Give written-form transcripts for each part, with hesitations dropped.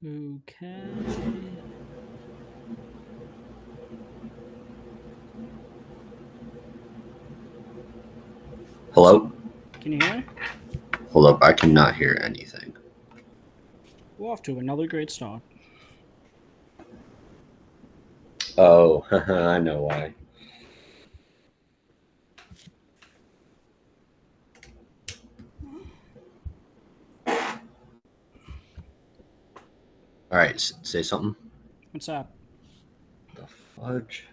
Okay. Hello? Can you hear me? Hold up, I cannot hear anything. We're off to another great start. Oh, I know why. All right, say something. What's up? The fudge?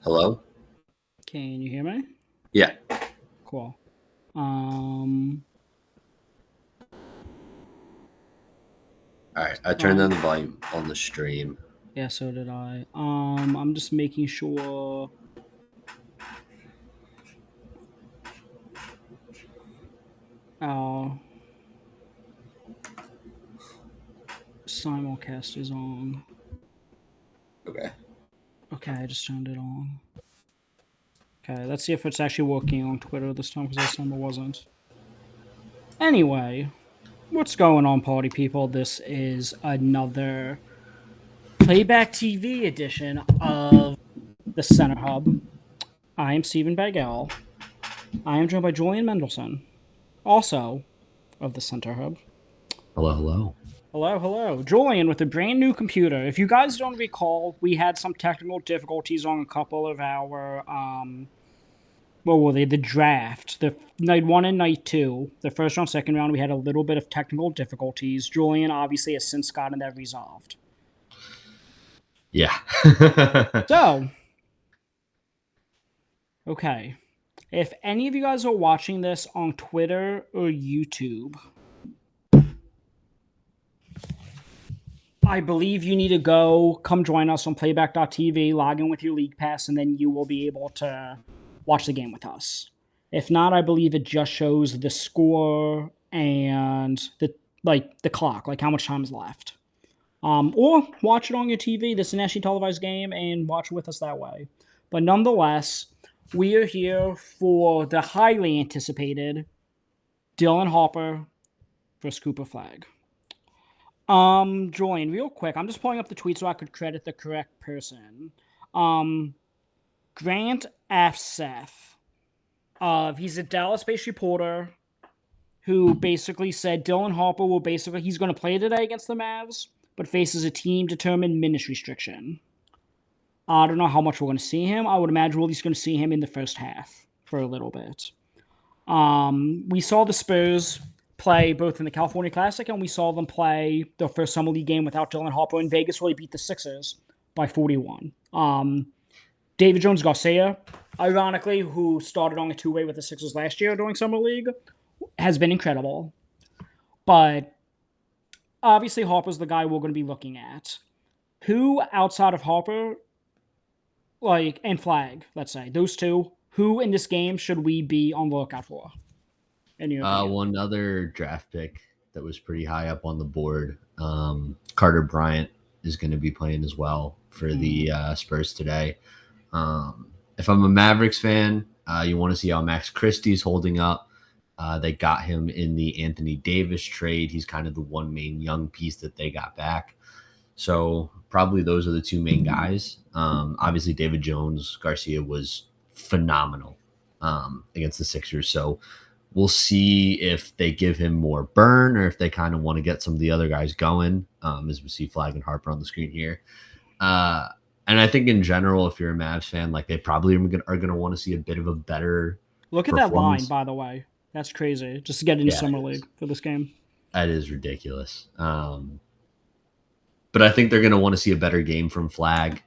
Hello? Can you hear me? Yeah. Cool. Um, All right, I turned um, down the volume on the stream. yeah, so did I. I'm just making sure. Our simulcast is on. Okay. Okay, I just turned it on. Okay, let's see if it's actually working on Twitter this time, because last time it wasn't. Anyway, what's going on, party people? This is another Playback TV edition of the Center Hub. I am Steven Bagell. I am joined by Julian Mendelsohn, also of the Center Hub. Hello, hello. Hello, hello. Julian with a brand new computer. If you guys don't recall, we had some technical difficulties on a couple of our, what were they? The draft. The night one and night two. The first round, second round, we had a little bit of technical difficulties. Julian obviously has since gotten that resolved. Yeah. So, okay. If any of you guys are watching this on Twitter or YouTube, I believe you need to come join us on playback.tv, log in with your league pass, and then you will be able to watch the game with us. If not, I believe it just shows the score and the clock, like how much time is left. Or watch it on your TV. This is a nationally televised game, and watch it with us that way. But nonetheless, we are here for the highly anticipated Dylan Harper versus Cooper Flagg. Julian, real quick, I'm just pulling up the tweet so I could credit the correct person. Grant F. Seth. He's a Dallas-based reporter who basically said Dylan Harper he's going to play today against the Mavs, but faces a team-determined minutes restriction. I don't know how much we're going to see him. I would imagine we're at least going to see him in the first half for a little bit. We saw the Spurs play both in the California Classic, and we saw them play their first Summer League game without Dylan Harper, and Vegas really beat the Sixers by 41. David Jones-Garcia, ironically, who started on a two-way with the Sixers last year during Summer League, has been incredible. But obviously Harper's the guy we're going to be looking at. Who outside of Harper, and Flagg, let's say, those two, who in this game should we be on the lookout for? In your opinion? One other draft pick that was pretty high up on the board. Carter Bryant is going to be playing as well for the Spurs today. If I'm a Mavericks fan, you want to see how Max Christie's holding up. They got him in the Anthony Davis trade. He's kind of the one main young piece that they got back. So probably those are the two main guys. Obviously, David Jones Garcia was phenomenal against the Sixers. So we'll see if they give him more burn or if they kind of want to get some of the other guys going, as we see Flagg and Harper on the screen here. And I think in general, if you're a Mavs fan, like they probably are going to want to see a bit of a better Look at that line, by the way. That's crazy. Just to get into Summer League for this game. That is ridiculous. But I think they're going to want to see a better game from Flagg.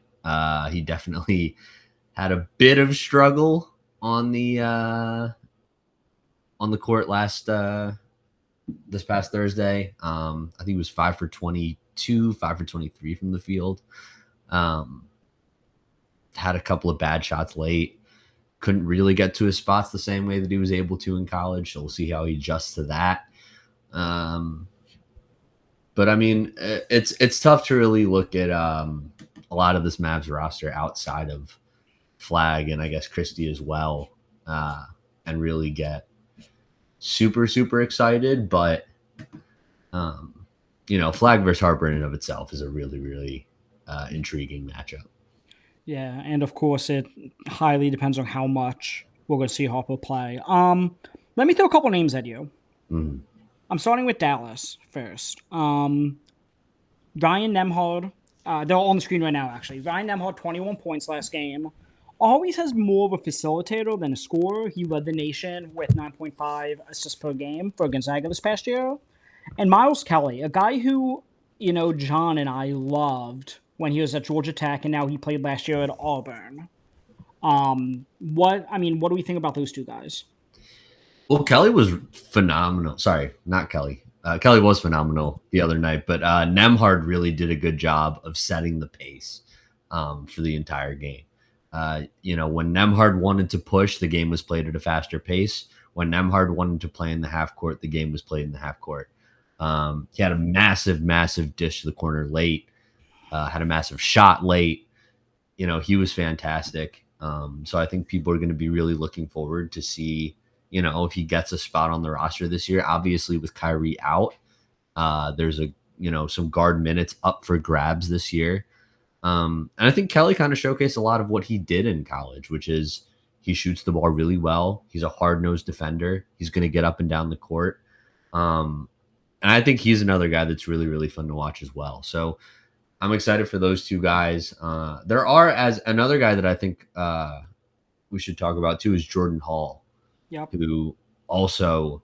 He definitely had a bit of struggle on the court this past Thursday. I think he was 5 for 22, 5 for 23 from the field. Had a couple of bad shots late. Couldn't really get to his spots the same way that he was able to in college. So we'll see how he adjusts to that. But I mean, it's tough to really look at a lot of this Mavs roster outside of Flagg and I guess Christie as well, and really get super, super excited. But, Flagg versus Harper in and of itself is a really, really intriguing matchup. Yeah, and of course it highly depends on how much we're going to see Harper play. Let me throw a couple names at you. Mm-hmm. I'm starting with Dallas first. Ryan Nembhard. They're all on the screen right now, actually. Ryan Nembhard, 21 points last game. Always has more of a facilitator than a scorer. He led the nation with 9.5 assists per game for Gonzaga this past year. And Miles Kelly, a guy who, John and I loved when he was at Georgia Tech, and now he played last year at Auburn. What do we think about those two guys? Well, Kelly was phenomenal. Sorry, not Kelly. Kelly was phenomenal the other night, but Nembhard really did a good job of setting the pace for the entire game. When Nembhard wanted to push, the game was played at a faster pace. When Nembhard wanted to play in the half court, the game was played in the half court. He had a massive, massive dish to the corner late, had a massive shot late. He was fantastic. So I think people are going to be really looking forward to see, if he gets a spot on the roster this year. Obviously, with Kyrie out, there's some guard minutes up for grabs this year. And I think Kelly kind of showcased a lot of what he did in college, which is he shoots the ball really well. He's a hard-nosed defender. He's going to get up and down the court. And I think he's another guy that's really, really fun to watch as well. So I'm excited for those two guys. There are, as another guy that I think we should talk about too, is Jordan Hall. Yep. Who also,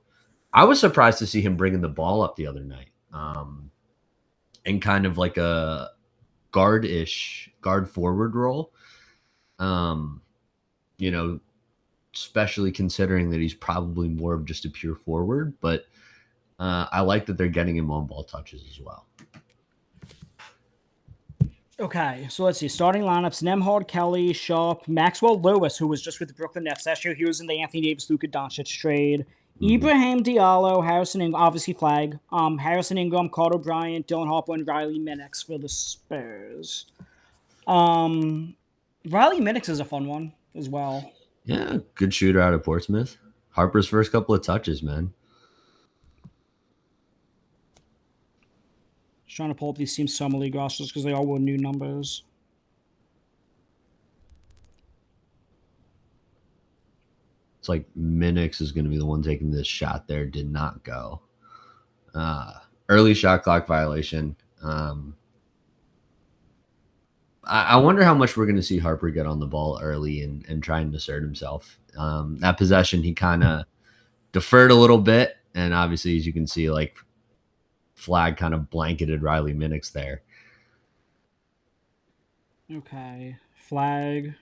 I was surprised to see him bringing the ball up the other night, in kind of like a guard forward role. Especially considering that he's probably more of just a pure forward, but I like that they're getting him on ball touches as well. Okay, so let's see. Starting lineups: Nembhard, Kelly, Sharp, Maxwell Lewis, who was just with the Brooklyn Nets last year. He was in the Anthony Davis, Luka Doncic trade. Ibrahim Diallo, Harrison Ingram, obviously Flagg. Harrison Ingram, Carter Bryant, Dylan Harper, and Riley Minix for the Spurs. Riley Minix is a fun one as well. Yeah, good shooter out of Portsmouth. Harper's first couple of touches, man. Just trying to pull up these Team Summer League rosters because they all were new numbers. It's like Minix is going to be the one taking this shot there. Did not go. Early shot clock violation. I wonder how much we're going to see Harper get on the ball early and try and assert himself. That possession, he kind of deferred a little bit. And obviously, as you can see, like Flagg kind of blanketed Riley Minix there. Okay. Flagg.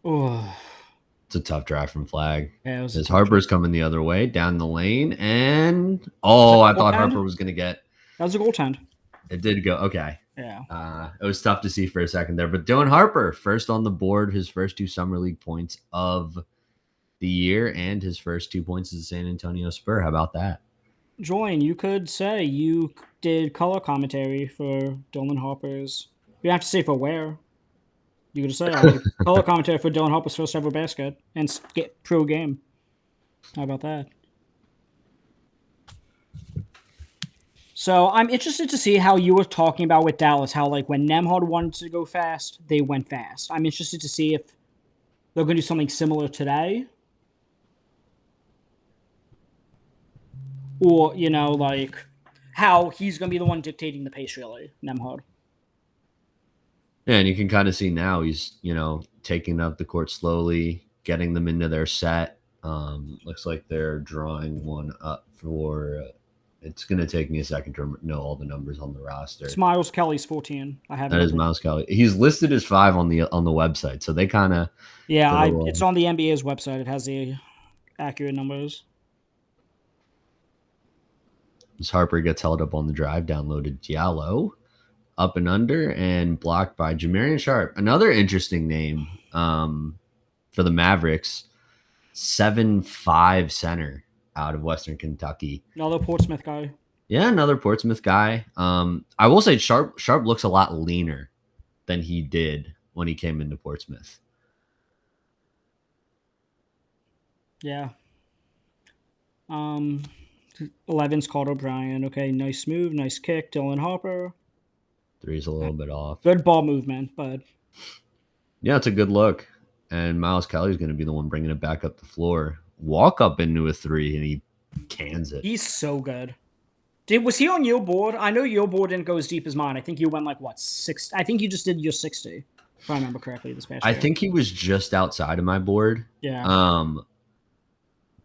Oh. It's a tough drive from Flagg. Yeah, as Harper's coming the other way down the lane. And, I thought Harper was going to get. That was a goaltend. It did go. Okay. Yeah. It was tough to see for a second there. But Dylan Harper, first on the board, his first 2 Summer League points of the year and his first 2 points as a San Antonio Spur. How about that? Julian, you could say you did color commentary for Dylan Harper's. You have to say for where. You could say color commentary for Dylan Harper's first ever basket and get pro game. How about that? So I'm interested to see how you were talking about with Dallas, how like when Nembhard wanted to go fast, they went fast. I'm interested to see if they're going to do something similar today. Or, like how he's going to be the one dictating the pace, really, Nembhard. Yeah, and you can kind of see now he's, taking up the court slowly, getting them into their set. Looks like they're drawing one up for it's going to take me a second to know all the numbers on the roster. It's Miles Kelly's 14. I have that is Miles Kelly. He's listed as 5 on the website, so they kind of it's on the NBA's website. It has the accurate numbers. As Harper gets held up on the drive, downloaded Diallo, up and under, and blocked by Jamarian Sharp. Another interesting name for the Mavericks, 7'5" center out of Western Kentucky. Another Portsmouth guy. Yeah, another Portsmouth guy. I will say Sharp looks a lot leaner than he did when he came into Portsmouth. Yeah. 11's called O'Brien. Okay, nice move, nice kick. Dylan Harper. Three's a little bit off. Good ball movement, but Yeah, it's a good look. And Miles Kelly's going to be the one bringing it back up the floor. Walk up into a three, and he cans it. he's so good. Was he on your board? I know your board didn't go as deep as mine. I think you went like what, 6? I think you just did your 60, if I remember correctly, this past I year. think he was just outside of my board. Yeah.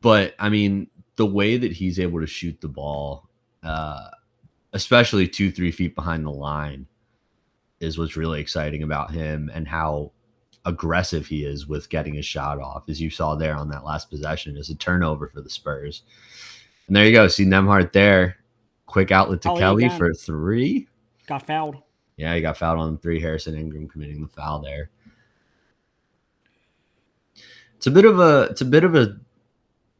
But I mean, the way that he's able to shoot the ball, especially 2-3 feet behind the line, is what's really exciting about him, and how aggressive he is with getting his shot off, as you saw there on that last possession, is a turnover for the Spurs. And there you go. See Nemhart there. Quick outlet to Kelly again. for 3. Got fouled. Yeah, he got fouled on 3. Harrison Ingram committing the foul there. It's a bit of a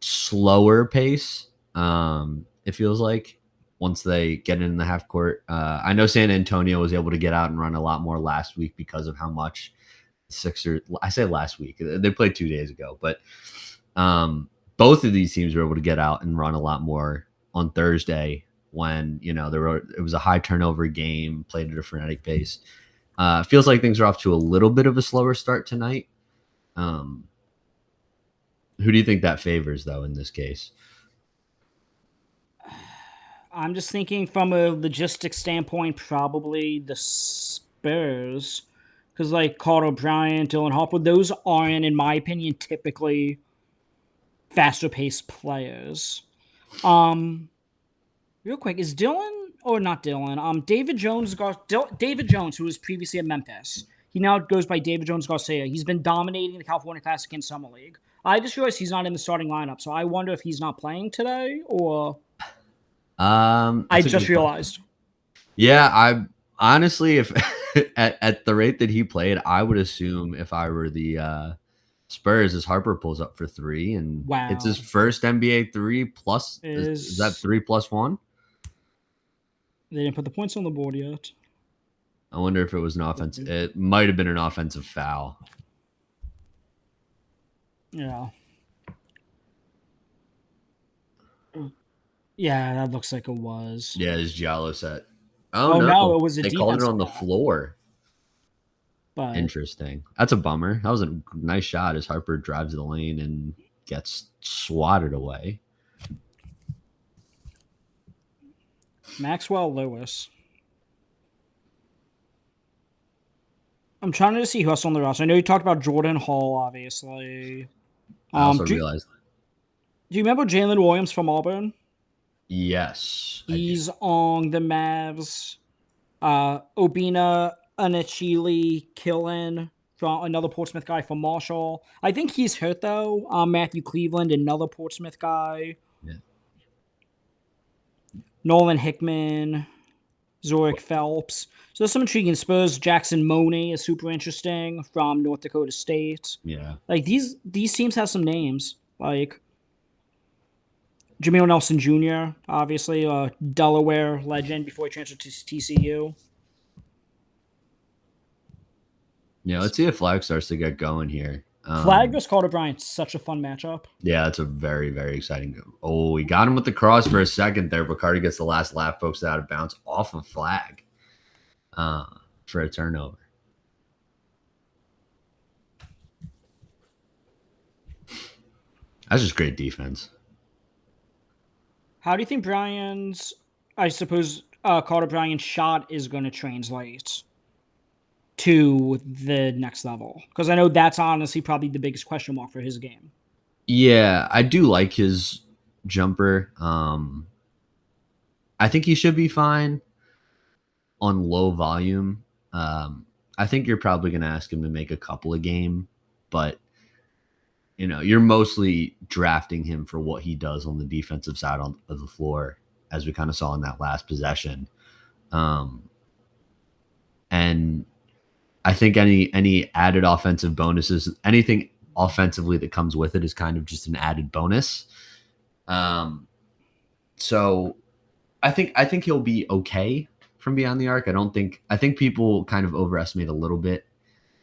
slower pace. It feels like once they get in the half court. I know San Antonio was able to get out and run a lot more last week because of how much Sixers. I say last week, they played 2 days ago, but both of these teams were able to get out and run a lot more on Thursday when it was a high turnover game, played at a frenetic pace. Feels like things are off to a little bit of a slower start tonight. Who do you think that favors, though, in this case? I'm just thinking from a logistics standpoint, probably the Spurs. Because, like, Carter Bryant, Dylan Harper, those aren't, in my opinion, typically faster-paced players. Real quick, is Dylan, or not Dylan, David Jones, who was previously at Memphis. He now goes by David Jones Garcia. He's been dominating the California Classic and Summer League. I just realized he's not in the starting lineup, so I wonder if he's not playing today, or... I just realized. Yeah, I honestly, if at the rate that he played, I would assume if I were the Spurs, as Harper pulls up for 3, and it's his first NBA 3 plus. Is that 3 plus 1? They didn't put the points on the board yet. I wonder if it was an offensive. It might have been an offensive foul. Yeah. Yeah, that looks like it was. Yeah, his Giallo set. Oh no, it was a they called it on the floor. But interesting. That's a bummer. That was a nice shot as Harper drives the lane and gets swatted away. Maxwell Lewis. I'm trying to see who else on the roster. I know you talked about Jordan Hall, obviously. I also realized that. Do you remember Jalen Williams from Auburn? Yes. He's on the Mavs. Obina Anachili Killen, from another Portsmouth guy from Marshall. I think he's hurt, though. Matthew Cleveland, another Portsmouth guy. Yeah. Nolan Hickman. Zoric Phelps. So there's some intriguing Spurs. Jackson Money is super interesting from North Dakota State. Yeah. Like, these teams have some names. Like, Jameer Nelson Jr., obviously, a Delaware legend before he transferred to TCU. Yeah, let's see if Flagg starts to get going here. Flagg versus Carter Bryant, such a fun matchup. Yeah, it's a very, very exciting game. Oh, we got him with the cross for a second there, but Carter gets the last lap, pokes it out of bounds off of Flagg for a turnover. That's just great defense. How do you think Carter Bryant's shot is going to translate to the next level? Because I know that's honestly probably the biggest question mark for his game. Yeah, I do like his jumper. I think he should be fine on low volume. I think you're probably going to ask him to make a couple a game, but you're mostly drafting him for what he does on the defensive side of the floor, as we kind of saw in that last possession. And I think any added offensive bonuses, anything offensively that comes with it, is kind of just an added bonus. So I think he'll be okay from beyond the arc. I think people kind of overestimate a little bit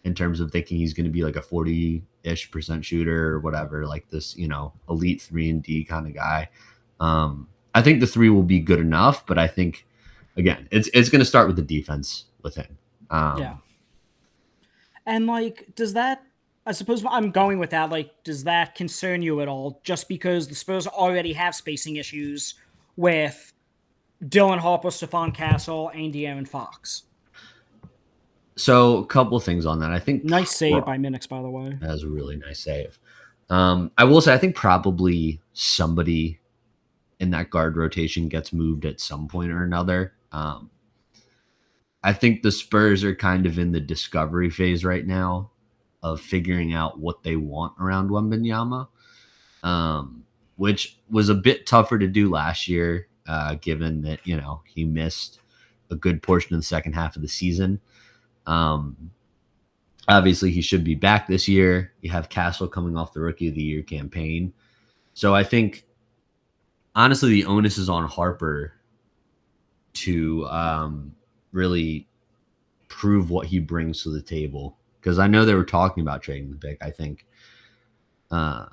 in terms of thinking he's going to be like a 40-ish% shooter or whatever, like this, elite 3-and-D kind of guy. I think the three will be good enough, but I think again, it's going to start with the defense with him. Yeah. And like, does that? I suppose I'm going with that. Like, does that concern you at all? Just because the Spurs already have spacing issues with Dylan Harper, Stephon Castle, and De'Aaron Fox. So a couple things on that. I think nice save by Minix, by the way. That was a really nice save. I will say I think probably somebody in that guard rotation gets moved at some point or another. I think the Spurs are kind of in the discovery phase right now of figuring out what they want around Wembanyama, which was a bit tougher to do last year, given that, he missed a good portion of the second half of the season. Obviously, he should be back this year. You have Castle coming off the Rookie of the Year campaign. So I think, honestly, the onus is on Harper to really prove what he brings to the table. Because I know they were talking about trading the pick, I think. I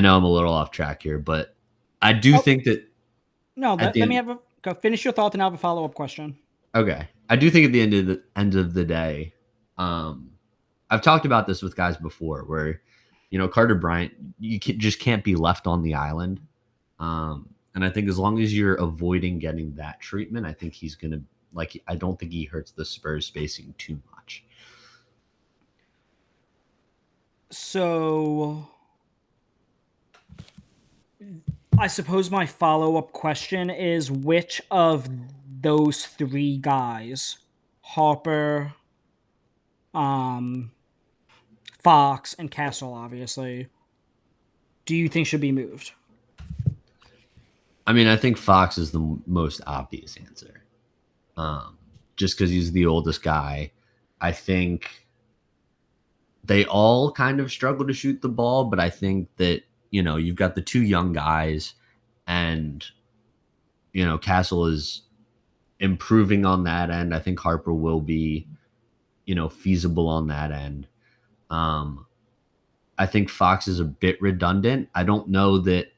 know I'm a little off track here, but I do think that... No, let me go finish your thought and I have a follow-up question. Okay. I do think at the end of the day, I've talked about this with guys before where, Carter Bryant, just can't be left on the island. And I think as long as you're avoiding getting that treatment, I think he's going to, I don't think he hurts the Spurs spacing too much. So I suppose my follow-up question is, which of those three guys, Harper, Fox, and Castle, obviously, do you think should be moved? I mean, I think Fox is the most obvious answer. Just because he's the oldest guy. I think they all kind of struggle to shoot the ball, but I think that, you've got the two young guys and, Castle is improving on that end. I think Harper will be, feasible on that end. I think Fox is a bit redundant. I don't know that.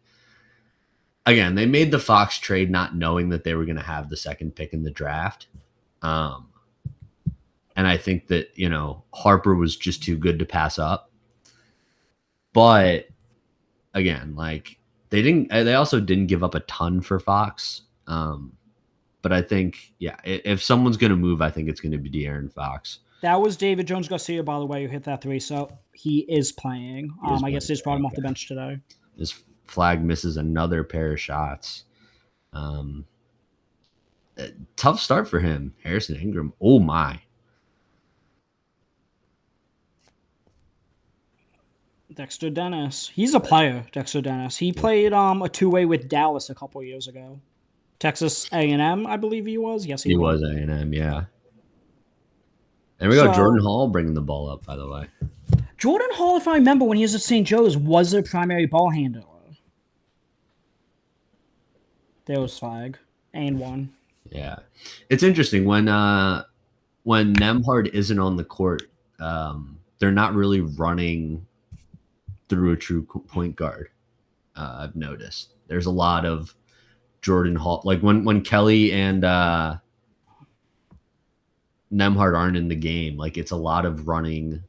Again, they made the Fox trade not knowing that they were going to have the second pick in the draft. And I think that, Harper was just too good to pass up. But again, they also didn't give up a ton for Fox. But I think, if someone's going to move, I think it's going to be De'Aaron Fox. That was David Jones-Garcia, by the way, who hit that three. So he is playing. I guess they just brought him off the bench today. This Flagg misses another pair of shots. Tough start for him. Harrison Ingram. Oh, my. Dexter Dennis. He's a player, Dexter Dennis. He played a two-way with Dallas a couple years ago. Texas A&M, I believe he was. Yes, he was A&M, yeah. And we got Jordan Hall bringing the ball up, by the way. Jordan Hall, if I remember, when he was at St. Joe's, was their primary ball handler. There was Flagg and one. Yeah, it's interesting when Nembhard isn't on the court, they're not really running through a true point guard. I've noticed there's a lot of Jordan Hall, like when Kelly and Nembhard aren't in the game, like it's a lot of running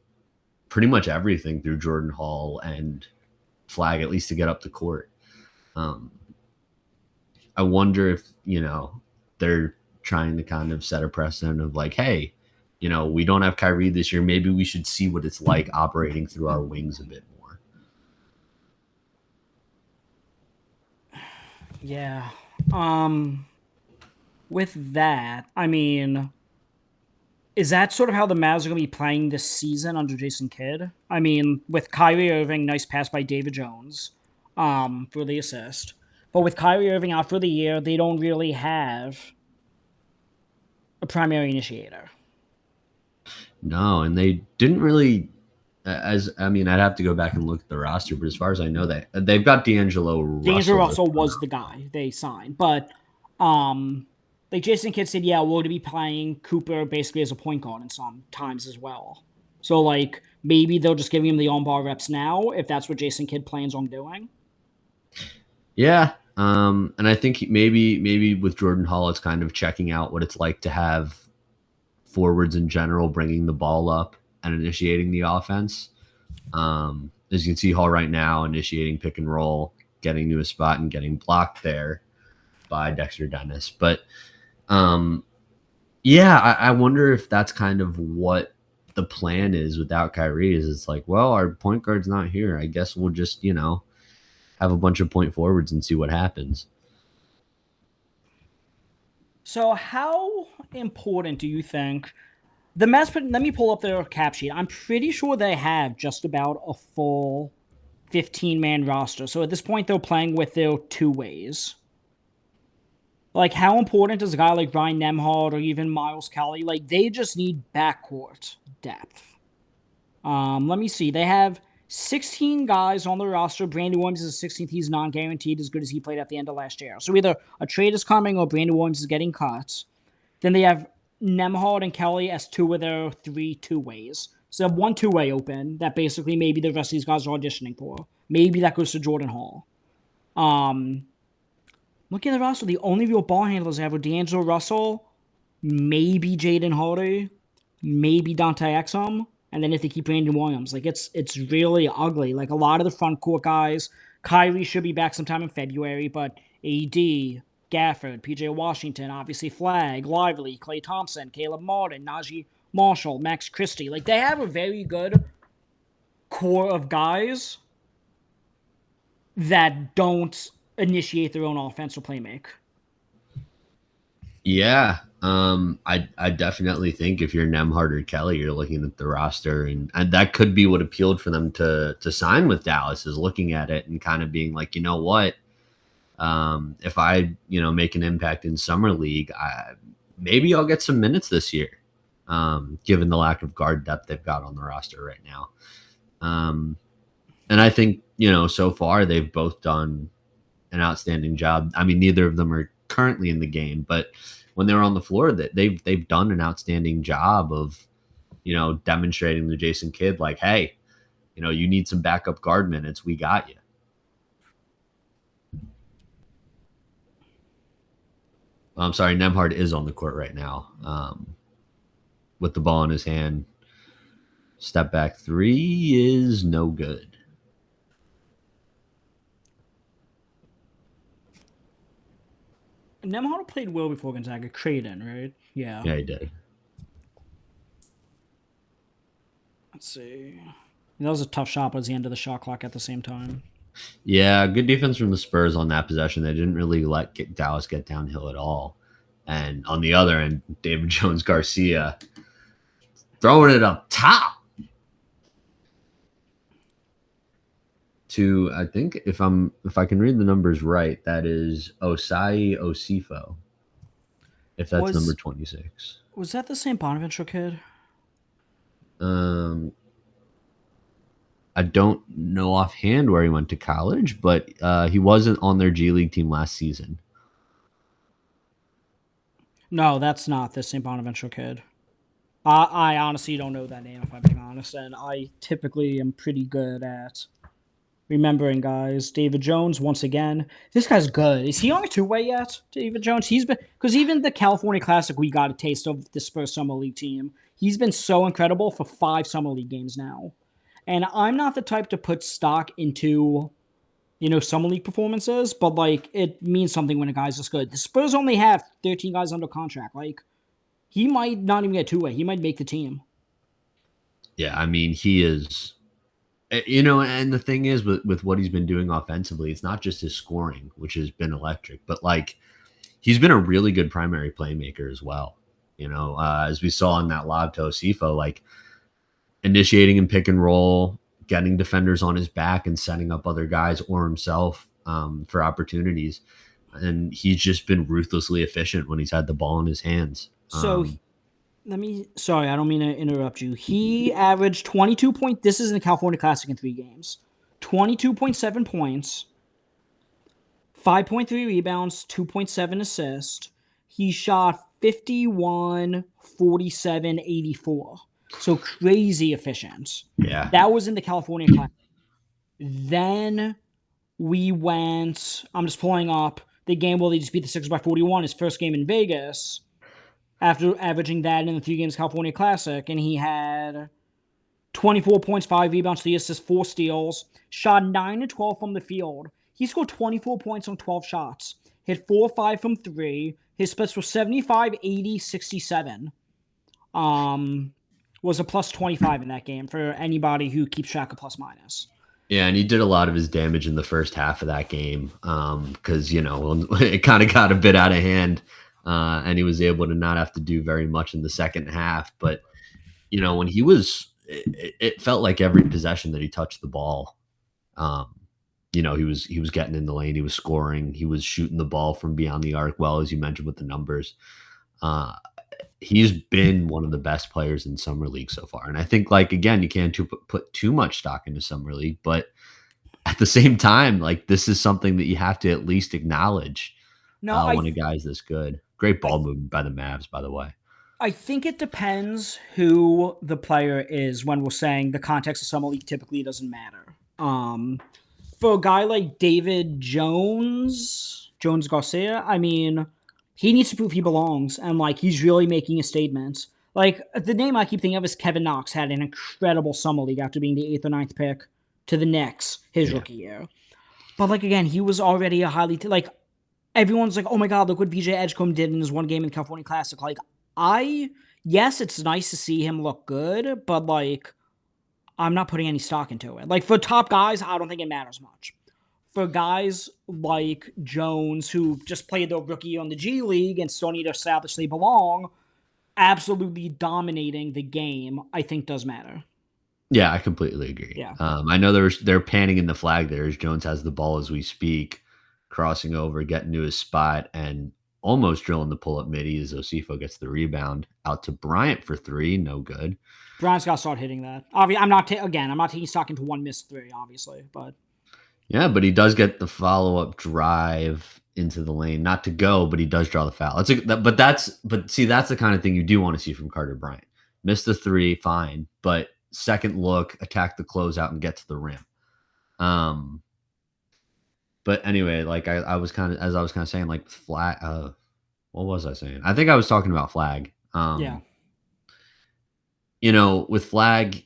pretty much everything through Jordan Hall and Flagg, at least to get up the court. I wonder if, they're trying to kind of set a precedent of like, hey, we don't have Kyrie this year. Maybe we should see what it's like operating through our wings a bit more. Yeah. With that, I mean, is that sort of how the Mavs are going to be playing this season under Jason Kidd? I mean, with Kyrie Irving, nice pass by David Jones for the assist. But with Kyrie Irving out for the year, they don't really have a primary initiator. No, and they didn't really. I'd have to go back and look at the roster, but as far as I know, they've got D'Angelo Russell was the guy they signed, but Like Jason Kidd said, yeah, we're going to be playing Cooper basically as a point guard in some times as well. So like maybe they're just giving him the on-ball reps now if that's what Jason Kidd plans on doing. Yeah. And I think maybe with Jordan Hall, it's kind of checking out what it's like to have forwards in general bringing the ball up and initiating the offense. As you can see, Hall right now initiating pick and roll, getting to a spot and getting blocked there by Dexter Dennis. But yeah, I wonder if that's kind of what the plan is without Kyrie. Is it's like, well, our point guard's not here. I guess we'll just have a bunch of point forwards and see what happens. So how important do you think the Mets? Let me pull up their cap sheet. I'm pretty sure they have just about a full 15-man roster. So at this point, they're playing with their two ways. Like, how important is a guy like Ryan Nembhard or even Miles Kelly? Like, they just need backcourt depth. Let me see. They have 16 guys on the roster. Brandon Williams is the 16th. He's non-guaranteed as good as he played at the end of last year. So either a trade is coming or Brandon Williams is getting cut. Then they have Nembhard and Kelly as two of their 3 two-ways. So they have one two-way open that basically maybe the rest of these guys are auditioning for. Maybe that goes to Jordan Hall. Looking at the roster, the only real ball handlers they have are D'Angelo Russell, maybe Jaden Hardy, maybe Dante Exum, and then if they keep Brandon Williams. Like, it's really ugly. Like, a lot of the front court guys, Kyrie should be back sometime in February, but AD, Gafford, PJ Washington, obviously Flagg, Lively, Klay Thompson, Caleb Martin, Najee Marshall, Max Christie. Like, they have a very good core of guys that don't initiate their own offense or play make. Yeah. I definitely think if you're Nembhard or Kelly, you're looking at the roster and that could be what appealed for them to sign with Dallas, is looking at it and kind of being like, you know what? If I, make an impact in summer league, maybe I'll get some minutes this year. Given the lack of guard depth they've got on the roster right now. And I think, so far they've both done an outstanding job. I mean, neither of them are currently in the game, but when they're on the floor, that they've done an outstanding job of, demonstrating to Jason Kidd, like, hey, you need some backup guard minutes. We got you. I'm sorry, Nembhard is on the court right now, with the ball in his hand. Step back 3 is no good. Nembhard played well before Gonzaga. Creighton, right? Yeah. Yeah, he did. Let's see. That was a tough shot, but it was the end of the shot clock at the same time. Yeah, good defense from the Spurs on that possession. They didn't really let Dallas get downhill at all. And on the other end, David Jones-Garcia throwing it up top to, I think, if I can read the numbers right, that is Osai Osifo. If that's number 26. Was that the same Bonaventure kid? I don't know offhand where he went to college, but he wasn't on their G League team last season. No, that's not the St. Bonaventure kid. I honestly don't know that name, if I'm being honest, and I typically am pretty good at remembering guys. David Jones, once again. This guy's good. Is he on a two-way yet, David Jones? He's been, because even the California Classic, we got a taste of the Spurs Summer League team. He's been so incredible for 5 Summer League games now. And I'm not the type to put stock into, Summer League performances, but, it means something when a guy's this good. The Spurs only have 13 guys under contract. He might not even get two-way. He might make the team. Yeah, I mean, he is, and the thing is with what he's been doing offensively, it's not just his scoring, which has been electric, but, he's been a really good primary playmaker as well. As we saw in that lob to Osifo, initiating and pick and roll, getting defenders on his back and setting up other guys or himself for opportunities. And he's just been ruthlessly efficient when he's had the ball in his hands. So sorry, I don't mean to interrupt you. He averaged 22 points. This is in the California Classic in 3 games. 22.7 points, 5.3 rebounds, 2.7 assists. He shot 51, 47, 84. So crazy efficient. Yeah. That was in the California class. Then we went, I'm just pulling up the game where they just beat the Sixers by 41, his first game in Vegas, after averaging that in the 3 games California Classic. And he had 24 points, 5 rebounds, 3 assists, 4 steals, shot 9 and 12 from the field. He scored 24 points on 12 shots, hit 4-5 from 3. His splits were 75, 80, 67. Was a plus 25 in that game for anybody who keeps track of plus minus. Yeah, and he did a lot of his damage in the first half of that game because, it kind of got a bit out of hand and he was able to not have to do very much in the second half. But, when he was, it felt like every possession that he touched the ball, he was getting in the lane, he was scoring, he was shooting the ball from beyond the arc well, as you mentioned with the numbers. He's been one of the best players in Summer League so far. And I think, again, you can't put too much stock into Summer League, but at the same time, this is something that you have to at least acknowledge when a guy's this good. Great ball movement by the Mavs, by the way. I think it depends who the player is when we're saying the context of Summer League typically doesn't matter. For a guy like David Jones Garcia, I mean, he needs to prove he belongs, and he's really making a statement. The name I keep thinking of is Kevin Knox had an incredible Summer League after being the 8th or 9th pick to the Knicks his rookie year. But again, he was already a highly everyone's like, oh my god, look what VJ Edgecombe did in his one game in the California Classic. Yes, it's nice to see him look good, but I'm not putting any stock into it. For top guys, I don't think it matters much. For guys like Jones, who just played the rookie on the G League and still need to establish they belong, absolutely dominating the game, I think does matter. Yeah, I completely agree. Yeah. I know they're panning in the flag there as Jones has the ball as we speak, crossing over, getting to his spot, and almost drilling the pull-up midi as Osifo gets the rebound out to Bryant for 3, no good. Bryant's got to start hitting that. I'm not taking stock into one missed 3, obviously, but yeah, but he does get the follow-up drive into the lane, not to go, but he does draw the foul. That's the kind of thing you do want to see from Carter Bryant. Miss the 3, fine, but second look, attack the closeout, and get to the rim. But anyway, I was kind of saying, Flagg. What was I saying? I think I was talking about Flagg. Yeah. With Flagg,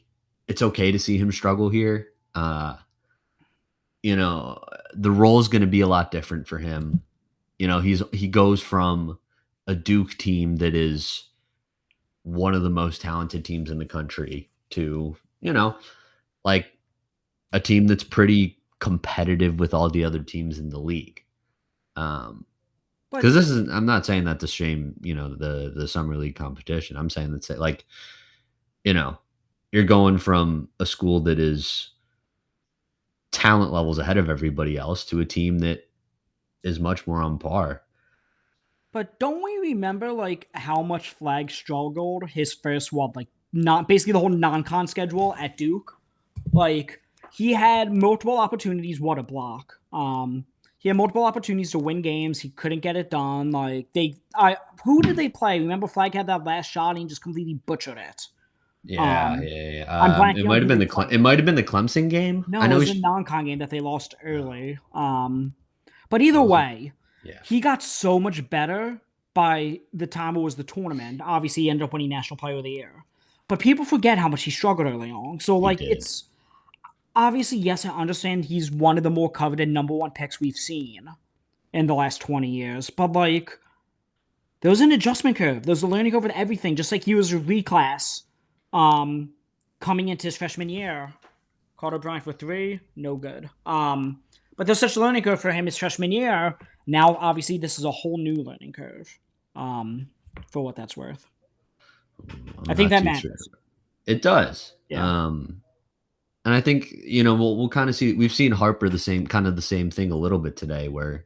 it's okay to see him struggle here. The role is going to be a lot different for him. He goes from a Duke team that is one of the most talented teams in the country to, a team that's pretty competitive with all the other teams in the league. Because I'm not saying that to shame, the Summer League competition. I'm saying that, you're going from a school that is talent levels ahead of everybody else to a team that is much more on par. But don't we remember how much Flagg struggled his first not basically the whole non-con schedule at Duke? He had multiple opportunities. What a block! He had multiple opportunities to win games. He couldn't get it done. Who did they play? Remember, Flagg had that last shot and he just completely butchered it. Yeah. It might have been the Clemson game. No, it was a non-con game that they lost early. But either way, he got so much better by the time it was the tournament. Obviously, he ended up winning National Player of the Year. But people forget how much he struggled early on. So, it's obviously, yes, I understand he's one of the more coveted number 1 picks we've seen in the last 20 years. But, there's an adjustment curve. There's a learning curve with everything. Just like he was a reclass coming into his freshman year. Carter Bryant for 3, no good. But there's such a learning curve for him his freshman year. Now, obviously, this is a whole new learning curve, for what that's worth. I think that matters. Sure. It does. Yeah. And I think, we'll kind of see, we've seen Harper the same thing a little bit today where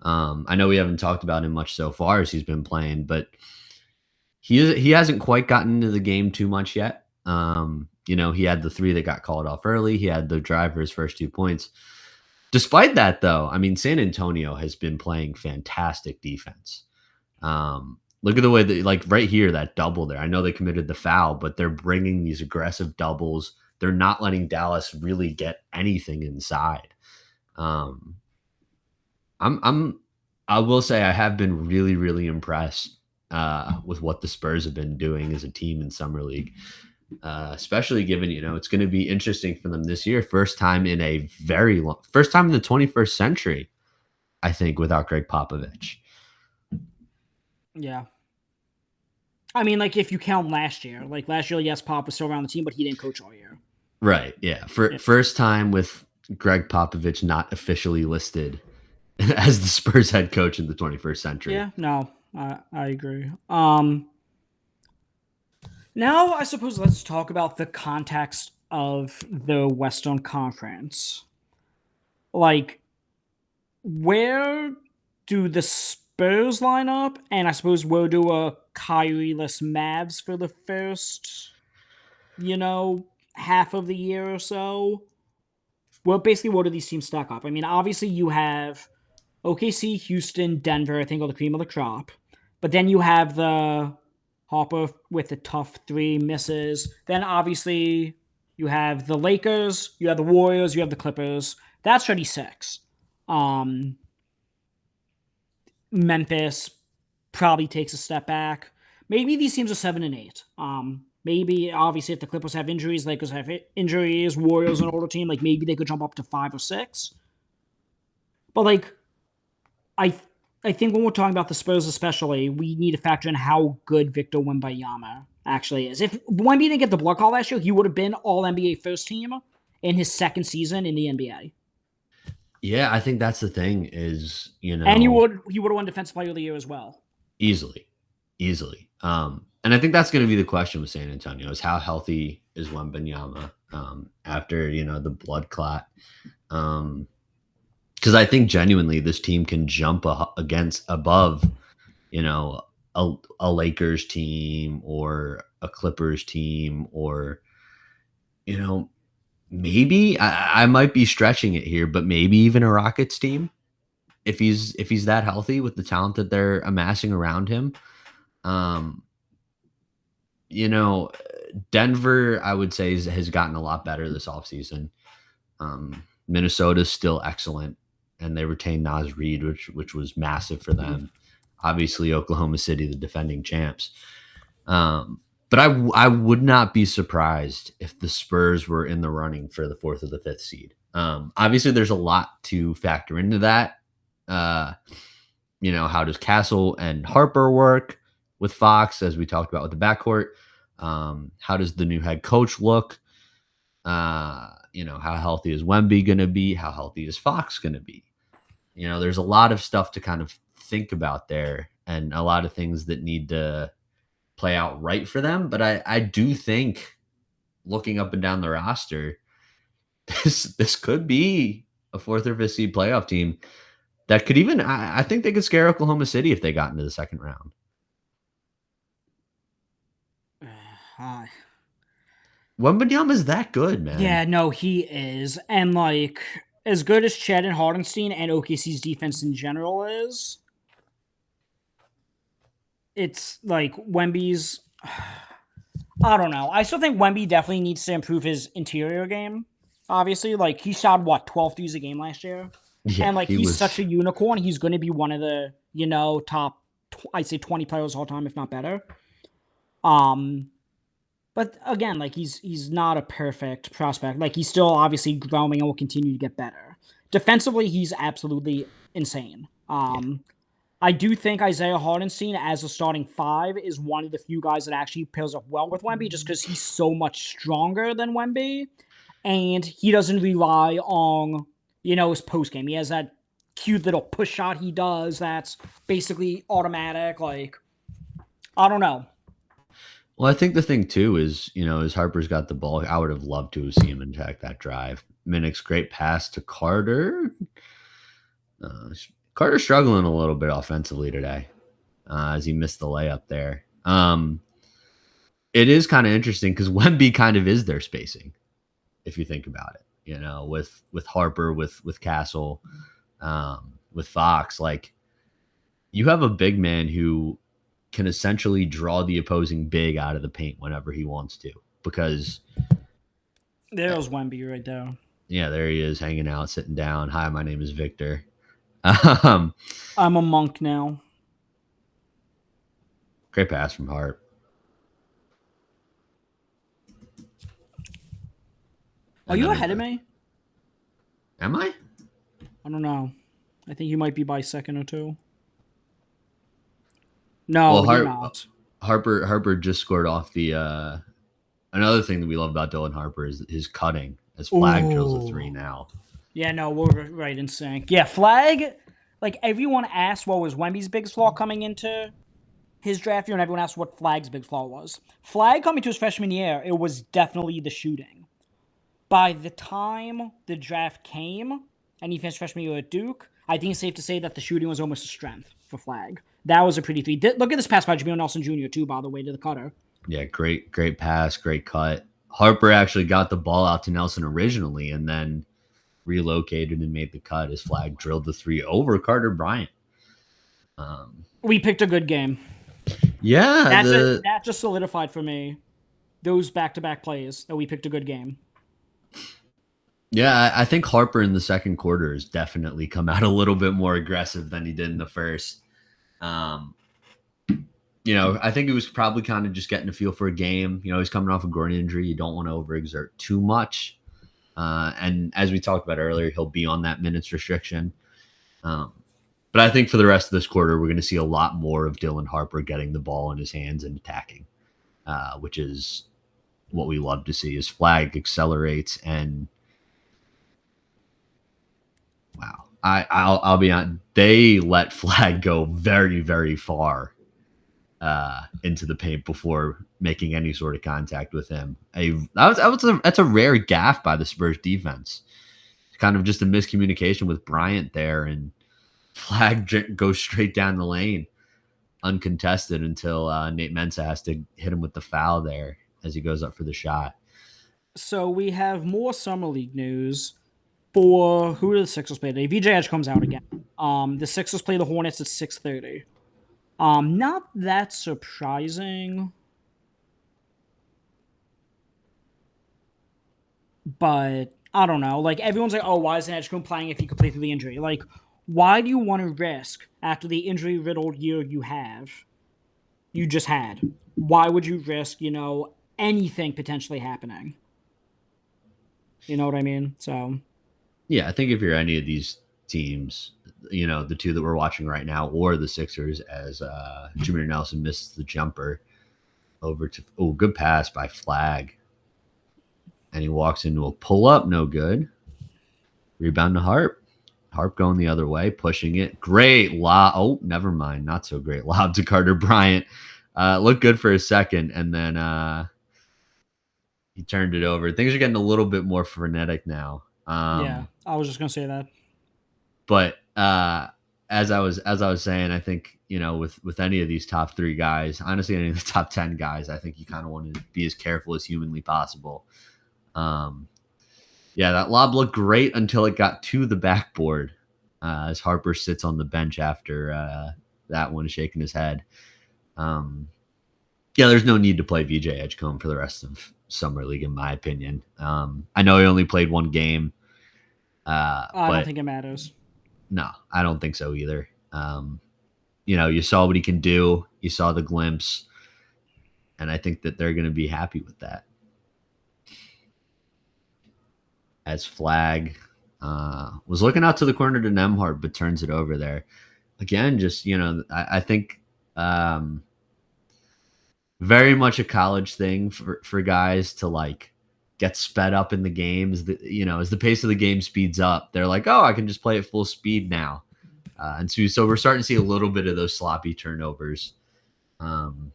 I know we haven't talked about him much so far as he's been playing, but he hasn't quite gotten into the game too much yet. He had the 3 that got called off early. He had the drive for his first 2 points. Despite that, though, I mean, San Antonio has been playing fantastic defense. Look at the way that, like right here, that double there. I know they committed the foul, but they're bringing these aggressive doubles. They're not letting Dallas really get anything inside. I will say I have been really, really impressed with what the Spurs have been doing as a team in summer league, especially given it's going to be interesting for them this year. First time in a first time in the 21st century, I think, without Greg Popovich. Yeah. I mean, like, if you count last year, yes, Pop was still around the team, but he didn't coach all year. Right. Yeah. First time with Greg Popovich not officially listed as the Spurs head coach in the 21st century. Yeah. No, I agree. Now, I suppose let's talk about the context of the Western Conference. Like, where do the Spurs line up? And I suppose we'll do a Kyrie-less Mavs for the first, half of the year or so. Well, basically, what do these teams stack up? I mean, obviously, you have OKC, Houston, Denver, I think, are the cream of the crop. But then you have the Harper with the tough 3 misses. Then, obviously, you have the Lakers, you have the Warriors, you have the Clippers. That's 36. Memphis probably takes a step back. Maybe these teams are 7 and 8. Maybe, obviously, if the Clippers have injuries, Lakers have injuries, Warriors an older team, like maybe they could jump up to 5 or 6. But like, I think when we're talking about the Spurs especially, we need to factor in how good Victor Wembanyama actually is. If Wemby didn't get the blood call last year, he would have been All-NBA first team in his second season in the NBA. Yeah, I think that's the thing is, and he would have won Defensive Player of the Year as well. Easily. And I think that's going to be the question with San Antonio is how healthy is Wembanyama after, the blood clot. Because I think genuinely this team can jump above, a Lakers team or a Clippers team or, maybe I might be stretching it here, but maybe even a Rockets team if he's that healthy with the talent that they're amassing around him. Denver, I would say, has gotten a lot better this offseason. Minnesota's still excellent, and they retained Naz Reid, which was massive for them. Obviously, Oklahoma City, the defending champs. But I would not be surprised if the Spurs were in the running for the 4th or the 5th seed. Obviously, there's a lot to factor into that. How does Castle and Harper work with Fox, as we talked about with the backcourt? How does the new head coach look? How healthy is Wemby going to be? How healthy is Fox going to be? There's a lot of stuff to kind of think about there and a lot of things that need to play out right for them. But I do think looking up and down the roster, this could be a 4th or 5th seed playoff team that could even, I think they could scare Oklahoma City if they got into the second round. Wembanyama is that good, man. Yeah, no, he is. And like, as good as Chet and Hardenstein and OKC's defense in general is, it's like Wemby's, I don't know. I still think Wemby definitely needs to improve his interior game. Obviously, like he shot 12 threes a game last year. Yeah, and like he's such a unicorn. He's going to be one of the, top, I'd say 20 players all time, if not better. But again, like he's not a perfect prospect. Like he's still obviously growing and will continue to get better. Defensively, he's absolutely insane. I do think Isaiah Hardenstein as a starting 5 is one of the few guys that actually pairs up well with Wemby just because he's so much stronger than Wemby. And he doesn't rely on, his post game. He has that cute little push shot he does that's basically automatic. Like, I don't know. Well, I think the thing too is, as Harper's got the ball, I would have loved to see him attack that drive. Minnick's great pass to Carter. Carter's struggling a little bit offensively today as he missed the layup there. It is kind of interesting because Wemby kind of is their spacing, if you think about it. with Harper, with Castle, with Fox. Like, you have a big man who can essentially draw the opposing big out of the paint whenever he wants to, because There's Wemby right there. yeah, there he is hanging out, sitting down. Hi, my name is Victor. I'm a monk now. Great pass from Hart. Are you ahead of me? Am I? I don't know. I think you might be by a second or two. No, you're not. Harper just scored off the another thing that we love about Dylan Harper is his cutting, as Flagg drills a three now. Yeah, no, we're right in sync. Yeah, Flagg, like, everyone asked what was Wemby's biggest flaw coming into his draft year, and everyone asked what Flagg's big flaw was. Flagg coming to his freshman year, it was definitely the shooting. By the time the draft came, and he finished freshman year at Duke, I think it's safe to say that the shooting was almost a strength for Flagg. That was a pretty three. Look at this pass by Julian Mendelsohn Jr., too, by the way, to the cutter. Yeah, great pass, great cut. Harper actually got the ball out to Nelson originally and then relocated and made the cut as Flagg drilled the three over Carter Bryant. We picked a good game. Yeah. That just solidified for me those back-to-back plays that we picked a good game. Yeah, I think Harper in the second quarter has definitely come out a little bit more aggressive than he did in the first. I think he was probably kind of just getting a feel for a game. He's coming off a groin injury. You don't want to overexert too much. And as we talked about earlier, he'll be on that minutes restriction. But I think for the rest of this quarter, we're going to see a lot more of Dylan Harper getting the ball in his hands and attacking, which is what we love to see as Flagg accelerates. And wow, I'll be honest, they let Flagg go very, very far into the paint before making any sort of contact with him. That's a rare gaffe by the Spurs defense. It's kind of just a miscommunication with Bryant there, and Flagg goes straight down the lane uncontested until Nate Mensah has to hit him with the foul there as he goes up for the shot. So we have more Summer League news. For who do the Sixers play today? VJ Edge comes out again. The Sixers play the Hornets at 6:30. Not that surprising, but I don't know. Like, everyone's like, oh, why isn't Edgecombe playing if he could play through the injury? Like, why do you want to risk, after the injury-riddled year you just had? Why would you risk, anything potentially happening? You know what I mean? So, yeah, I think if you're any of these teams, the two that we're watching right now, or the Sixers, as Jameer Nelson misses the jumper over to good pass by Flagg, and he walks into a pull up, no good. Rebound to Harp going the other way, pushing it. Great lob. Oh, never mind, not so great lob to Carter Bryant. Looked good for a second, and then he turned it over. Things are getting a little bit more frenetic now. Yeah, I was just gonna say that. But as I was saying, I think with any of these top three guys, honestly, any of the top 10 guys, I think you kind of want to be as careful as humanly possible. That lob looked great until it got to the backboard as Harper sits on the bench after that one, shaking his head. There's no need to play VJ Edgecombe for the rest of Summer League, in my opinion. I know he only played one game. I don't think it matters. No, I don't think so either. You saw what he can do. You saw the glimpse. And I think that they're going to be happy with that. As Flagg was looking out to the corner to Nembhard, but turns it over there. Again, just, I think very much a college thing for guys to, like, get sped up in the games. As the pace of the game speeds up, they're like, oh, I can just play at full speed now. And so we're starting to see a little bit of those sloppy turnovers towards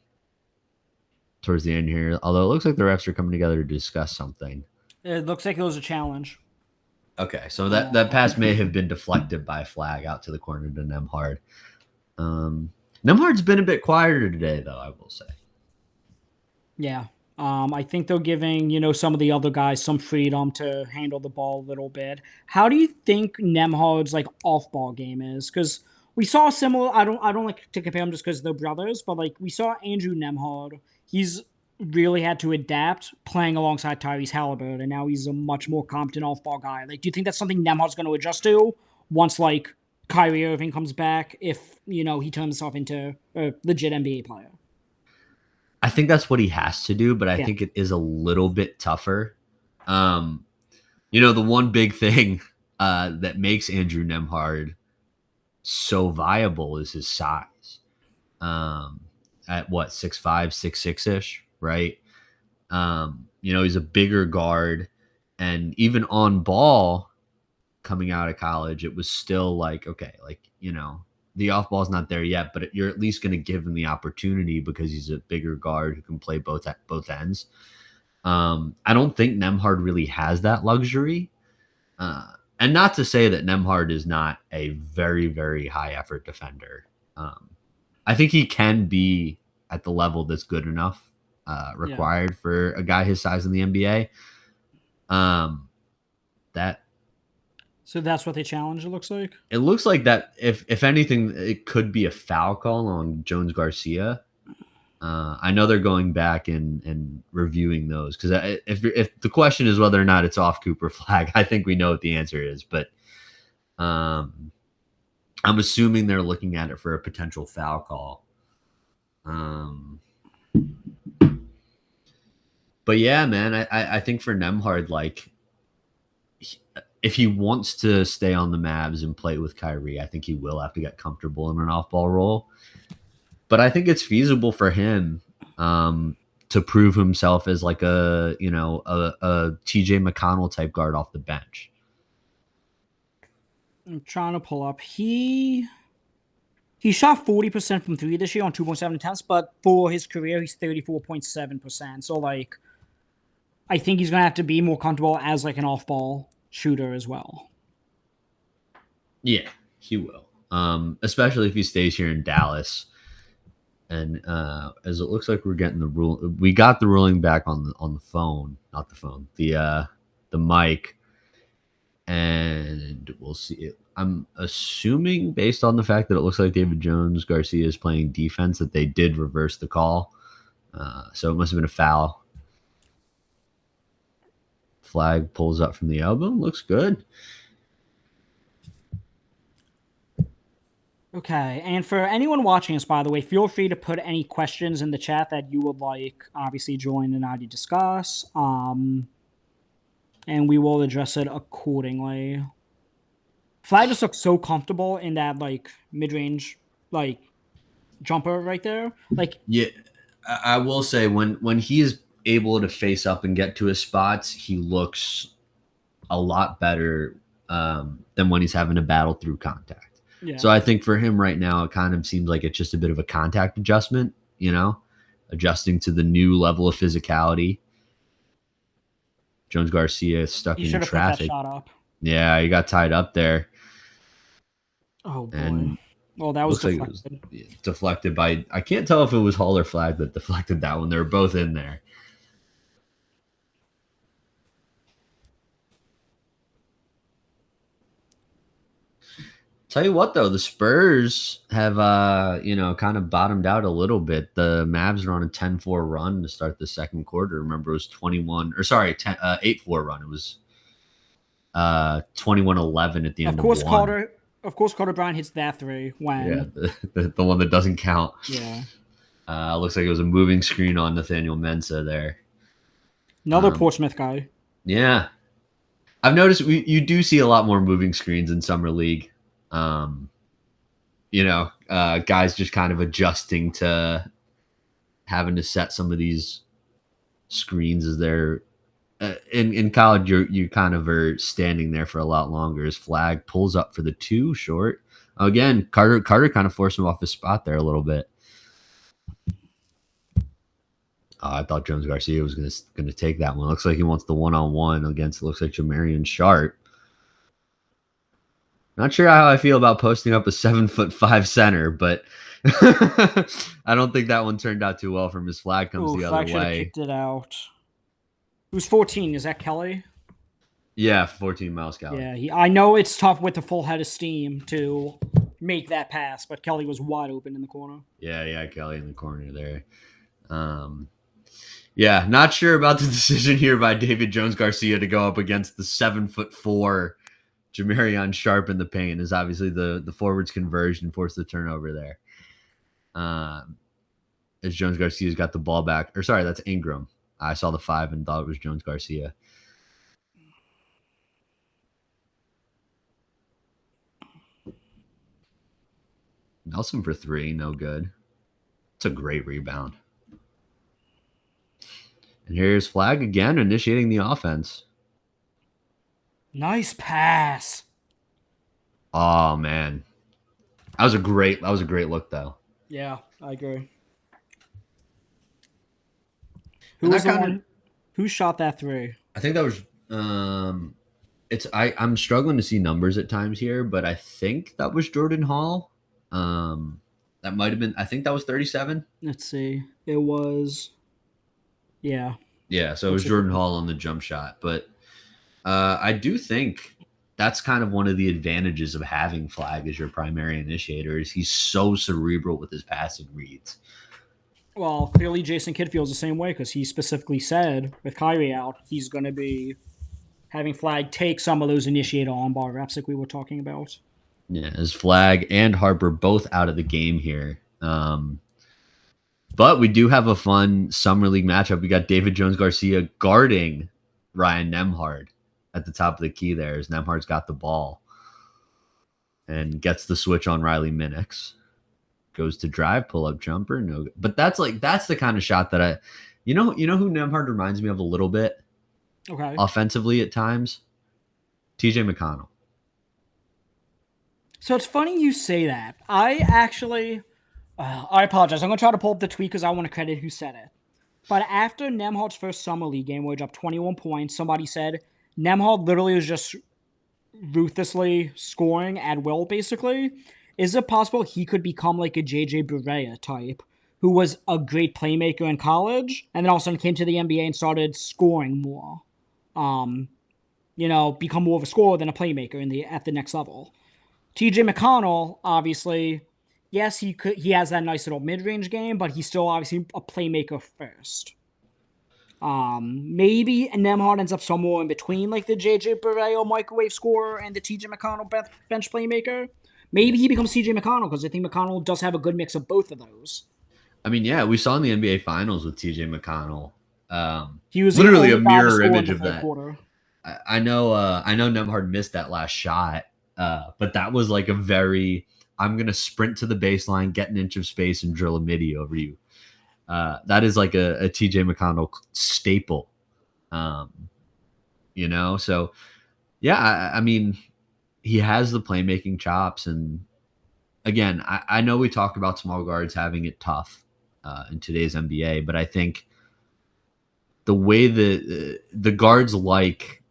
the end here. Although it looks like the refs are coming together to discuss something. It looks like it was a challenge. Okay, so that pass may have been deflected by Flagg out to the corner to Nembhard. Nembhard's been a bit quieter today, though, I will say. Yeah. I think they're giving, some of the other guys some freedom to handle the ball a little bit. How do you think Nemhard's like off-ball game is? Because we saw a similar. I don't like to compare them just because they're brothers, but like we saw Andrew Nemhard. He's really had to adapt playing alongside Tyrese Halliburton, and now he's a much more competent off-ball guy. Like, do you think that's something Nemhard's going to adjust to once like Kyrie Irving comes back? If he turns himself into a legit NBA player. I think that's what he has to do, but I Yeah. think it is a little bit tougher. Um, the one big thing that makes Andrew Nemhard so viable is his size. At what 6'5", 6'6" ish, right? He's a bigger guard, and even on ball coming out of college, it was still like, okay, like, the off ball's not there yet, but you're at least going to give him the opportunity because he's a bigger guard who can play both ends. I don't think Nemhard really has that luxury. And not to say that Nemhard is not a very, very high effort defender. I think he can be at the level that's good enough required for a guy his size in the NBA. So that's what they challenge. It looks like. It looks like that. If anything, it could be a foul call on Jones Garcia. I know they're going back and reviewing those because if the question is whether or not it's off Cooper Flagg, I think we know what the answer is. But I'm assuming they're looking at it for a potential foul call. But yeah, man, I think for Nemhard, like, if he wants to stay on the Mavs and play with Kyrie, I think he will have to get comfortable in an off-ball role. But I think it's feasible for him to prove himself as like a TJ McConnell type guard off the bench. I'm trying to pull up. He shot 40% from three this year on 2.7 attempts, but for his career, he's 34.7%. So like, I think he's gonna have to be more comfortable as like an off-ball shooter as well. Yeah, he will. Especially if he stays here in Dallas. And as it looks like we're getting we got the ruling back on the phone, not the phone, the mic, and we'll see it. I'm assuming based on the fact that it looks like David Jones Garcia is playing defense that they did reverse the call, so it must have been a foul. Flagg pulls up from the elbow, looks good. Okay, and for anyone watching us, by the way, feel free to put any questions in the chat that you would like, obviously, join and I discuss, and we will address it accordingly. Flagg just looks so comfortable in that, like, mid-range, like, jumper right there. Like, yeah, I will say when he is able to face up and get to his spots, he looks a lot better than when he's having to battle through contact. yeah. So I think for him right now, it kind of seems like it's just a bit of a contact adjustment, adjusting to the new level of physicality. Jones Garcia is stuck in traffic. Put that shot up. Yeah, he got tied up there. Oh boy. And well, that was deflected. Like it was deflected by, I can't tell if it was Hall or Flagg that deflected that one. They were both in there. Tell you what, though, the Spurs have, kind of bottomed out a little bit. The Mavs are on a 10-4 run to start the second quarter. Remember, it was 8-4 run. It was 21-11 at the end of one. Of course, Carter Bryant hits that three when... Yeah, the one that doesn't count. Yeah. Looks like it was a moving screen on Nathaniel Mensah there. Another Portsmouth guy. Yeah. I've noticed you do see a lot more moving screens in Summer League. Guys just kind of adjusting to having to set some of these screens as they're in college. You kind of are standing there for a lot longer as Flagg pulls up for the two short. Again, Carter kind of forced him off his spot there a little bit. I thought Jones Garcia was going to take that one. Looks like he wants the one-on-one against. Looks like Jamarian Sharp. Not sure how I feel about posting up a 7'5" center, but I don't think that one turned out too well for Miss Flagg comes Ooh, the other Flagg should have way. kicked it out. Who's 14? Is that Kelly? Yeah, 14 miles Kelly. Yeah, I know it's tough with the full head of steam to make that pass, but Kelly was wide open in the corner. Yeah, Kelly in the corner there. Yeah, not sure about the decision here by David Jones Garcia to go up against the 7'4" Jamarion Sharp in the paint. Is obviously the forwards conversion forced the turnover there. As Jones Garcia's got the ball back, or sorry, that's Ingram. I saw the 5 and thought it was Jones Garcia. Nelson for 3, no good. It's a great rebound. And here's Flagg again initiating the offense. Nice pass. Oh man, that was a great look though. Yeah, I agree. Who shot that 3? I think that was I'm struggling to see numbers at times here, but I think that was Jordan Hall. That might have been. I think that was 37. Let's see. It was. Yeah. Yeah, so it was Jordan Hall on the jump shot, but I do think that's kind of one of the advantages of having Flagg as your primary initiator. Is he's so cerebral with his passing reads. Well, clearly Jason Kidd feels the same way because he specifically said with Kyrie out, he's going to be having Flagg take some of those initiator on-ball reps like we were talking about. Yeah, as Flagg and Harper both out of the game here. But we do have a fun Summer League matchup. We got David Jones Garcia guarding Ryan Nembhard at the top of the key there as Nembhard's got the ball and gets the switch on Riley Minix. Goes to drive, pull up jumper, no. But that's the kind of shot that you know who Nembhard reminds me of a little bit, okay, offensively at times. TJ McConnell. So it's funny you say that. I apologize. I'm gonna try to pull up the tweet because I want to credit who said it. But after Nembhard's first Summer League game, where he dropped 21 points, somebody said Nembhard literally was just ruthlessly scoring at will, basically. Is it possible he could become like a JJ Barea type, who was a great playmaker in college, and then all of a sudden came to the NBA and started scoring more? Become more of a scorer than a playmaker at the next level. TJ McConnell, obviously, yes, he has that nice little mid-range game, but he's still obviously a playmaker first. Maybe Nembhard ends up somewhere in between, like the JJ Barea microwave scorer and the TJ McConnell bench playmaker. Maybe he becomes TJ McConnell because I think McConnell does have a good mix of both of those. I mean, yeah, we saw in the NBA Finals with TJ McConnell. He was literally a mirror image of that. Quarter. I know Nembhard missed that last shot, but that was like a very I'm gonna sprint to the baseline, get an inch of space, and drill a midi over you. That is like a TJ McConnell staple. So yeah, I mean. He has the playmaking chops. And again, I know we talk about small guards having it tough in today's NBA, but I think the way that the guards like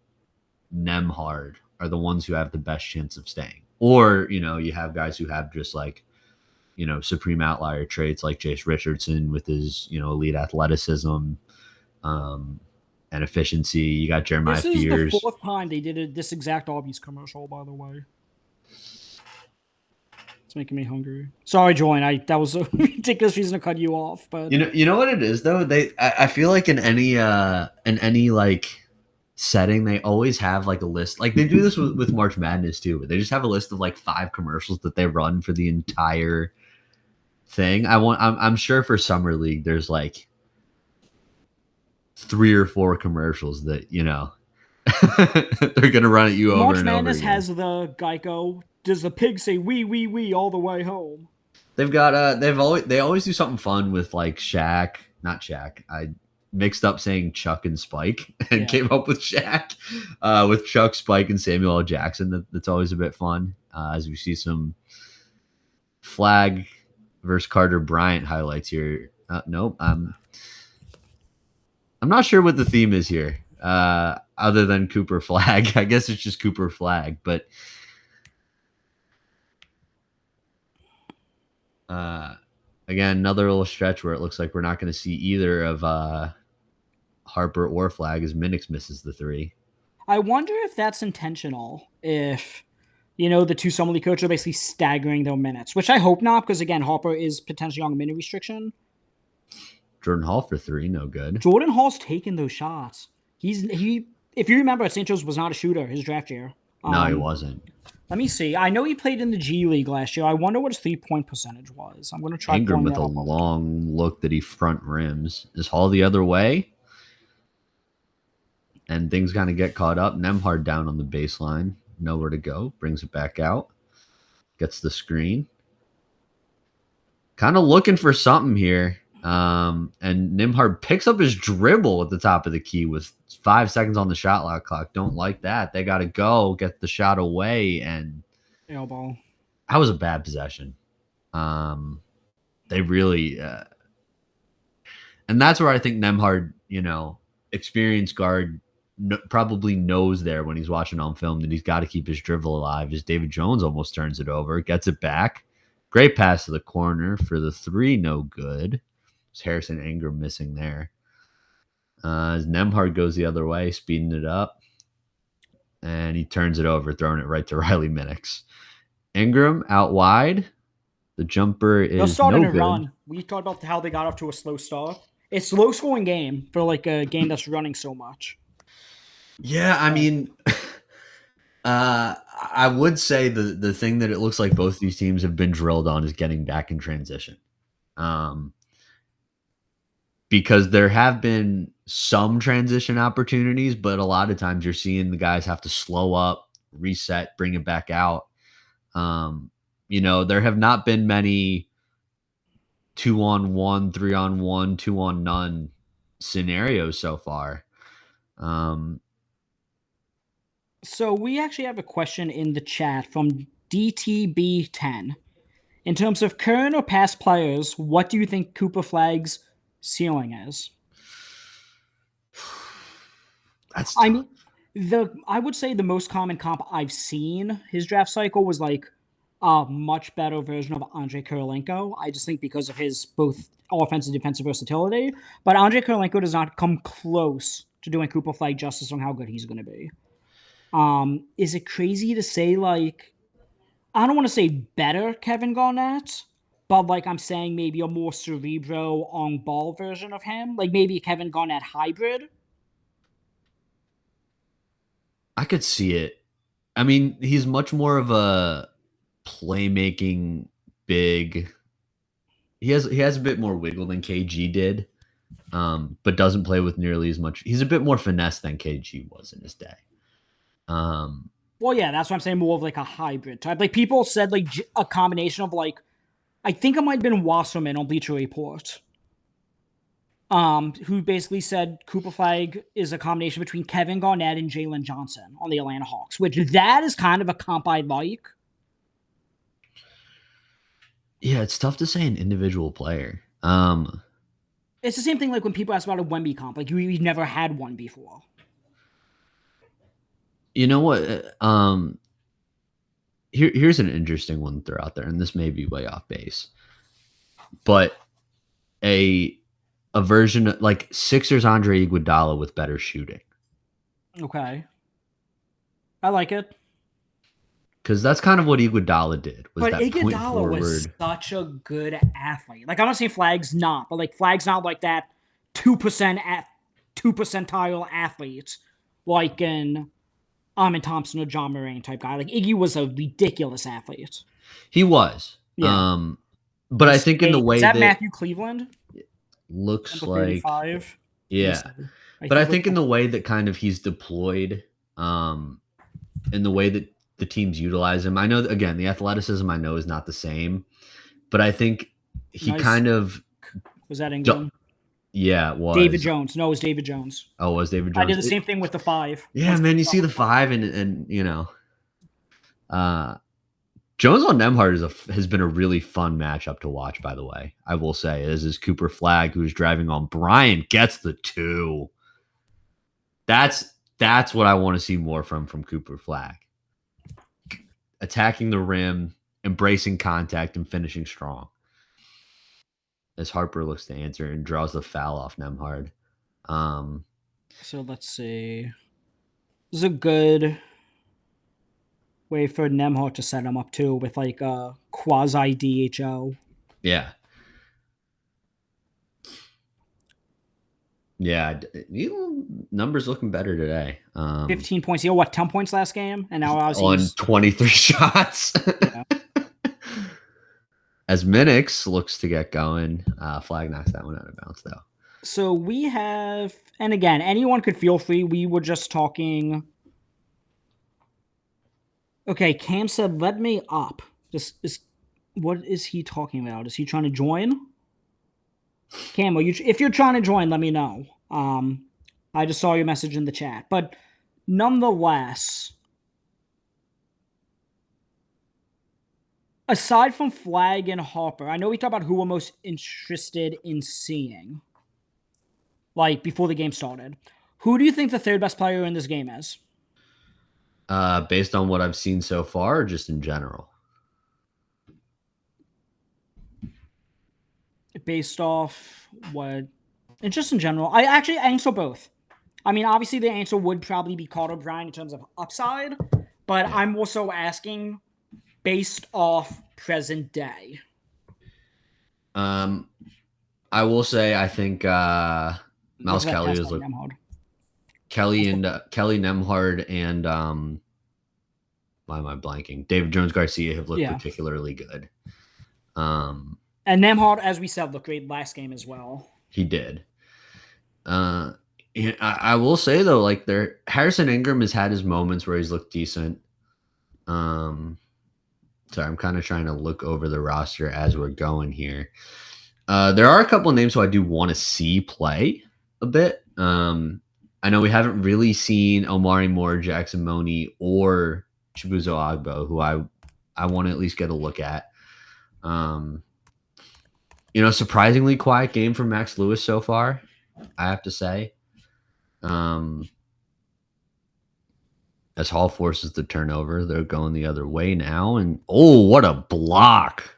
Nembhard are the ones who have the best chance of staying. Or, you have guys who have just like, supreme outlier traits like Jace Richardson with his, elite athleticism, and efficiency. You got Jeremiah Fears. This is the fourth time they did this exact Arby's commercial, by the way. It's making me hungry. Sorry, Julian. That was a ridiculous reason to cut you off. But you know what it is though. I feel like in any like setting, they always have like a list. Like they do this with March Madness too. But they just have a list of like 5 commercials that they run for the entire thing. I'm sure for Summer League, there's like 3 or 4 commercials that they're gonna run at you over March and over. Madness has the Geico. Does the pig say wee all the way home? They've got they always do something fun with like not Shaq. I mixed up saying Chuck and Spike and came up with Shaq with Chuck, Spike, and Samuel L. Jackson. That's always a bit fun as we see some Flagg versus Carter Bryant highlights here. Nope. I'm not sure what the theme is here, other than Cooper Flagg. I guess it's just Cooper Flagg. But Again, another little stretch where it looks like we're not going to see either of Harper or Flagg as Minix misses the three. I wonder if that's intentional. If the two summer league coaches are basically staggering their minutes, which I hope not, because again, Harper is potentially on a minute restriction. Jordan Hall for three, no good. Jordan Hall's taking those shots. He. If you remember, Santos was not a shooter his draft year. No, he wasn't. Let me see. I know he played in the G League last year. I wonder what his 3-point percentage was. I'm going to try Ingram pulling with that a up. long look that he front rims. Is Hall the other way? And things kind of get caught up. Nembhard down on the baseline. Nowhere to go. Brings it back out. Gets the screen. Kind of looking for something here. And Nembhard picks up his dribble at the top of the key with 5 seconds on the shot clock. Don't like that. They got to go get the shot away. And Elbow. that was a bad possession. They really... and that's where I think Nembhard, experienced guard, probably knows there when he's watching on film that he's got to keep his dribble alive. As David Jones almost turns it over, gets it back. Great pass to the corner for the three, no good. It's Harrison Ingram missing there. As Nembhard goes the other way, speeding it up. And he turns it over, throwing it right to Riley Minix. Ingram out wide. The jumper is They're starting no to good. run. We talked about how they got off to a slow start. It's a low-scoring game for like a game that's running so much. Yeah, I mean, I would say the thing that it looks like both these teams have been drilled on is getting back in transition. Because there have been some transition opportunities, but a lot of times you're seeing the guys have to slow up, reset, bring it back out. There have not been many 2-on-1, 3-on-1, 2-on-none scenarios so far. So we actually have a question in the chat from DTB10. In terms of current or past players, what do you think Cooper Flagg's ceiling is? That's tough. I mean, I would say the most common comp I've seen his draft cycle was like a much better version of Andrei Kirilenko. I just think because of his both offensive and defensive versatility. But Andrei Kirilenko does not come close to doing Cooper Flagg justice on how good he's going to be. Is it crazy to say, like, I don't want to say better Kevin Garnett, but like I'm saying maybe a more cerebro on-ball version of him? Like maybe a Kevin Garnett hybrid? I could see it. I mean, he's much more of a playmaking big. He has a bit more wiggle than KG did, but doesn't play with nearly as much. He's a bit more finesse than KG was in his day. Well, yeah, that's what I'm saying. More of like a hybrid type. Like people said, like a combination of like, I think it might have been Wasserman on Bleacher Report, who basically said Cooper Flagg is a combination between Kevin Garnett and Jalen Johnson on the Atlanta Hawks, which that is kind of a comp I like. Yeah, it's tough to say an individual player. It's the same thing like when people ask about a Wemby comp. Like we've never had one before. You know what? Here's an interesting one to throw out there, and this may be way off base, but a version of, like Sixers Andre Iguodala with better shooting. Okay, I like it because that's kind of what Iguodala did. But Iguodala was such a good athlete. Like I'm not saying Flagg's not, but like Flagg's not like that 2% at 2% athlete like in Amin Thompson or John Moran type guy. Like Iggy was a ridiculous athlete. He was. Yeah. But I think in the way that Matthew Cleveland looks like 35. Yeah. But I think in the way that kind of he's deployed, in the way that the teams utilize him. I know, again, the athleticism I know is not the same, but I think he kind of was that Ingram? Yeah, it was. David Jones. No, it was David Jones. Oh, it was David Jones. I did the same thing with the 5. Yeah, man, you see the 5 and Jones on Nembhard has been a really fun matchup to watch, by the way. I will say. This is Cooper Flagg, who's driving on Bryant, gets the 2. That's what I want to see more from Cooper Flagg. Attacking the rim, embracing contact, and finishing strong. as Harper looks to answer and draws the foul off Nemhard. So let's see. This is a good way for Nemhard to set him up too, with like a quasi DHO. Yeah. Yeah, numbers looking better today. 15 points. He had what, 10 points last game? And now on 23 shots. Yeah. As Minix looks to get going, Flagg knocks that one out of bounds, though. So we have, and again, anyone could feel free. We were just talking. Okay, Cam said, "Let me up." What is he talking about? Is he trying to join? Cam, if you're trying to join, let me know. I just saw your message in the chat, but nonetheless, aside from Flagg and Harper, I know we talked about who we're most interested in seeing, like before the game started. Who do you think the third best player in this game is? Based on what I've seen so far, or just in general? Based off what, and just in general, I actually answer both. I mean, obviously the answer would probably be Carter Bryant in terms of upside, but I'm also asking based off present day. I will say I think Miles Kelly is like Kelly Nemhard and why am I blanking? David Jones Garcia have looked particularly good. And Nemhard, as we said, looked great last game as well. He did. I will say though, like Harrison Ingram has had his moments where he's looked decent. Sorry, I'm kind of trying to look over the roster as we're going here. There are a couple of names who I do want to see play a bit. I know we haven't really seen Omari Moore, Jackson Money, or Chibuzo Agbo, who I want to at least get a look at. Surprisingly quiet game from Max Lewis so far, I have to say. As Hall forces the turnover, they're going the other way now. And, what a block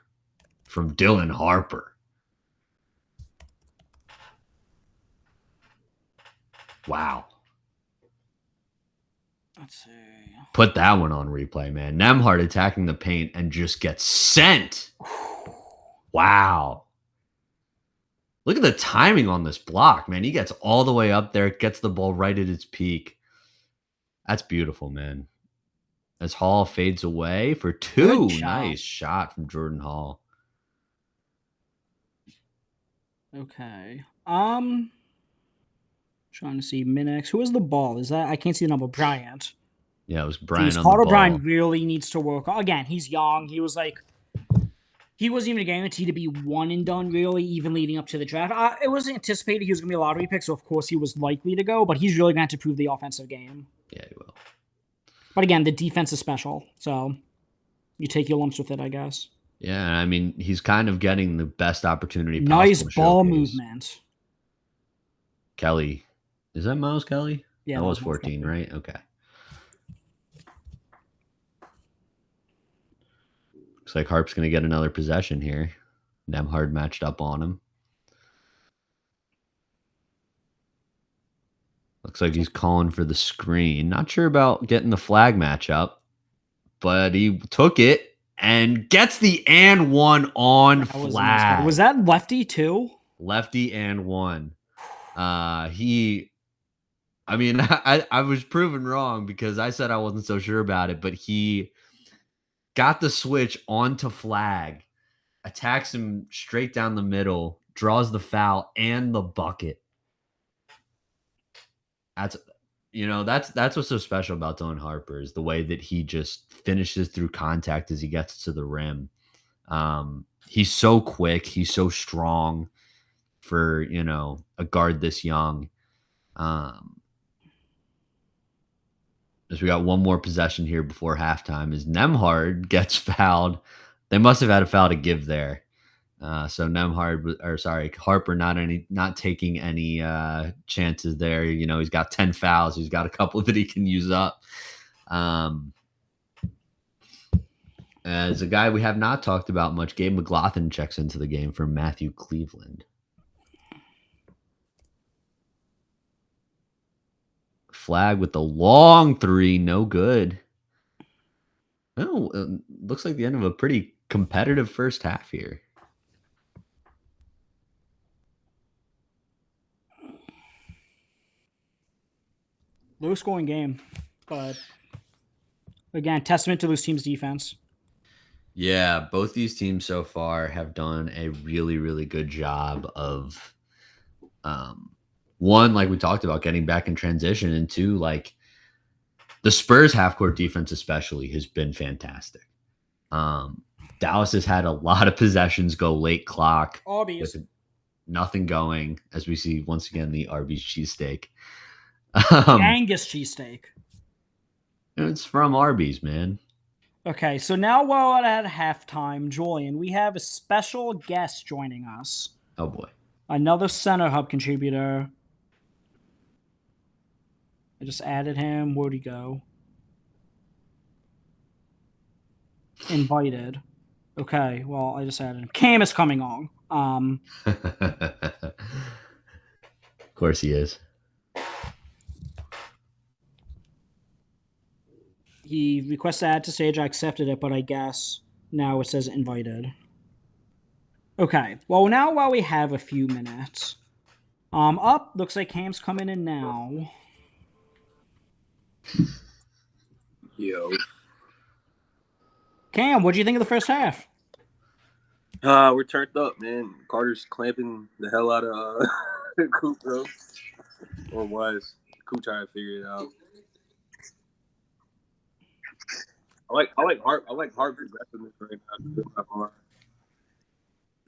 from Dylan Harper. Wow. Let's see. Put that one on replay, man. Nemhard attacking the paint and just gets sent. Wow. Look at the timing on this block, man. He gets all the way up there, gets the ball right at its peak. That's beautiful, man. As Hall fades away for two. Nice shot from Jordan Hall. Okay. Trying to see Minix. Who is the ball? Is that, I can't see the number. Bryant. Yeah, it was Bryant on the Carter ball. Bryant really needs to work. Again, he's young. He wasn't even a guarantee to be one and done, really, even leading up to the draft. It was anticipated he was going to be a lottery pick, so of course he was likely to go, but he's really going to have to prove the offensive game. Yeah, he will. But again, the defense is special, so you take your lumps with it, I guess. Yeah, I mean, he's kind of getting the best opportunity possible. Nice ball movement. Kelly. Is that Miles Kelly? Yeah. That was 14, right? Okay. Looks like Harp's going to get another possession here. Nemhard matched up on him. Looks like he's calling for the screen. Not sure about getting the Flagg matchup, but he took it and gets the and one on Flagg. Was that lefty too? Lefty and one. I was proven wrong because I said I wasn't so sure about it, but he got the switch onto Flagg, attacks him straight down the middle, draws the foul and the bucket. That's what's so special about Dylan Harper is the way that he just finishes through contact as he gets to the rim. He's so quick. He's so strong for, a guard this young. As we got one more possession here before halftime, as Nemhard gets fouled. They must have had a foul to give there. So Harper not taking any chances there. He's got 10 fouls. He's got a couple that he can use up. As a guy we have not talked about much, Gabe McLaughlin checks into the game for Matthew Cleveland. Flagg with the long three, no good. Oh, looks like the end of a pretty competitive first half here. Low scoring game, but again, testament to this team's defense. Yeah, both these teams so far have done a really, really good job of one, like we talked about, getting back in transition, and two, like the Spurs half court defense especially has been fantastic. Dallas has had a lot of possessions go late clock Arby's. with nothing going, as we see once again the Arby's cheesesteak. Angus cheesesteak. It's from Arby's, man. Okay, so now while at halftime, Julian, we have a special guest joining us. Oh boy. Another Center Hub contributor. I just added him. Where'd he go? Invited. Okay, well, I just added him. Kam is coming on. Of course he is. He requested to add to stage. I accepted it, but I guess now it says invited. Okay, well, now while we have a few minutes, looks like Kam's coming in now. Yo. Kam, what do you think of the first half? We're turned up, man. Carter's clamping the hell out of Coop, bro. Or was. Coop trying to figure it out. I like Harper aggressiveness right now.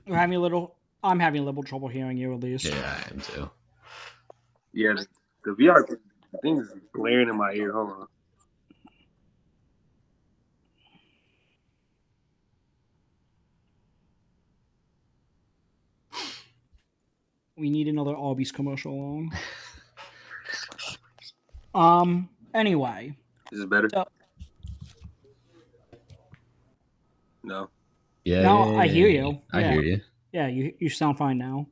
I'm having a little trouble hearing you, at least. Yeah, I am too. Yeah, the VR thing is blaring in my ear. Hold on. We need another Arby's commercial on. Anyway. Is it better? No. Yeah. No, I hear you. I hear you. Yeah, you sound fine now.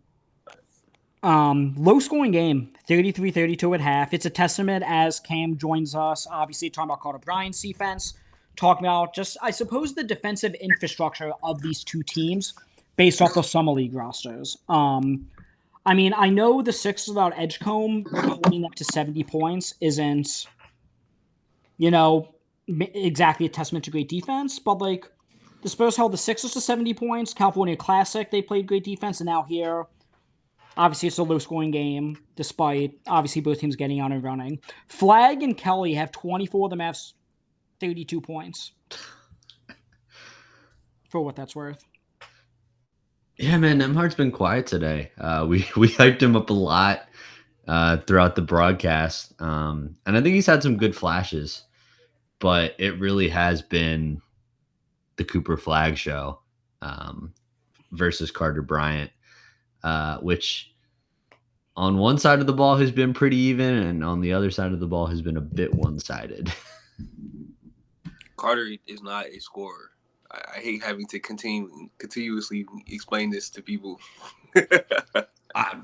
Low scoring game, 33-32 at half. It's a testament as Kam joins us, obviously talking about Carter Bryant's defense, talking about just, I suppose, the defensive infrastructure of these two teams based off the Summer League rosters. I mean, I know the Sixers without Edgecombe holding up to 70 points isn't, exactly a testament to great defense, but like the Spurs held the Sixers to 70 points. California Classic, they played great defense, and now here, obviously it's a low-scoring game, despite obviously both teams getting out and running. Flagg and Kelly have 24 of them have 32 points. For what that's worth. Yeah, man, Nemhard's been quiet today. We hyped him up a lot throughout the broadcast, and I think he's had some good flashes, but it really has been the Cooper Flagg show versus Carter Bryant, which on one side of the ball has been pretty even, and on the other side of the ball has been a bit one-sided. Carter is not a scorer. I hate having to continuously explain this to people.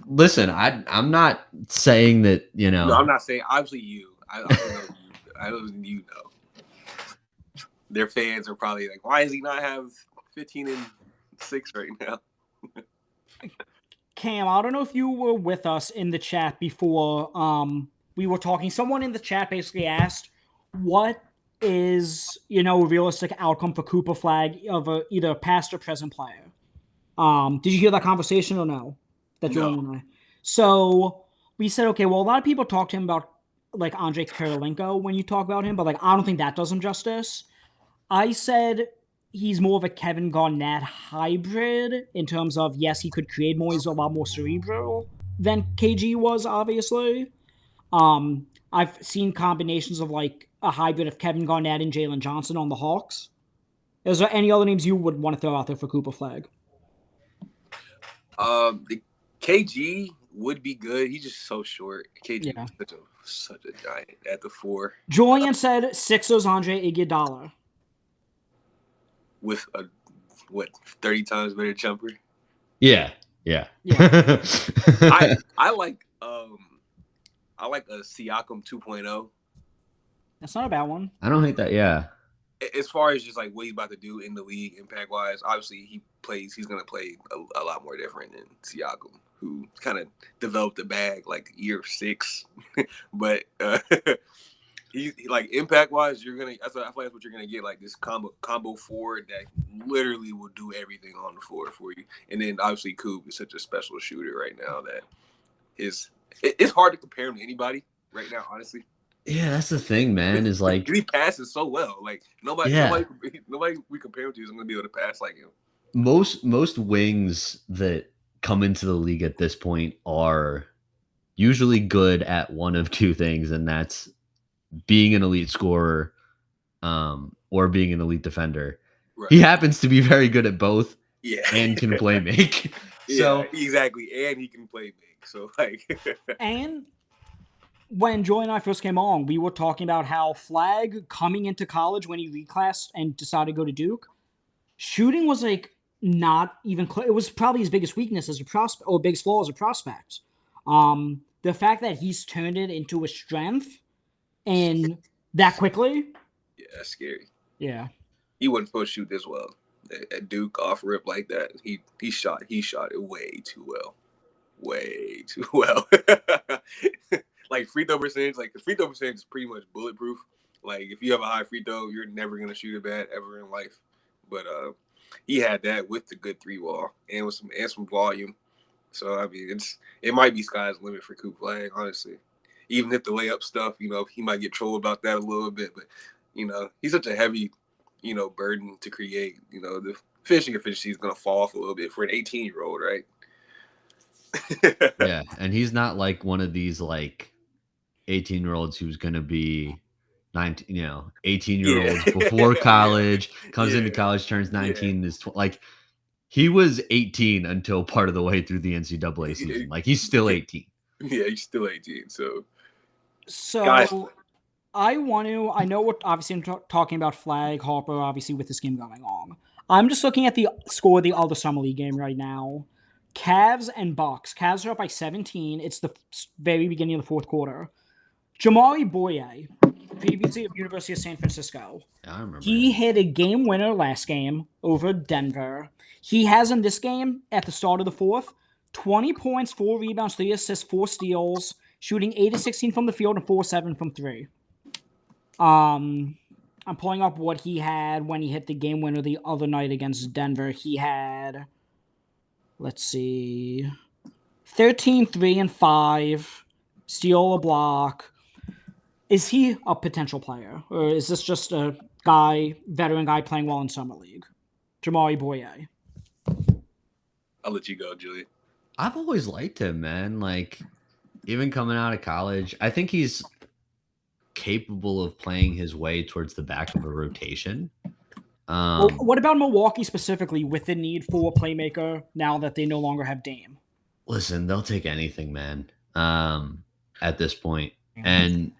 Listen, I'm not saying that, No, I'm not saying. Obviously, you. I don't know you. I don't you know. Their fans are probably like, why does he not have 15-6 right now? Kam, I don't know if you were with us in the chat before we were talking. Someone in the chat basically asked, what is, a realistic outcome for Cooper Flagg of either a past or present player? Did you hear that conversation or no? No. So we said, okay, well, a lot of people talk to him about like Andre Kirilenko when you talk about him, but like I don't think that does him justice. I said he's more of a Kevin Garnett hybrid in terms of, yes, he could create more. He's a lot more cerebral than KG was, obviously. I've seen combinations of like a hybrid of Kevin Garnett and Jalen Johnson on the Hawks. Is there any other names you would want to throw out there for Cooper Flagg? The KG would be good. He's just so short. KG is such a giant at the 4. Julian said Sixers Andre Iguodala. with a 30 times better jumper. Yeah. I like a Siakam 2.0. That's not a bad one. I don't hate that. Yeah. As far as just like what he's about to do in the league, impact wise, obviously he's gonna play a lot more different than Siakam, who kind of developed the bag like year 6. But he like impact wise, I feel like that's what you're gonna get, like this combo forward that literally will do everything on the floor for you. And then obviously Kube is such a special shooter right now that it's hard to compare him to anybody right now, honestly. Yeah, that's the thing, man. Is like he passes so well. Like nobody we compare him to is going to be able to pass like him. Most wings that come into the league at this point are usually good at one of two things, and that's being an elite scorer, or being an elite defender. Right. He happens to be very good at both. Yeah, and can play make. So yeah, exactly, and he can play make. So like, and when Joy and I first came on, we were talking about how Flagg coming into college when he reclassed and decided to go to Duke, shooting was like not even close. It was probably his biggest weakness as a prospect, or biggest flaw as a prospect. The fact that he's turned it into a strength and that quickly. Yeah, that's scary. Yeah. He wasn't supposed to shoot this well at Duke off rip like that. He shot it way too well. Way too well. Like free throw percentage, the free throw percentage is pretty much bulletproof. Like if you have a high free throw, you're never gonna shoot it bad ever in life. But he had that with the good 3-ball and with some volume. So I mean, it might be sky's the limit for Coop Flagg, honestly. Even if the layup stuff, he might get trolled about that a little bit, but he's such a heavy, burden to create. The finishing efficiency is gonna fall off a little bit for an 18-year-old, right? Yeah, and he's not like one of these like 18-year-olds who's gonna be 19, 18-year-olds before college, comes into college, turns 19, is like he was 18 until part of the way through the NCAA season. Like he's still 18. Yeah, he's still 18. So guys, I know we're obviously talking about Flagg, Harper, obviously with this game going on. I'm just looking at the score of the other Summer League game right now. Cavs and Bucks. Cavs are up by 17. It's the very beginning of the fourth quarter. Jamari Boye, previously of University of San Francisco. Yeah, I remember. He hit a game winner last game over Denver. He has in this game, at the start of the fourth, 20 points, 4 rebounds, 3 assists, 4 steals, shooting 8-16 from the field and 4-7 from 3. I'm pulling up what he had when he hit the game winner the other night against Denver. He had, let's see, 13, 3, and 5, steal, a block. Is he a potential player, or is this just a veteran guy playing well in Summer League? Jamari Boye. I'll let you go, Julian. I've always liked him, man. Like, even coming out of college, I think he's capable of playing his way towards the back of a rotation. Well, what about Milwaukee specifically with the need for a playmaker now that they no longer have Dame? Listen, they'll take anything, man, at this point. And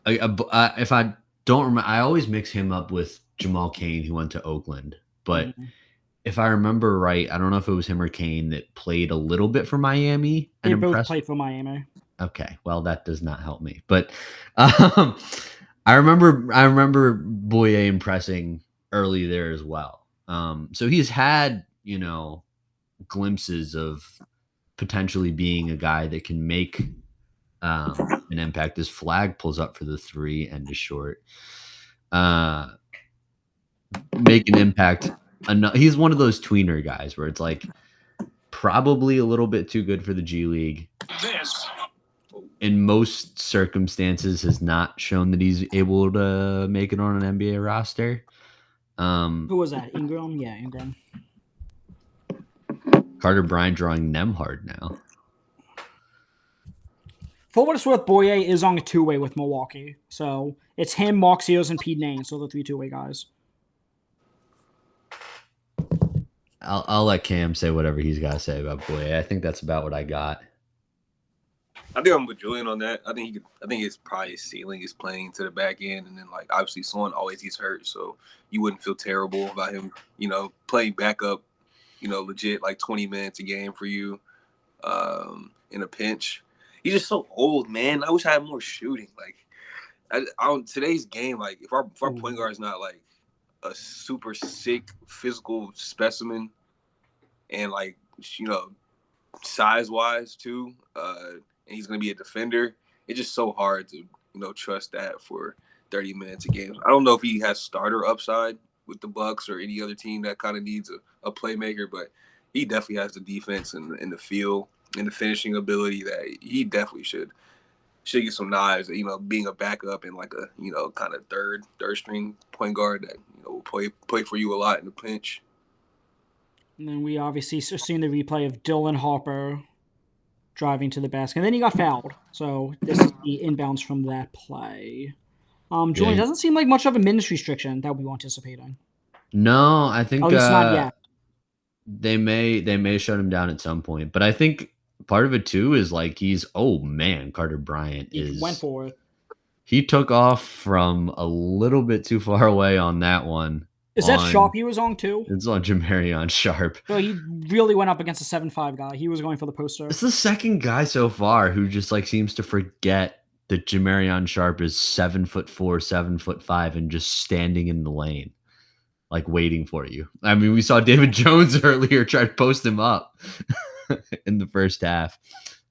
if I don't remember, I always mix him up with Jamal Cain, who went to Oakland. But if I remember right, I don't know if it was him or Cain that played a little bit for Miami. They both played for Miami. Okay, well, that does not help me. But I remember Boye impressing early there as well. So he's had, glimpses of potentially being a guy that can make an impact. As Flagg pulls up for the 3 and is short. Make an impact. He's one of those tweener guys where it's like probably a little bit too good for the G League. In most circumstances, has not shown that he's able to make it on an NBA roster. Who was that? Ingram? Yeah, Ingram. Carter Bryant drawing Nemhard now. For what it's worth, Boye is on a 2-way with Milwaukee. So it's him, Mark Sears, and Pete Nain. So the 3 2-way guys. I'll let Cam say whatever he's got to say about Boye. I think that's about what I got. I think I'm with Julian on that. I think it's probably his ceiling is playing to the back end, and then like obviously Son always gets hurt, so you wouldn't feel terrible about him, playing backup, legit like 20 minutes a game for you, in a pinch. He's just so old, man. I wish I had more shooting. Like, on today's game, like if our point guard is not like a super sick physical specimen, and like size wise too, and he's gonna be a defender. It's just so hard to trust that for 30 minutes a game. I don't know if he has starter upside with the Bucks or any other team that kind of needs a playmaker, but he definitely has the defense and the feel and the finishing ability that he definitely should get some knives. Being a backup and like a kind of third string point guard that will play for you a lot in the pinch. And then we obviously are seeing the replay of Dylan Harper driving to the basket. And then he got fouled. So this is the inbounds from that play. Julian, doesn't seem like much of a minutes restriction that we were anticipating. No, I think at least not yet. They may shut him down at some point. But I think part of it too is like Carter Bryant He went for it. He took off from a little bit too far away on that one. Is that Sharp he was on too? It's on Jamarion Sharp. So he really went up against a 7'5" guy. He was going for the poster. It's the second guy so far who just like seems to forget that Jamarion Sharp is 7'4", 7'5", and just standing in the lane, like waiting for you. I mean, we saw David Jones earlier try to post him up in the first half.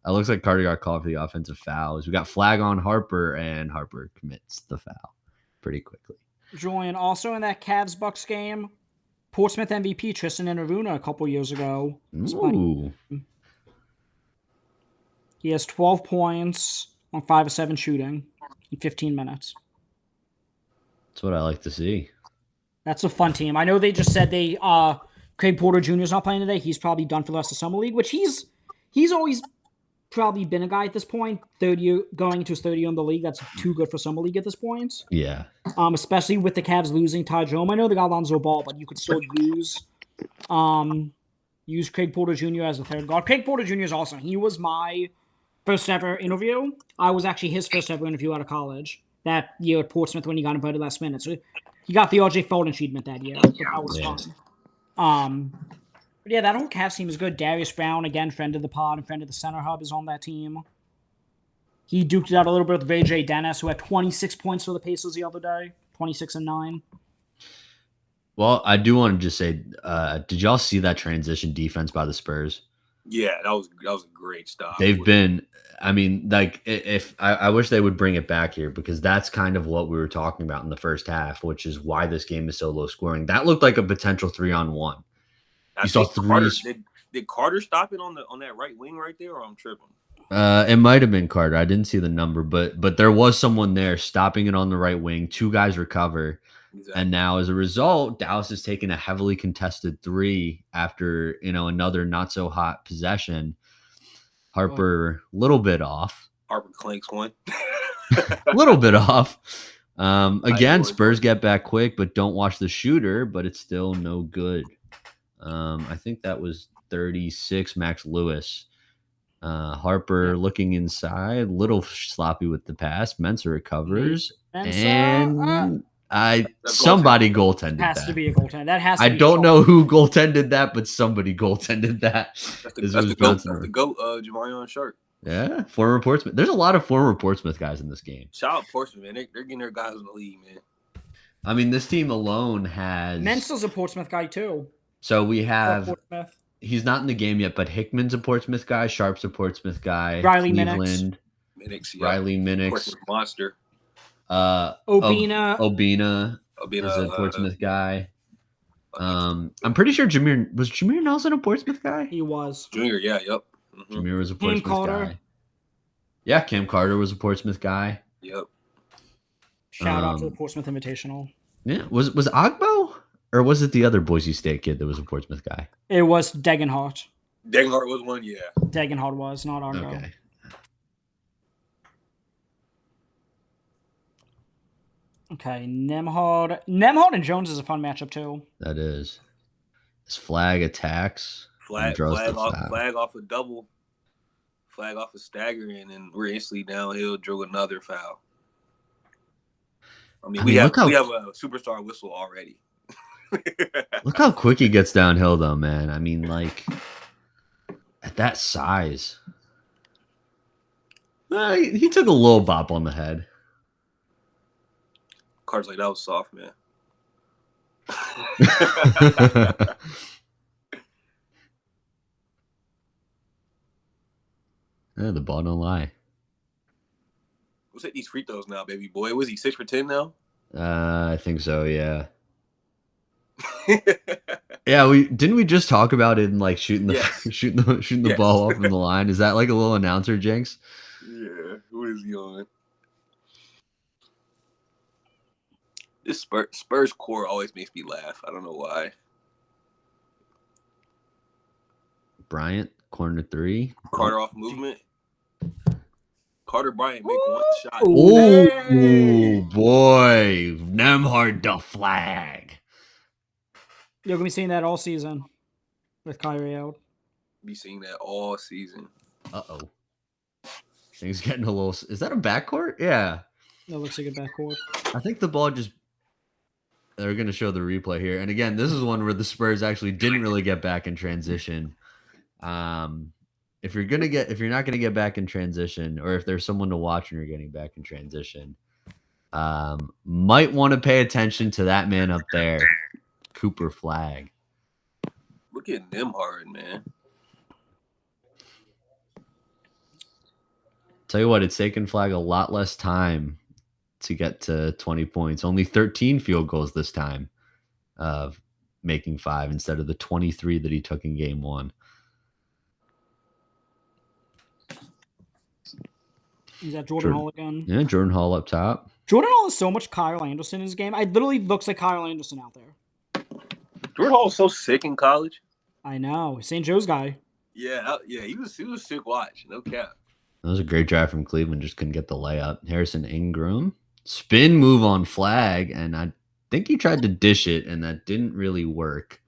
It looks like Carter got called for the offensive fouls. We got Flagg on Harper, and Harper commits the foul pretty quickly. Julian, also in that Cavs-Bucks game, Portsmouth MVP Tristan Enaruna a couple years ago. Ooh. He has 12 points on 5 of 7 shooting in 15 minutes. That's what I like to see. That's a fun team. I know they just said Craig Porter Jr. is not playing today. He's probably done for the rest of Summer League, which he's always probably been a guy at this point, going into his third year in the league. That's too good for Summer League at this point. Yeah. Especially with the Cavs losing Ty Jerome. I know they got Lonzo Ball, but you could still use Craig Porter Jr. as a third guard. Craig Porter Jr. is awesome. He was my first ever interview. I was actually his first ever interview out of college that year at Portsmouth when he got invited last minute. So he got the RJ Fulton treatment that year. So that was fun. But yeah, that whole Cavs team is good. Darius Brown, again, friend of the pod and friend of the Center Hub, is on that team. He duked it out a little bit with Ray J. Dennis, who had 26 points for the Pacers the other day, 26 and 9. Well, I do want to just say, did y'all see that transition defense by the Spurs? Yeah, that was a great stop. They've been, I mean, like if I wish they would bring it back here, because that's kind of what we were talking about in the first half, which is why this game is so low scoring. That looked like a potential 3-on-1. You saw three. Did Carter stop it on that right wing right there, or I'm tripping? It might have been Carter. I didn't see the number, but there was someone there stopping it on the right wing. 2 guys recover. Exactly. And now as a result, Dallas has taken a heavily contested 3 after, another not so hot possession. Harper, a little bit off. Harper clanks one. A little bit off. Again, Spurs get back quick, but don't watch the shooter, but it's still no good. I think that was 36, Max Lewis. Harper looking inside, little sloppy with the pass. Mensah recovers, and somebody goaltended that. Has to be a goaltend. That has to I be don't know who goaltended that, but somebody goaltended that. That's the GOAT, Jamarion Sharp. Yeah, former Portsmouth. There's a lot of former Portsmouth guys in this game. Shout out Portsmouth, man. They're getting their guys in the league, man. I mean, this team alone has... Mensah's a Portsmouth guy, too. So we have... He's not in the game yet, but Hickman's a Portsmouth guy. Sharp's a Portsmouth guy. Riley Cleveland. Minix, yeah. Riley Minix. Portsmouth monster. Obina is a Portsmouth guy. I'm pretty sure Jameer Nelson a Portsmouth guy? He was. Junior, yeah, yep. Mm-hmm. Jameer was a Portsmouth guy. Yeah, Cam Carter was a Portsmouth guy. Yep. Shout out to the Portsmouth Invitational. Yeah, was Agbo? Or was it the other Boise State kid that was a Portsmouth guy? It was Degenhardt. Degenhardt was one, yeah. Degenhardt was, not Agbo. Okay. Okay, Nembhard and Jones is a fun matchup too. That is. This Flagg attacks. Flagg off a double. Flagg off a stagger, and then we're instantly downhill. Drew another foul. I mean, we have a superstar whistle already. Look how quick he gets downhill, though, man. I mean, like at that size, he took a little bop on the head. Carter's like, that was soft, man. Yeah, the ball don't lie. Let's hit these free throws now, baby boy. Was he 6 for 10 now? I think so. Yeah. Yeah, we just talk about it and like shooting the ball off in the line. Is that like a little announcer jinx? Yeah. Who is he on? This Spurs core always makes me laugh. I don't know why. Bryant, corner 3. Carter off movement. Carter Bryant make one shot. Oh boy, Nemhard the Flagg. You're gonna be seeing that all season with Kyrie out. Be seeing that all season. Uh-oh. Things getting a little. Is that a backcourt? Yeah. That looks like a backcourt. I think the ball just. They're going to show the replay here, and again, this is one where the Spurs actually didn't really get back in transition. If you're not gonna get back in transition, or if there's someone to watch and you're getting back in transition, might want to pay attention to that man up there, Cooper Flagg. Look at Nemhard, man. Tell you what, it's taken Flagg a lot less time to get to 20 points. Only 13 field goals this time, making 5 instead of the 23 that he took in game 1. Is that Jordan Hall again? Yeah, Jordan Hall up top. Jordan Hall has so much Kyle Anderson in his game. I literally looks like Kyle Anderson out there. Jordan Hall was so sick in college. I know. St. Joe's guy. Yeah, he was a sick watch. No cap. That was a great drive from Cleveland. Just couldn't get the layup. Harrison Ingram. Spin move on Flagg, and I think he tried to dish it, and that didn't really work.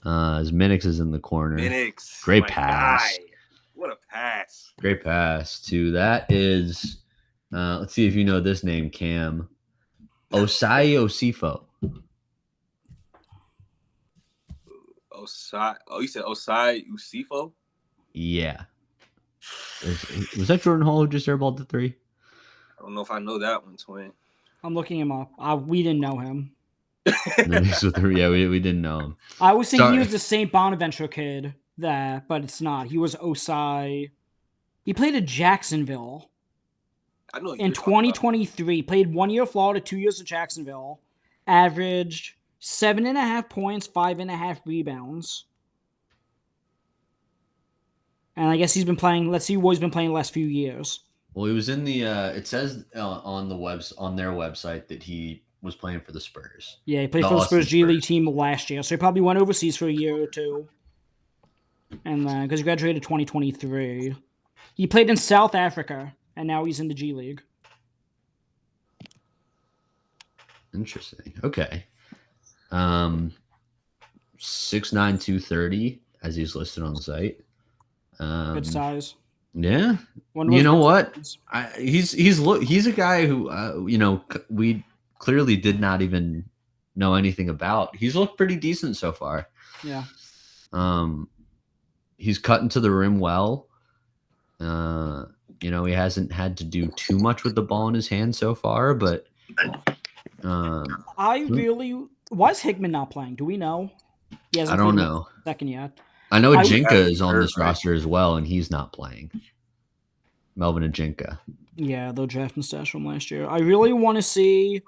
As Minix is in the corner. Minix. Great pass. Guy. What a pass. Great pass to that is, let's see if you know this name, Cam. Osai Osifo. You said Osai Usifo? Yeah. Was that Jordan Hall who just airballed the 3? I don't know if I know that one, twin. I'm looking him up. We didn't know him. Yeah, we didn't know him. I was thinking he was the St. Bonaventure kid, but it's not. He was Osai. He played at Jacksonville. I know. In 2023, played 1 year at Florida, 2 years at Jacksonville. Averaged 7.5 points, 5.5 rebounds. And I guess he's been playing. Let's see what he's been playing the last few years. Well, he was in the. It says on their website that he was playing for the Spurs. Yeah, he played for the Spurs G League team last year, so he probably went overseas for a year or two. And because he graduated 2023, he played in South Africa, and now he's in the G League. Interesting. Okay. 6'9", 230, as he's listed on the site. Good size. Yeah. You know what? He's a guy who we clearly did not even know anything about. He's looked pretty decent so far. Yeah. He's cutting to the rim well. He hasn't had to do too much with the ball in his hand so far, but why is Hickman not playing? Do we know? I don't know. Second yet. I know Ajinka is on this roster as well, and he's not playing. Melvin Ajinka. Yeah, they'll draft and stash from last year. I really want to see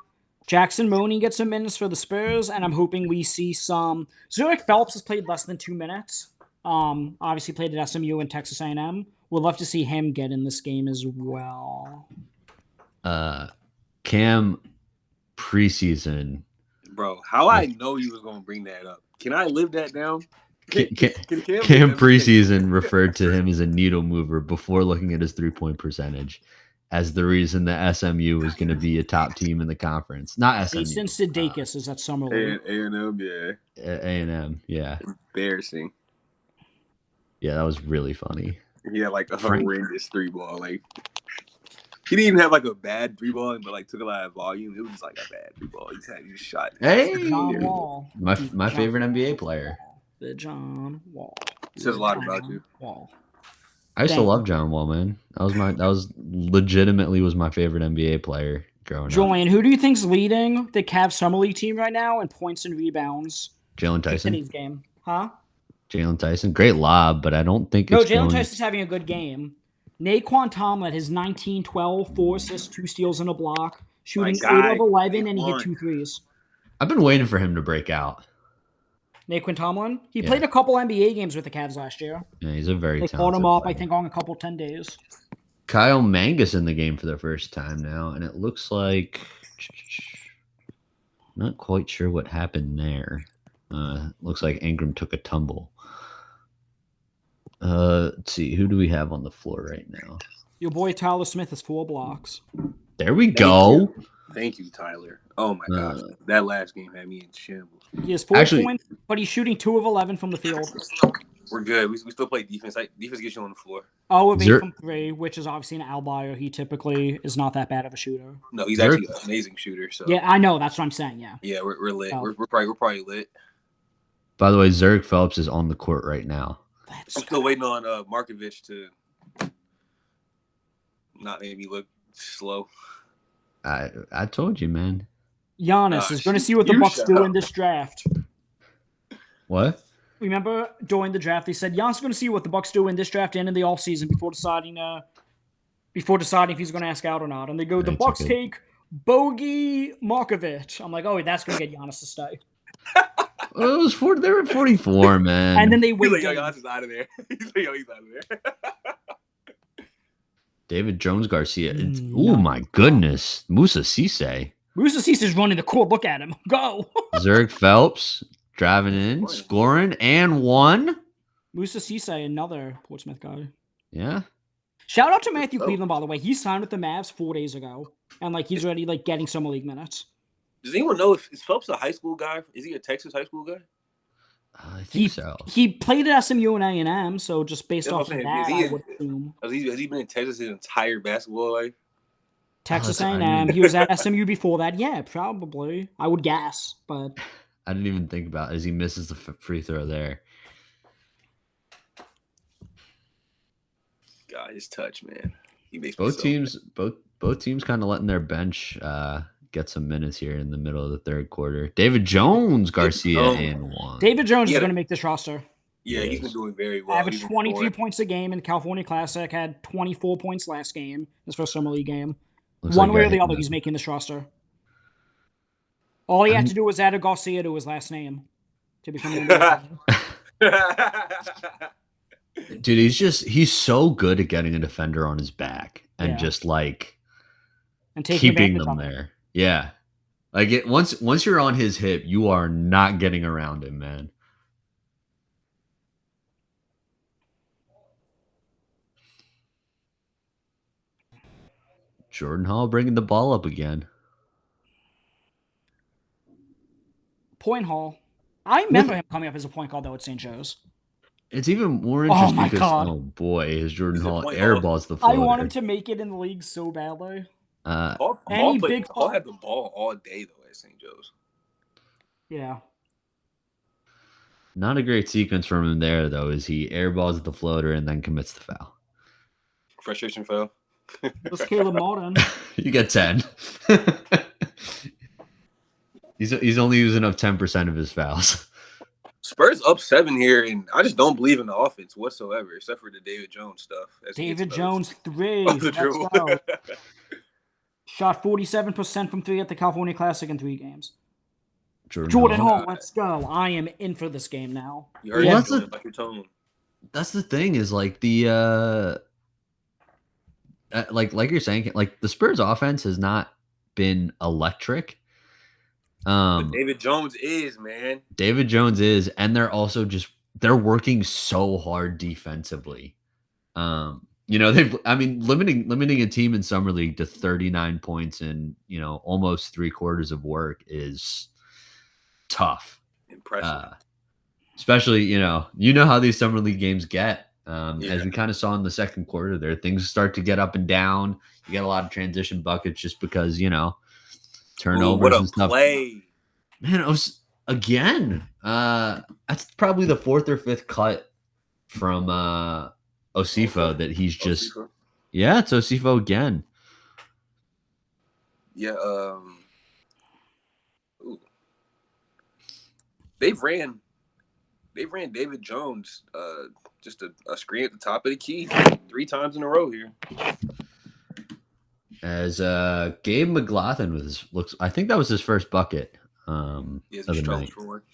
Jackson Mooney get some minutes for the Spurs, and I'm hoping we see some. Zurich Phelps has played less than 2 minutes. Obviously played at SMU and Texas A&M. We'd love to see him get in this game as well. Cam preseason. Bro, how I know you was going to bring that up. Can I live that down? Cam preseason referred to him as a needle mover before looking at his 3-point percentage as the reason that SMU was going to be a top team in the conference. Not SMU. Jason Sudeikis is at Summer League. A&M, yeah. A&M, yeah. Embarrassing. Yeah, that was really funny. He had like a Frank. horrendous 3-ball. Like he didn't even have like a bad 3-ball, but like took a lot of volume. It was just like a bad 3-ball. He just shot. Hey, John Wall. my John favorite Wall. NBA player. The John Wall. It says a lot about you. Wall. I used to Dang. love John Wall, man. That was legitimately was my favorite NBA player growing up. Julian, who do you think's leading the Cavs Summer League team right now in points and rebounds? Jalen Tyson. Today's game, huh? Jalen Tyson, great lob, but I don't think No, it's Jalen going. Tyson's having a good game. Naquan Tomlin has 19, 12, 4 assists, 2 steals, and a block, shooting 8 guy, of 11, and he hit Naquan. 2 threes. I've been waiting for him to break out. Naquan Tomlin? He Yeah. played a couple NBA games with the Cavs last year. Yeah, he's a very They talented called him up, player. I think, on a couple 10 days. Kyle Mangus in the game for the first time now, and it looks like not quite sure what happened there. Looks like Ingram took a tumble. Let's see, who do we have on the floor right now? Your boy Tyler Smith has 4 blocks. There we go. Thank you, Tyler. Oh my gosh, that last game had me in shambles. He has 4 Actually- points, but he's shooting 2 of 11 from the field. We're good. We still play defense. Defense gets you on the floor. 0 of 8 Zero- from 3, which is obviously an outlier. He typically is not that bad of a shooter. No, he's Zero- actually an amazing shooter. So Yeah, I know. That's what I'm saying, yeah. yeah, we're lit. Oh. We're probably lit. By the way, Zerg Phelps is on the court right now. Let's I'm still waiting on Markovich to not make me look slow. I told you, man. Giannis is going to see what the you Bucks shut do up. in this draft. What? Remember during the draft, they said Giannis is going to see what the Bucks do in this draft and in the offseason before deciding if he's going to ask out or not. And they go, the They Bucks took it. take Bogey Markovich. I'm like, oh, that's going to get Giannis to stay. Well, it was they were at 44, man. And then they He's wait. like, yo, Giannis is out of there. He's like, yo, he's out of there. David Jones Garcia. No. Oh my goodness. Musa Cisse. Musa Cease's running the court. Look at him. Go. Zerg Phelps driving in, scoring, and one. Musa Cisse, another Portsmouth guy. Yeah. Shout out to Matthew Oh. Cleveland, by the way. He signed with the Mavs 4 days ago. And he's already getting summer league minutes. Does anyone know if is Phelps a high school guy? Is he a Texas high school guy? I think so. He played at SMU and A&M, so just based That's off what of I'm that, saying. I would assume. Has he been in Texas his entire basketball life? Texas that's- I A&M. mean- He was at SMU before that. Yeah, probably. I would guess, but I didn't even think about it as he misses the free throw there. God, his touch, man. He makes me Both teams kind of letting their bench get some minutes here in the middle of the third quarter. David Jones Garcia Jones. and one. David Jones is Yeah. going to make this roster. Yeah, he's been doing very well. Averaged He's been 23 scoring. points a game in the California Classic. Had 24 points last game. His first summer league game. Looks One like way or they're the other, hitting he's making this roster. All he had to do was add a Garcia to his last name to become an NBA player. Dude, he's so good at getting a defender on his back and Yeah. just and taking keeping advantage them of it. there. Yeah. Once you're on his hip, you are not getting around him, man. Jordan Hall bringing the ball up again. Point Hall. I remember him coming up as a point guard though at St. Joe's. It's even more Oh interesting my because God. oh boy, is Jordan He's a Hall point airballs the I floater. want him to make it in the league so badly. Hall Any played- big Hall ball- had the ball all day though at St. Joe's. Yeah. Not a great sequence from him there though, is he airballs the floater and then commits the foul. Frustration foul. This Caleb Martin. You get 10. He's only using up 10% of his fouls. Spurs up 7 here, and I just don't believe in the offense whatsoever, except for the David Jones stuff. as he David gets Jones, 3. off the Let's dribble. go. Shot 47% from 3 at the California Classic in 3 games. Jordan Hall, let's go. I am in for this game now. You heard Yeah. that feeling like your tone. That's the thing is like the like you're saying, like the Spurs offense has not been electric. But David Jones is, man. David Jones is, and they're also they're working so hard defensively. Limiting a team in summer league to 39 points and almost 3/4 of work is tough. Impressive. Especially, you know how these summer league games get. As we kind of saw in the second quarter there, things start to get up and down. You get a lot of transition buckets just because, turnovers what a and stuff. play. Man, it was, again, that's probably the fourth or fifth cut from Osifo that he's just... Osifo? Yeah, it's Osifo again. Yeah, They've ran David Jones just a screen at the top of the key 3 times in a row here. As Gabe McLaughlin I think that was his first bucket. Julian,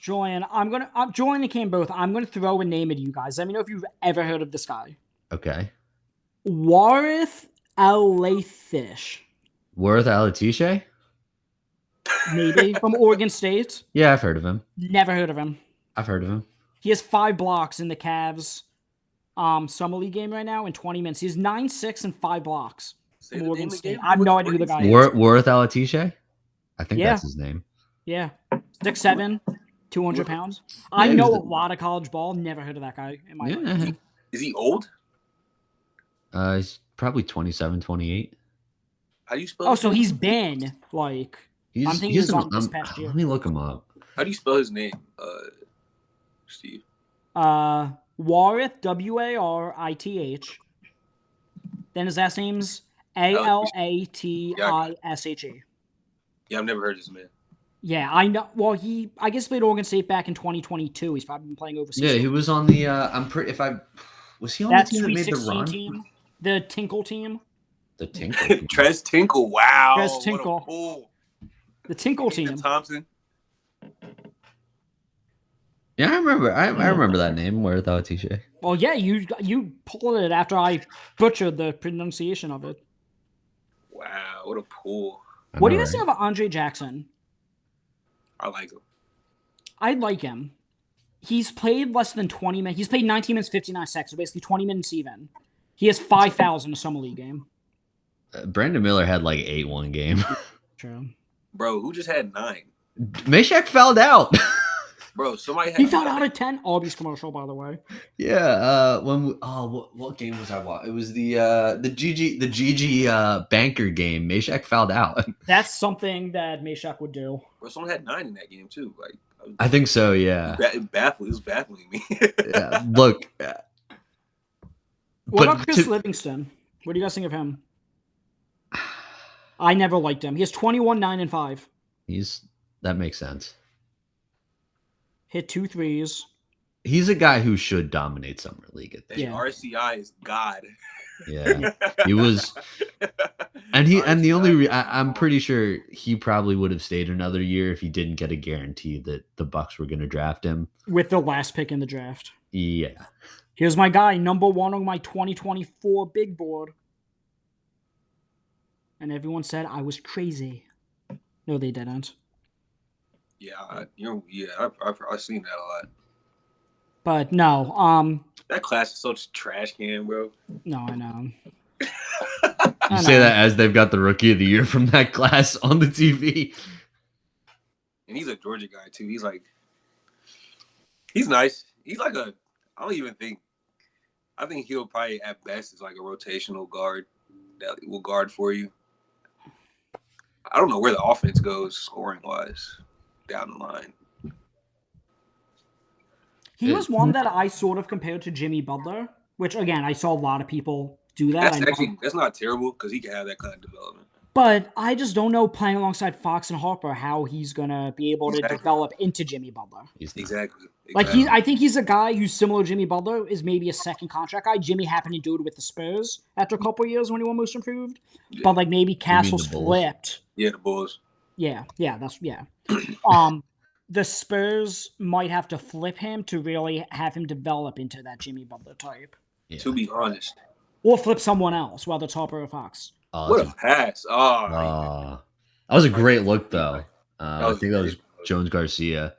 Julian and Kam both. I'm gonna throw a name at you guys. Let me know if you've ever heard of this guy. Okay. Warith Alathish. Warith Alatishe? Maybe from Oregon State. Yeah, I've heard of him. Never heard of him. I've heard of him. He has 5 blocks in the Cavs summer league game right now in 20 minutes. He has 9-6 and 5 blocks from Oregon State. I have no idea who the guy is. Warith Alatishe? I think that's his name. Yeah. 6'7", 200 pounds. I know a lot of college ball. Never heard of that guy in my life. Is he old? He's probably 27, 28. How do you spell so he's been like... I'm thinking he's on this past year. Let me look him up. How do you spell his name, Steve? Warith, W-A-R-I-T-H. Then his last name's A-L-A-T-I-S-H-E. Yeah, I've never heard this man. Yeah, I know. Well, I guess played Oregon State back in 2022. He's probably been playing overseas. Yeah, he was on the. Was he on the team that made the run? Team, the Tinkle team. The Tinkle. Team. Trez Tinkle. Wow. Trez Tinkle. The Tinkle team. Thompson. Yeah, I remember. I remember that name. Where the T-shirt? Well, yeah, you pulled it after I butchered the pronunciation of it. Wow, what a pull! What do you guys think about Andre Jackson? I like him. I like him. He's played less than 20 minutes. He's played 19 minutes, 59 seconds, so basically 20 minutes even. He has 5 fouls in a summer league game. Brandon Miller had like 8 one game. True. Bro, who just had 9? Meshack fouled out. Bro, somebody had. He fouled out at 10. Albies commercial, by the way. Yeah. What game was I watching? It was the GG banker game. Meshack fouled out. That's something that Meshack would do. Bro, someone had 9 in that game too. Like, I think so. Yeah. It was baffling me. Yeah. Look. What about Chris Livingston? What do you guys think of him? I never liked him. He has 21, 9, and 5. That makes sense. Hit 2 threes. He's a guy who should dominate summer league at this. Yeah. RCI is God. Yeah, he was, and I'm pretty sure he probably would have stayed another year if he didn't get a guarantee that the Bucks were going to draft him with the last pick in the draft. Yeah. Here's my guy, number 1 on my 2024 big board. And everyone said I was crazy. No, they didn't. Yeah, I've seen that a lot. But no, that class is such trash can, bro. No, I know. You say that as they've got the rookie of the year from that class on the TV. And he's a Georgia guy too. He's nice. He's like I think he'll probably at best is like a rotational guard that will guard for you. I don't know where the offense goes scoring wise down the line. He was one that I sort of compared to Jimmy Butler, which again I saw a lot of people do that. That's not terrible because he can have that kind of development. But I just don't know playing alongside Fox and Harper how he's gonna be able to develop into Jimmy Butler. Exactly. Like I think he's a guy who's similar to Jimmy Butler, is maybe a second contract guy. Jimmy happened to do it with the Spurs after a couple of years when he won Most Improved. Yeah. But like maybe Castle's flipped. Yeah, the Bulls. Yeah. The Spurs might have to flip him to really have him develop into that Jimmy Butler type. Yeah. To be honest. Or flip someone else, whether it's Harper or Fox. What a pass. That was a great look, though. I think that was Jones Garcia.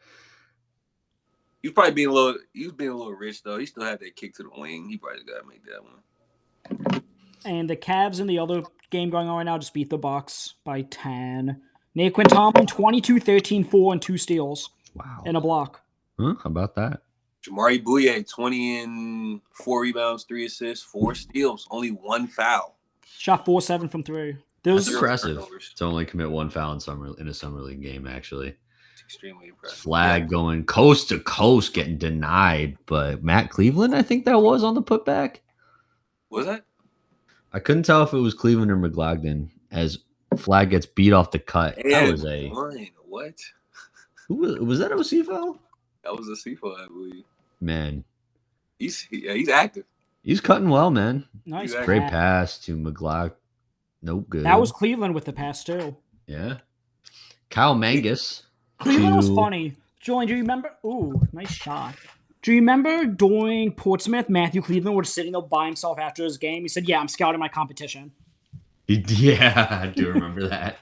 He was being a little rich, though. He still had that kick to the wing. He probably got to make that one. And the Cavs in the other game going on right now just beat the Bucks by 10. Naquin Tomlin, 22, 13, 4, and 2 steals. Wow. And a block. Huh? How about that? Jamari Bouye, 20 and 4 rebounds, 3 assists, 4 steals, only 1 foul. Shot 4-7 from 3. That's impressive to only commit 1 foul in a summer league game. Actually, it's extremely impressive. Flagg going coast to coast, getting denied, but Matt Cleveland, I think that was on the putback. Was that? I couldn't tell if it was Cleveland or McLaughlin as Flagg gets beat off the cut. And that was a what? Who was that? A CFO? That was a CFO, I believe. Man, he's active. He's cutting well, man. Nice. Great pass to McLaughlin. Nope, good. That was Cleveland with the pass too. Yeah. Kyle Mangus. Cleveland was funny. Julian, do you remember? Ooh, nice shot. Do you remember during Portsmouth, Matthew Cleveland was sitting there by himself after his game? He said, "Yeah, I'm scouting my competition." Yeah, I do remember that.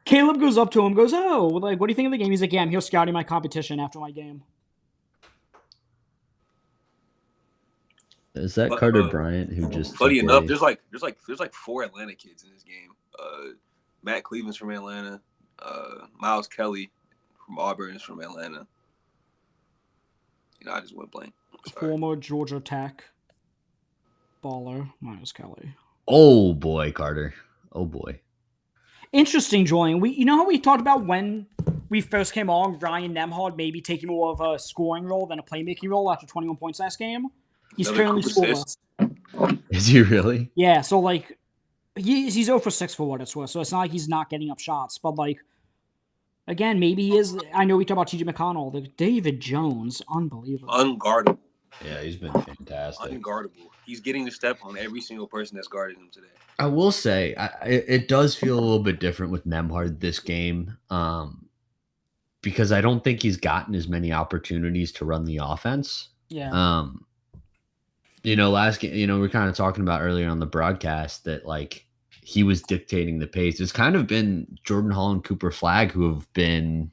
Caleb goes up to him, goes, "Oh, like, what do you think of the game?" He's like, "Yeah, I'm here scouting my competition after my game." Is that Carter Bryant who just? Funny enough, there's like 4 Atlanta kids in this game. Matt Cleveland's from Atlanta. Miles Kelly from Auburn is from Atlanta. I just went blank. Former Georgia Tech baller, Miles Kelly. Oh boy, Carter. Oh boy. Interesting, Julian. You know how we talked about when we first came on, Ryan Nembhard maybe taking more of a scoring role than a playmaking role after 21 points last game? He's currently scoreless. Is he really? Yeah, so like he's 0 for 6 for what it's worth. So it's not like he's not getting up shots, but like again, maybe he is. I know we talked about TJ McConnell, the David Jones, unbelievable, unguardable. Yeah, he's been fantastic. Unguardable. He's getting the step on every single person that's guarded him today. I will say, it does feel a little bit different with Nembhard this game, because I don't think he's gotten as many opportunities to run the offense. Yeah. Last game, we we're kind of talking about earlier on the broadcast that like he was dictating the pace. It's kind of been Jordan Hall and Cooper Flagg who have been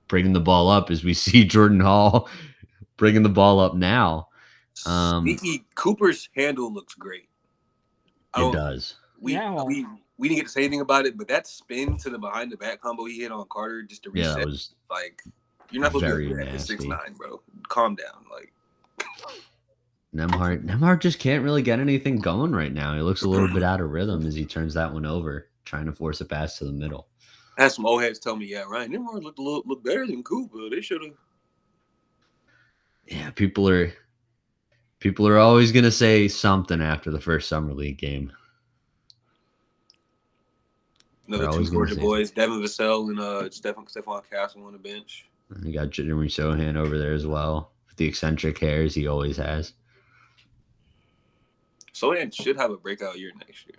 bringing the ball up, as we see Jordan Hall bringing the ball up now. Cooper's handle looks great. It does. We didn't get to say anything about it, but that spin to the behind the back combo he hit on Carter just to reset, that was like you're not supposed to do that at nasty. 6'9", bro. Calm down, like. Nembhard just can't really get anything going right now. He looks a little bit out of rhythm as he turns that one over, trying to force a pass to the middle. I had some old heads tell me, Ryan Nembhard looked better than Cooper. They should have. Yeah, people are always gonna say something after the first summer league game. Another 2 Georgia boys, Devin Vassell and Stephon Castle on the bench. You got Jeremy Sohan over there as well, with the eccentric hairs he always has. Sohan should have a breakout year next year.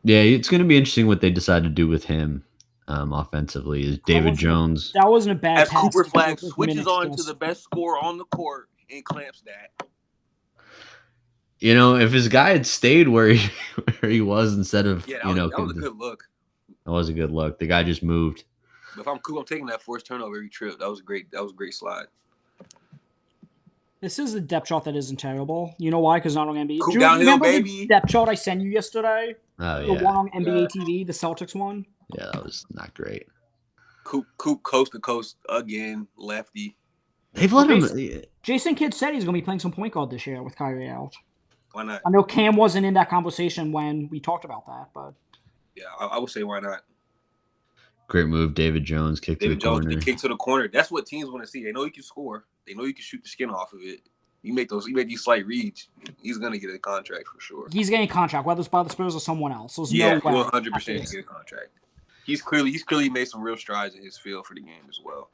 Yeah, it's going to be interesting what they decide to do with him offensively. Is David Jones? That wasn't a bad pass. As Cooper Flagg switches on to the best scorer on the court and clamps that. If his guy had stayed where he was instead of that was a good look. That was a good look. The guy just moved. If I'm cool, I'm taking that forced turnover every trip. That was a great slide. This is a depth chart that isn't terrible. You know why? Because not on NBA. Coop downhill, baby. The depth chart I sent you yesterday? Oh, yeah. The one on NBA TV, the Celtics one? Yeah, that was not great. Coop coast to coast again, lefty. They've let him. Jason Kidd said he's going to be playing some point guard this year with Kyrie out. Why not? I know Cam wasn't in that conversation when we talked about that, but. Yeah, I would say why not. Great move, David Jones. Kick to the corner. The kick to the corner. That's what teams want to see. They know you can score. They know you can shoot the skin off of it. You make these slight reads. He's gonna get a contract for sure. He's getting a contract, whether it's by the Spurs or someone else. There's no way. 100% get a contract. He's clearly made some real strides in his feel for the game as well.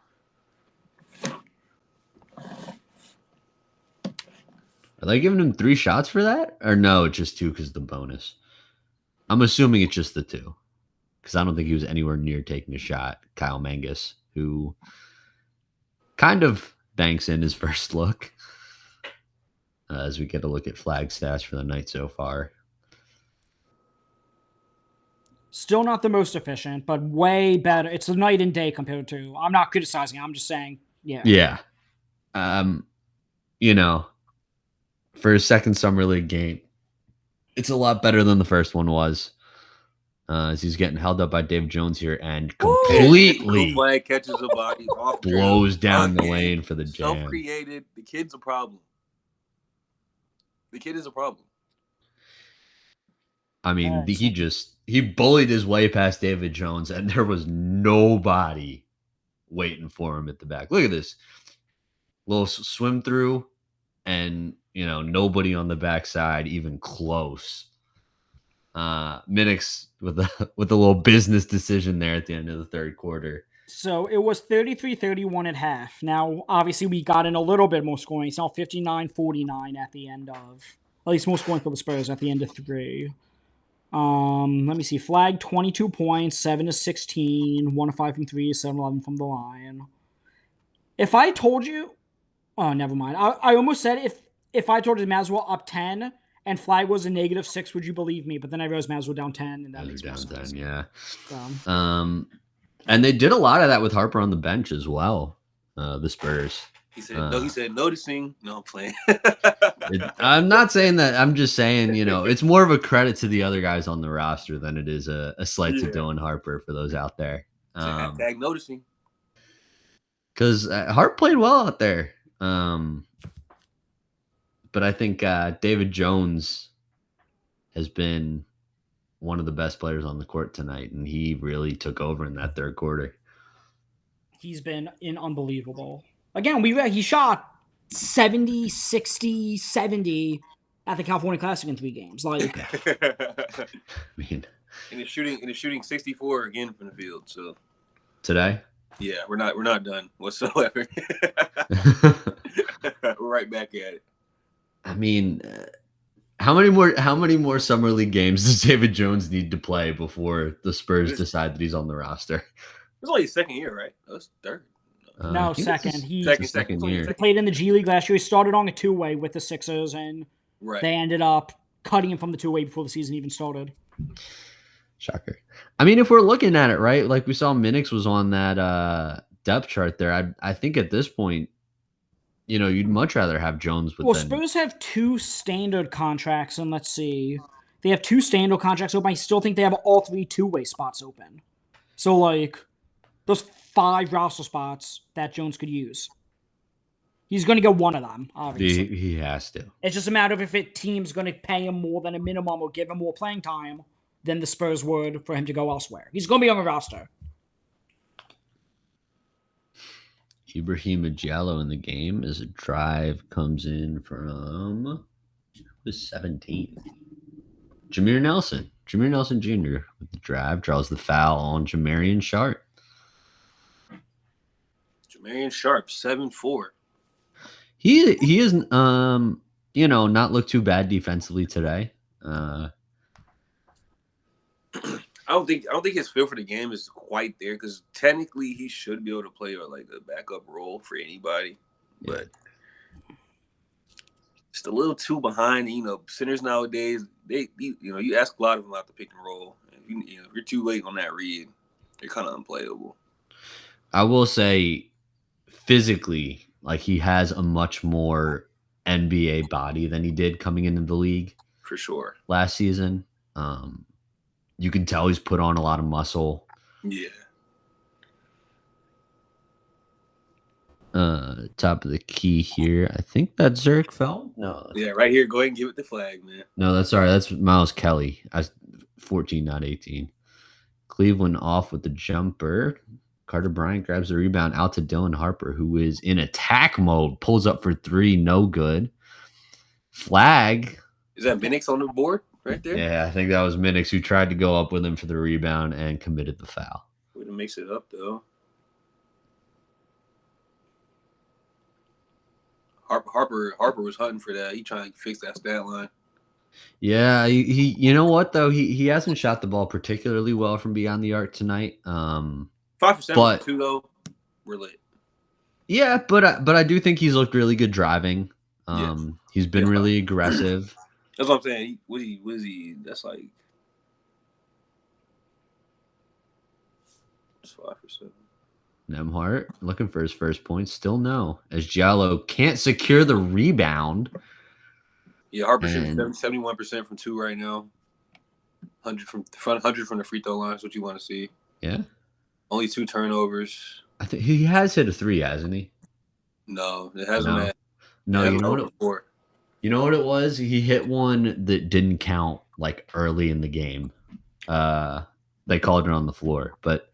Are they giving him 3 shots for that? Or no, just 2 because of the bonus? I'm assuming it's just the 2. Because I don't think he was anywhere near taking a shot. Kyle Mangus, who kind of banks in his first look. As we get a look at Flagg stats for the night so far. Still not the most efficient, but way better. It's a night and day compared to. I'm not criticizing. I'm just saying, yeah. Yeah. For his second summer league game, it's a lot better than the first one was. as he's getting held up by Dave Jones here and Woo! completely Flagg catches a body off blows drill. down the lane for the jam. Self-created. The kid's a problem. The kid is a problem. I mean, he bullied his way past David Jones, and there was nobody waiting for him at the back. Look at this little swim through, and nobody on the backside even close. Minix with a little business decision there at the end of the third quarter. So it was 33-31 at half. Now, obviously, we got in a little bit more scoring. It's now 59-49 at the end of, at least more scoring for the Spurs at the end of 3. Let me see. Flagg 22 points, 7 of 16, 1 of 5 from 3, 7 11 from the line. If I told you, oh, never mind. I almost said if I told you the Mavs were up 10 and Flagg was a -6, would you believe me? But then I realized Mavs were down 10, and that makes down more sense. 10, yeah. So. And they did a lot of that with Harper on the bench as well. The Spurs. He said no. He said noticing. No, I'm playing. I'm not saying that. I'm just saying, it's more of a credit to the other guys on the roster than it is a slight to Dylan Harper for those out there. Hashtag noticing. Because Hart played well out there. But I think David Jones has been one of the best players on the court tonight, and he really took over in that third quarter. He's been unbelievable. Again, he shot 70, 60, 70 at the California Classic in 3 games. Like, I mean, and he's shooting 64 again from the field. So today, yeah, we're not done whatsoever. We're right back at it. I mean, how many more summer league games does David Jones need to play before the Spurs decide that he's on the roster? It's only his second year, right? That's third. No, second. Second year. He played in the G League last year. He started on a 2-way with the Sixers, and they ended up cutting him from the 2-way before the season even started. Shocker. I mean, if we're looking at it, right, like we saw Minix was on that depth chart there. I think at this point, you'd much rather have Jones. Spurs have 2 standard contracts, and let's see. They have 2 standard contracts open. I still think they have all 3 2-way spots open. So, like, those 5 roster spots that Jones could use. He's going to get one of them, obviously. He has to. It's just a matter of if a team's going to pay him more than a minimum or give him more playing time than the Spurs would for him to go elsewhere. He's going to be on the roster. Ibrahim Diallo in the game as a drive comes in from the 17th. Jameer Nelson Jr. with the drive draws the foul on Jamarian Sharp. Jamarian Sharp, 7'4". He is not looked too bad defensively today. I don't think his feel for the game is quite there because technically he should be able to play like a backup role for anybody, but just a little too behind. Centers nowadays you ask a lot of them about the pick and roll, and if you're too late on that read, they're kind of unplayable. I will say, physically, like he has a much more NBA body than he did coming into the league for sure last season. You can tell he's put on a lot of muscle. Yeah. Top of the key here. I think that's Zurich fell. No. Yeah, right here. Go ahead and give it the Flagg, man. No, that's all right. That's Miles Kelly. 14, not 18. Cleveland off with the jumper. Carter Bryant grabs the rebound out to Dylan Harper, who is in attack mode. Pulls up for 3, no good. Flagg. Is that Minix on the board? Right there? Yeah, I think that was Minix who tried to go up with him for the rebound and committed the foul. Way to mix it up, though. Harper was hunting for that. He trying to fix that stat line. Yeah, he you know what though? He hasn't shot the ball particularly well from beyond the arc tonight. 5 for 7 for 2 though. We're lit. Yeah, but I do think he's looked really good driving. He's been really aggressive. That's what I'm saying. Was he? That's like it's 5 for 7. Nembhard looking for his first point. Still no, as Diallo can't secure the rebound. Yeah, Harper shooting 71% from 2 right now. 100 from the free throw line is what you want to see. Yeah. Only 2 turnovers. I think he has hit a 3, hasn't he? No, it hasn't. No. Had, No, it you know what? before. You know what it was? He hit one that didn't count like early in the game. They called it on the floor, but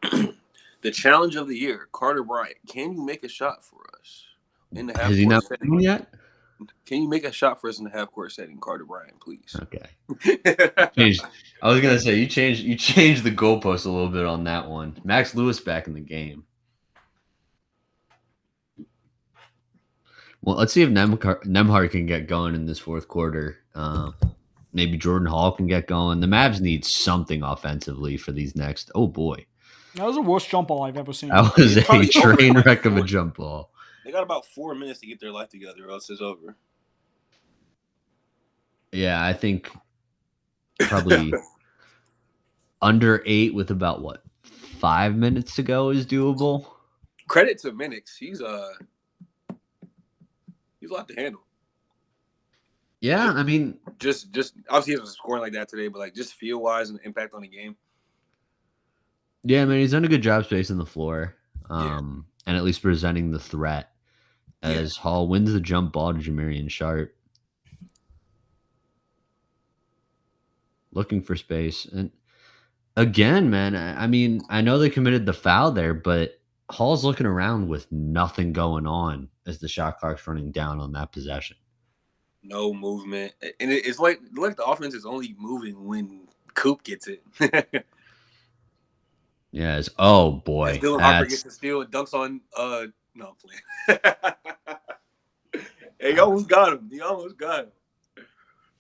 the challenge of the year, Carter Bryant. Can you make a shot for us in the half? Has he not setting? won yet? Can you make a shot for us in the half court setting, Carter Bryant, please? Okay. I was gonna say you changed the goalpost a little bit on that one. Max Lewis back in the game. Well, let's see if Nembhard can get going in this fourth quarter. Maybe Jordan Hall can get going. The Mavs need something offensively for these next. Oh boy, that was the worst jump ball I've ever seen. That was a train wreck of a jump ball. They got about 4 minutes to get their life together, or else it's over. Yeah, I think probably under 8 with about 5 minutes to go is doable. Credit to Minix. He's a lot to handle. Yeah, I mean, just obviously he wasn't scoring like that today, but like just feel wise and impact on the game. Yeah, I mean he's done a good job spacing the floor, Yeah. and at least presenting the threat as Hall wins the jump ball to Jamarian Sharp. Looking for space. And again, man, I mean, I know they committed the foul there, but Hall's looking around with nothing going on as the shot clock's running down on that possession. No movement. And it's like the offense is only moving when Coop gets it. Yes. Oh, boy. Dylan Harper gets the steal and dunks on no, I'm playing. Hey, he almost got him.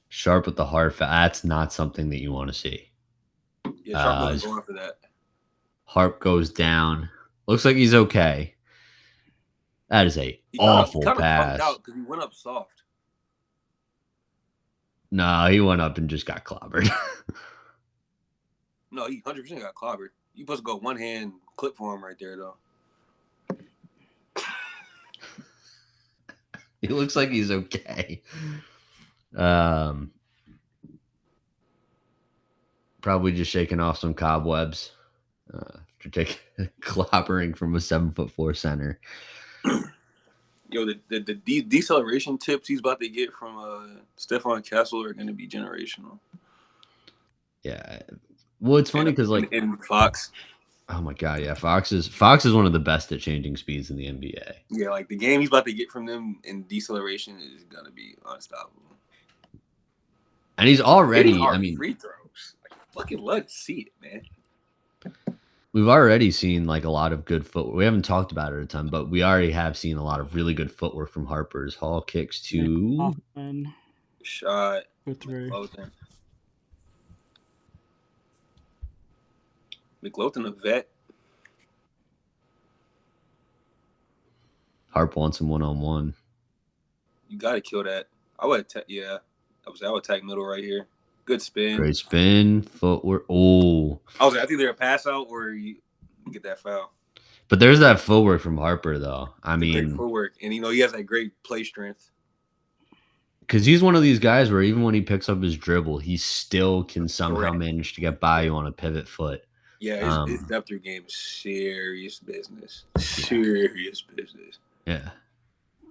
Sharp with the hard foul. That's not something that you want to see. Yeah, Sharp wasn't going for that. Harp goes down. Looks like he's okay. That is awful pass. Because he went up soft. No, he went up and just got clobbered. No, he 100% got clobbered. You supposed to go one hand clip for him right there, though. He looks like he's okay. Probably just shaking off some cobwebs after taking clobbering from a 7'4" center. Yo, the deceleration tips he's about to get from Stephon Castle are going to be generational. Yeah. Well, it's funny because in Fox. Oh my god, yeah, Fox is one of the best at changing speeds in the NBA. Yeah, like the game he's about to get from them in deceleration is gonna be unstoppable. And he's already, free throws. Like, fucking let's see it, man. We've already seen like a lot of good footwork. We haven't talked about it a ton, but we already have seen a lot of really good footwork from Harper's. Hall kicks to shot. Good through. McLaughlin, a vet. Harp wants him 1-on-1. You got to kill that. I would attack middle right here. Good spin. Great spin. Footwork. Oh. I was like, I think they're a pass out or you get that foul. But there's that footwork from Harper, though. I mean. Great footwork. And, he has that great play strength. Because he's one of these guys where even when he picks up his dribble, he still can somehow manage to get by you on a pivot foot. Yeah, his depth through game is serious business. Serious business. Yeah.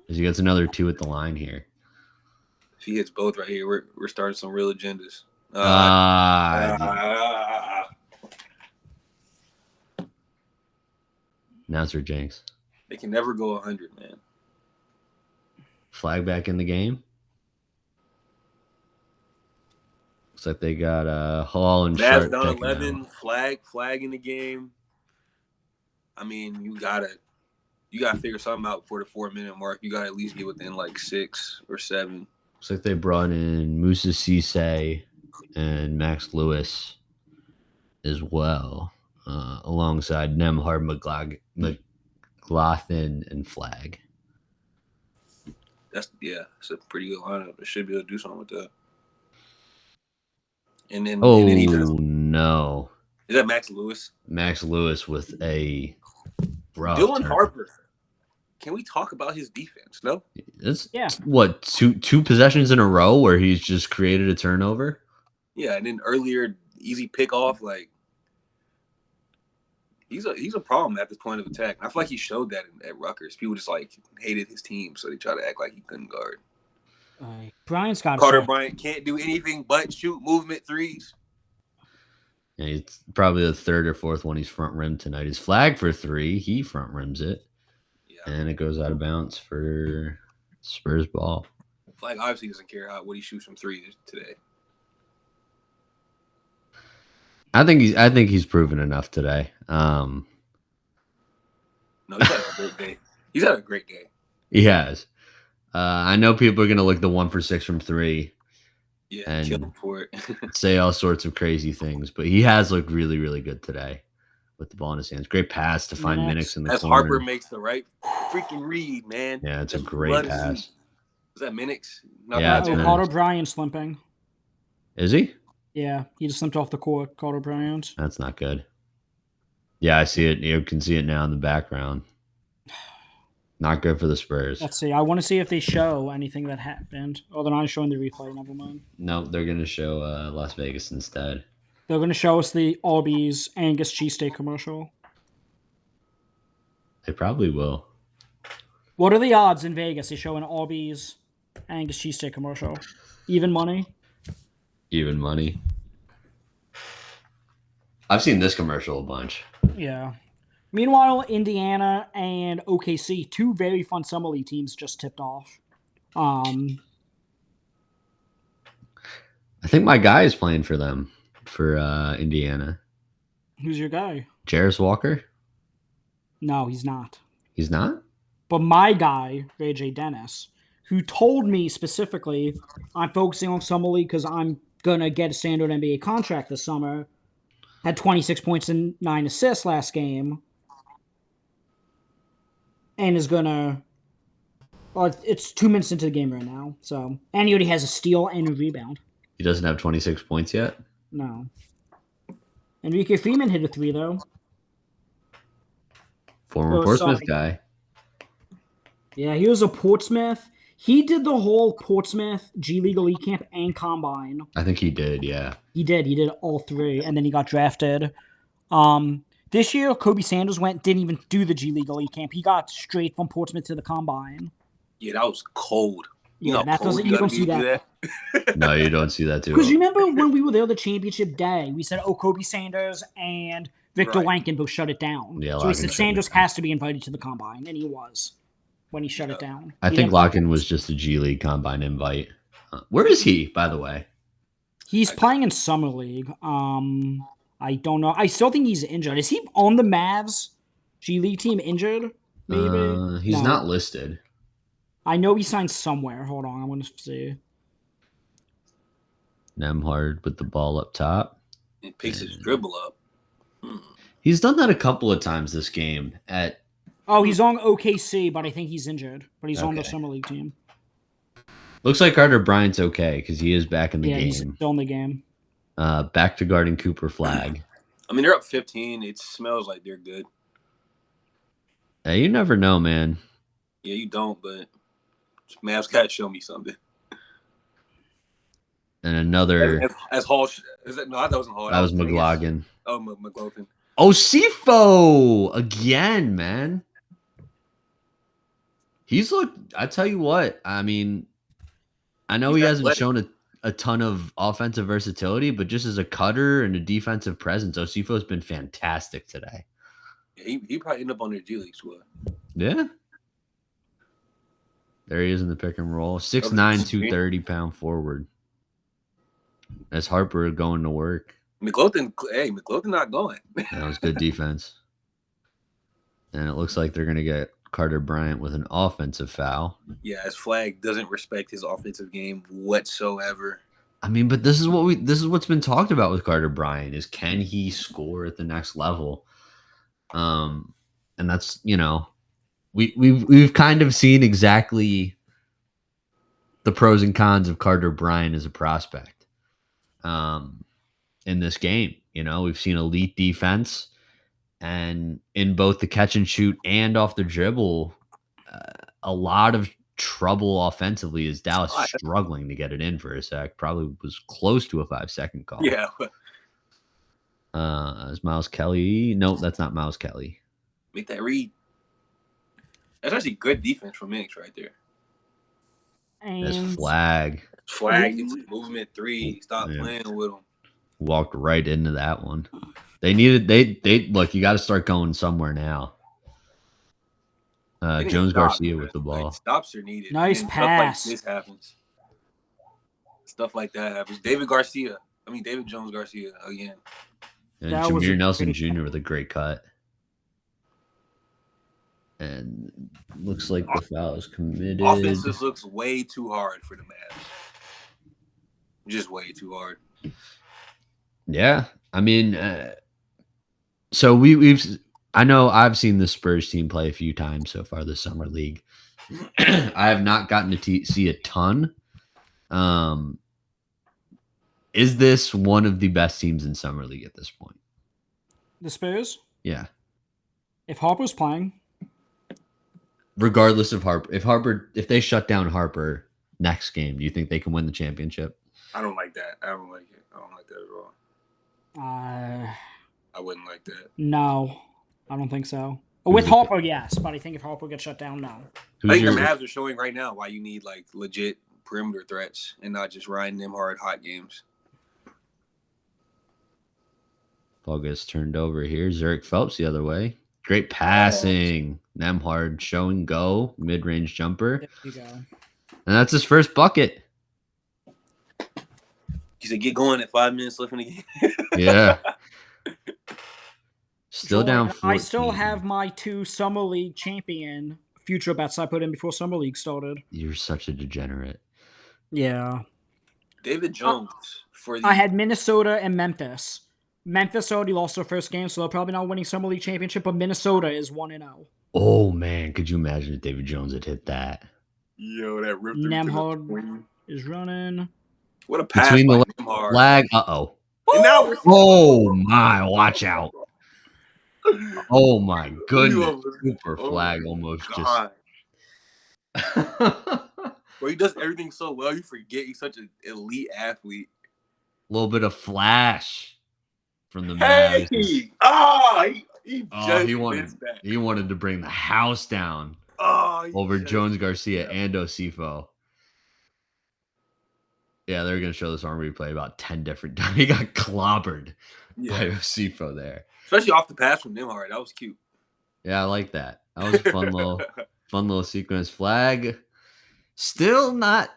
Because he gets another 2 at the line here. If he hits both right here, we're starting some real agendas. Announcer Jinx. They can never go 100, man. Flagg back in the game. Looks like they got Hall and Sharp. Down 11, Flagg in the game. I mean, you gotta figure something out before the 4-minute mark. You gotta at least get within like 6 or 7. Looks like they brought in Musa Cisse and Max Lewis as well, alongside Nembhard, McLaughlin, and Flagg. It's a pretty good lineup. They should be able to do something with that. And then he does. No. Is that Max Lewis? Max Lewis with a rough Dylan turn. Harper. Can we talk about his defense? No? It's what, two possessions in a row where he's just created a turnover? Yeah, and then earlier, easy pick off. Like he's a problem at this point of attack. I feel like he showed that at Rutgers. People just like hated his team, so they try to act like he couldn't guard. Bryant's got Carter Bryant can't do anything but shoot movement threes. Yeah, he's probably the third or fourth one he's front rimmed tonight. His flag for 3, he front rims it. Yeah. And it goes out of bounds for Spurs ball. Flagg obviously doesn't care what he shoots from 3 today. I think he's proven enough today. No, he's had a great day. He's had a great day. He has. I know people are gonna look the 1 for 6 from 3. Yeah, and kill him for it. Say all sorts of crazy things, but he has looked really, really good today with the ball in his hands. Great pass to find Minix in the corner. As Harper makes the right freaking read, man. Yeah, it's a great pass. Is that Minix? Yeah, Carter Bryant's limping. Is he? Yeah, he just limped off the court. Carter Bryant. That's not good. Yeah, I see it. You can see it now in the background. Not good for the Spurs. Let's see. I want to see if they show anything that happened. Oh, they're not showing the replay. Never mind. No, they're going to show Las Vegas instead. They're going to show us the Arby's Angus cheesesteak commercial. They probably will. What are the odds in Vegas they show an Arby's Angus cheesesteak commercial? Even money? Even money. I've seen this commercial a bunch. Yeah. Meanwhile, Indiana and OKC, 2 very fun Summer League teams, just tipped off. I think my guy is playing for them, for Indiana. Who's your guy? Jarris Walker? No, he's not. He's not? But my guy, AJ Dennis, who told me specifically, I'm focusing on Summer League because I'm going to get a standard NBA contract this summer, had 26 points and 9 assists last game. And is gonna. Well, it's 2 minutes into the game right now. So, and he already has a steal and a rebound. He doesn't have 26 points yet. No. Enrique Freeman hit a 3 though. Former Portsmouth guy. Yeah, he was a Portsmouth. He did the whole Portsmouth G League Elite Camp and Combine. I think he did. Yeah. He did all 3, and then he got drafted. This year, Kobe Sanders didn't even do the G League Elite Camp. He got straight from Portsmouth to the Combine. Yeah, that was cold. You don't see that. No, you don't see that too. Because you remember when we were there the championship day, we said, Kobe Sanders and Victor Lankin both shut it down. Yeah, so we said Sanders has to be invited to the Combine, and he was when he shut it down. I think Larkin was just a G League Combine invite. Where is he, by the way? He's playing in Summer League. I don't know. I still think he's injured. Is he on the Mavs G League team injured? Maybe? He's not listed. I know he signed somewhere. Hold on. I want to see. Nemhard with the ball up top. He picks his dribble up. He's done that a couple of times this game. He's on OKC, but I think he's injured. But he's on the Summer League team. Looks like Carter Bryant's okay because he is back in the game. He's still in the game. Back to guarding Cooper Flagg. I mean, they're up 15. It smells like they're good. Hey, you never know, man. Yeah, you don't, but Mavs got to show me something. And another... As Hall... Is that, no, that wasn't Hall. That was McLaughlin. Oh, McLaughlin. Oh, Sifo! Again, man. He's looked... I tell you what, I mean... I know he hasn't shown a ton of offensive versatility, but just as a cutter and a defensive presence, Osifo's been fantastic today. Yeah, he probably end up on their G League squad. Yeah. There he is in the pick and roll. 6'9", 230-pound forward. That's Harper going to work. McLaughlin not going. That was good defense. And it looks like they're going to get Carter Bryant with an offensive foul. Yeah, as Flagg doesn't respect his offensive game whatsoever. I mean, but this is what's been talked about with Carter Bryant is can he score at the next level? And that's, we've kind of seen exactly the pros and cons of Carter Bryant as a prospect. In this game, we've seen elite defense. And in both the catch and shoot and off the dribble, a lot of trouble offensively is Dallas struggling to get it in for a sec. Probably was close to a 5-second call. Yeah. Is Miles Kelly? No, that's not Miles Kelly. Make that read. That's actually good defense from Minx right there. That's Flagg. Flagg into movement 3. Stop playing with him. Walked right into that one. They look, you got to start going somewhere now. Jones Garcia with the ball. Like, stops are needed. Nice pass. Stuff like this happens. Stuff like that happens. David Jones Garcia again. And Jameer Nelson Jr. with a great cut. And looks like the foul is committed. Offense just looks way too hard for the Mavs. Just way too hard. Yeah. I mean, so I know I've seen the Spurs team play a few times so far this summer league. I have not gotten to see a ton. Is this one of the best teams in summer league at this point? The Spurs? Yeah. If Harper's playing. Regardless of Harper, if they shut down Harper next game, do you think they can win the championship? I don't like that. I don't like it. I don't like that at all. I wouldn't like that. No, I don't think so. With Harper, yes, but I think if Harper gets shut down, no. I think the Mavs are showing right now why you need like legit perimeter threats and not just riding them hot games. Ball gets turned over here. Zurich Phelps the other way. Great passing. Nemhard show and go. Mid-range jumper. There you go. And that's his first bucket. He said, get going at 5 minutes left in the game. Yeah. Still down 14. I still have my 2 Summer League champion future bets I put in before Summer League started. You're such a degenerate. Yeah. David Jones. I had Minnesota and Memphis. Memphis already lost their first game, so they're probably not winning Summer League championship, but Minnesota is 1-0. Oh, man. Could you imagine if David Jones had hit that? Yo, that ripped Nemhard is running. What a pass between the Nemhard. Flag. Uh-oh. Oh, my. Watch out. Oh, my goodness. Super Flag almost God. Bro, he does everything so well, you forget he's such an elite athlete. A little bit of flash from the Mavs. He wanted to bring the house down over Jones Garcia and Osifo. Yeah, they're going to show this on replay about 10 different times. He got clobbered by Osifo there. Especially off the pass from Nemhard. That was cute. Yeah, I like that. That was a fun little sequence. Flag still not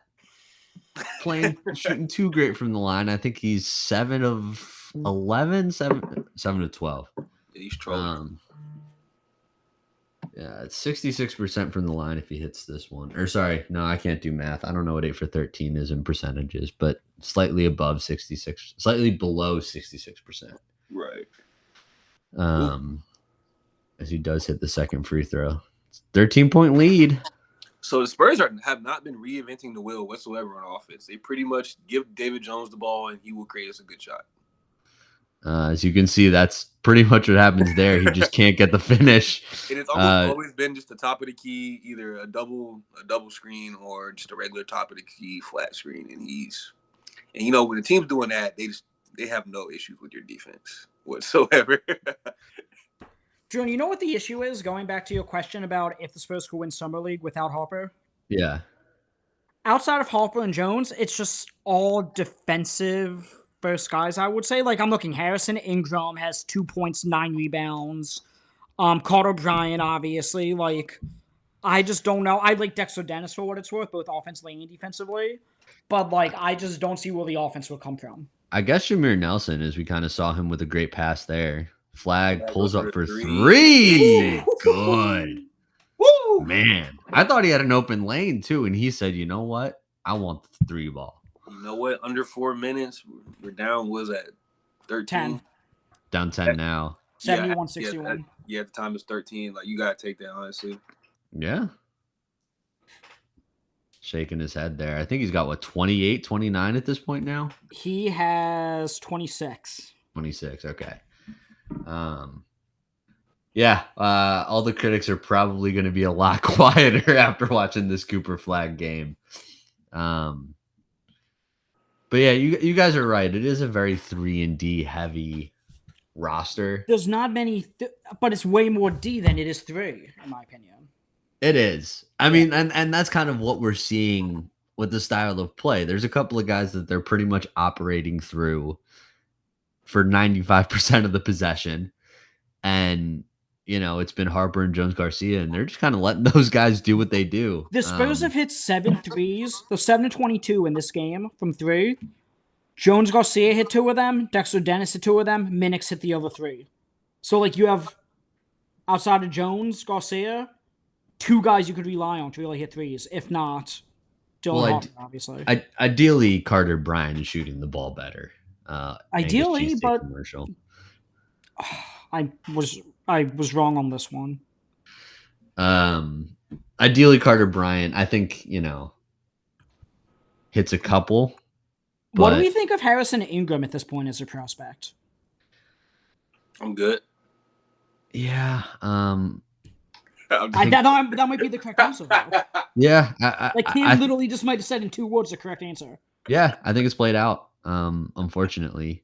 shooting too great from the line. I think he's 7 of 11, 7 of 12. Yeah, he's trolling. Yeah, it's 66% from the line if he hits this one. Or sorry, no, I can't do math. I don't know what 8 for 13 is in percentages, but slightly above 66, slightly below 66%. Right. As he does hit the second free throw. 13-point lead. So the Spurs have not been reinventing the wheel whatsoever on offense. They pretty much give David Jones the ball and he will create us a good shot. As you can see, that's pretty much what happens there. He just can't get the finish. And it's always been just the top of the key, either a double screen or just a regular top of the key flat screen. And when the team's doing that, they have no issues with your defense whatsoever. Julian, you know what the issue is? Going back to your question about if the Spurs could win Summer League without Harper? Yeah. Outside of Harper and Jones, it's just all defensive first guys, I would say. Like, I'm looking, Harrison Ingram has 2 points, 9 rebounds. Carter Bryant, obviously. Like, I just don't know. I like Dexter Dennis for what it's worth, both offensively and defensively. But, like, I just don't see where the offense will come from. I guess Jameer Nelson, as we kind of saw him with a great pass there. Flagg pulls up for 3. Good. Woo! Man, I thought he had an open lane, too, and he said, you know what? I want the 3 ball. You know what? Under 4 minutes, we're down. Was at 13? 10. Down 10 now. 71-61. Yeah, at the time it's 13. Like, you got to take that, honestly. Yeah. Shaking his head there. I think he's got, 28, 29 at this point now? He has 26. 26, okay. Yeah, all the critics are probably going to be a lot quieter after watching this Cooper Flagg game. But yeah, you guys are right. It is a very 3-and-D heavy roster. There's not many, but it's way more D than it is 3, in my opinion. It is. I mean, and that's kind of what we're seeing with the style of play. There's a couple of guys that they're pretty much operating through for 95% of the possession. And, it's been Harper and Jones Garcia, and they're just kind of letting those guys do what they do. The Spurs have hit 7 threes. They're 7-22 in this game from 3. Jones Garcia hit 2 of them. Dexter Dennis hit 2 of them. Minix hit the other 3. So, you have, outside of Jones Garcia, 2 guys you could rely on to really hit threes. If not, Dylan Harper, obviously. Ideally, Carter Bryant is shooting the ball better. Ideally, but commercial. I was wrong on this one. Ideally, Carter Bryant, I think, hits a couple. What do we think of Harrison Ingram at this point as a prospect? I'm good. Yeah. That might be the correct answer, though. Yeah. I literally just might have said in 2 words the correct answer. Yeah, I think it's played out, unfortunately.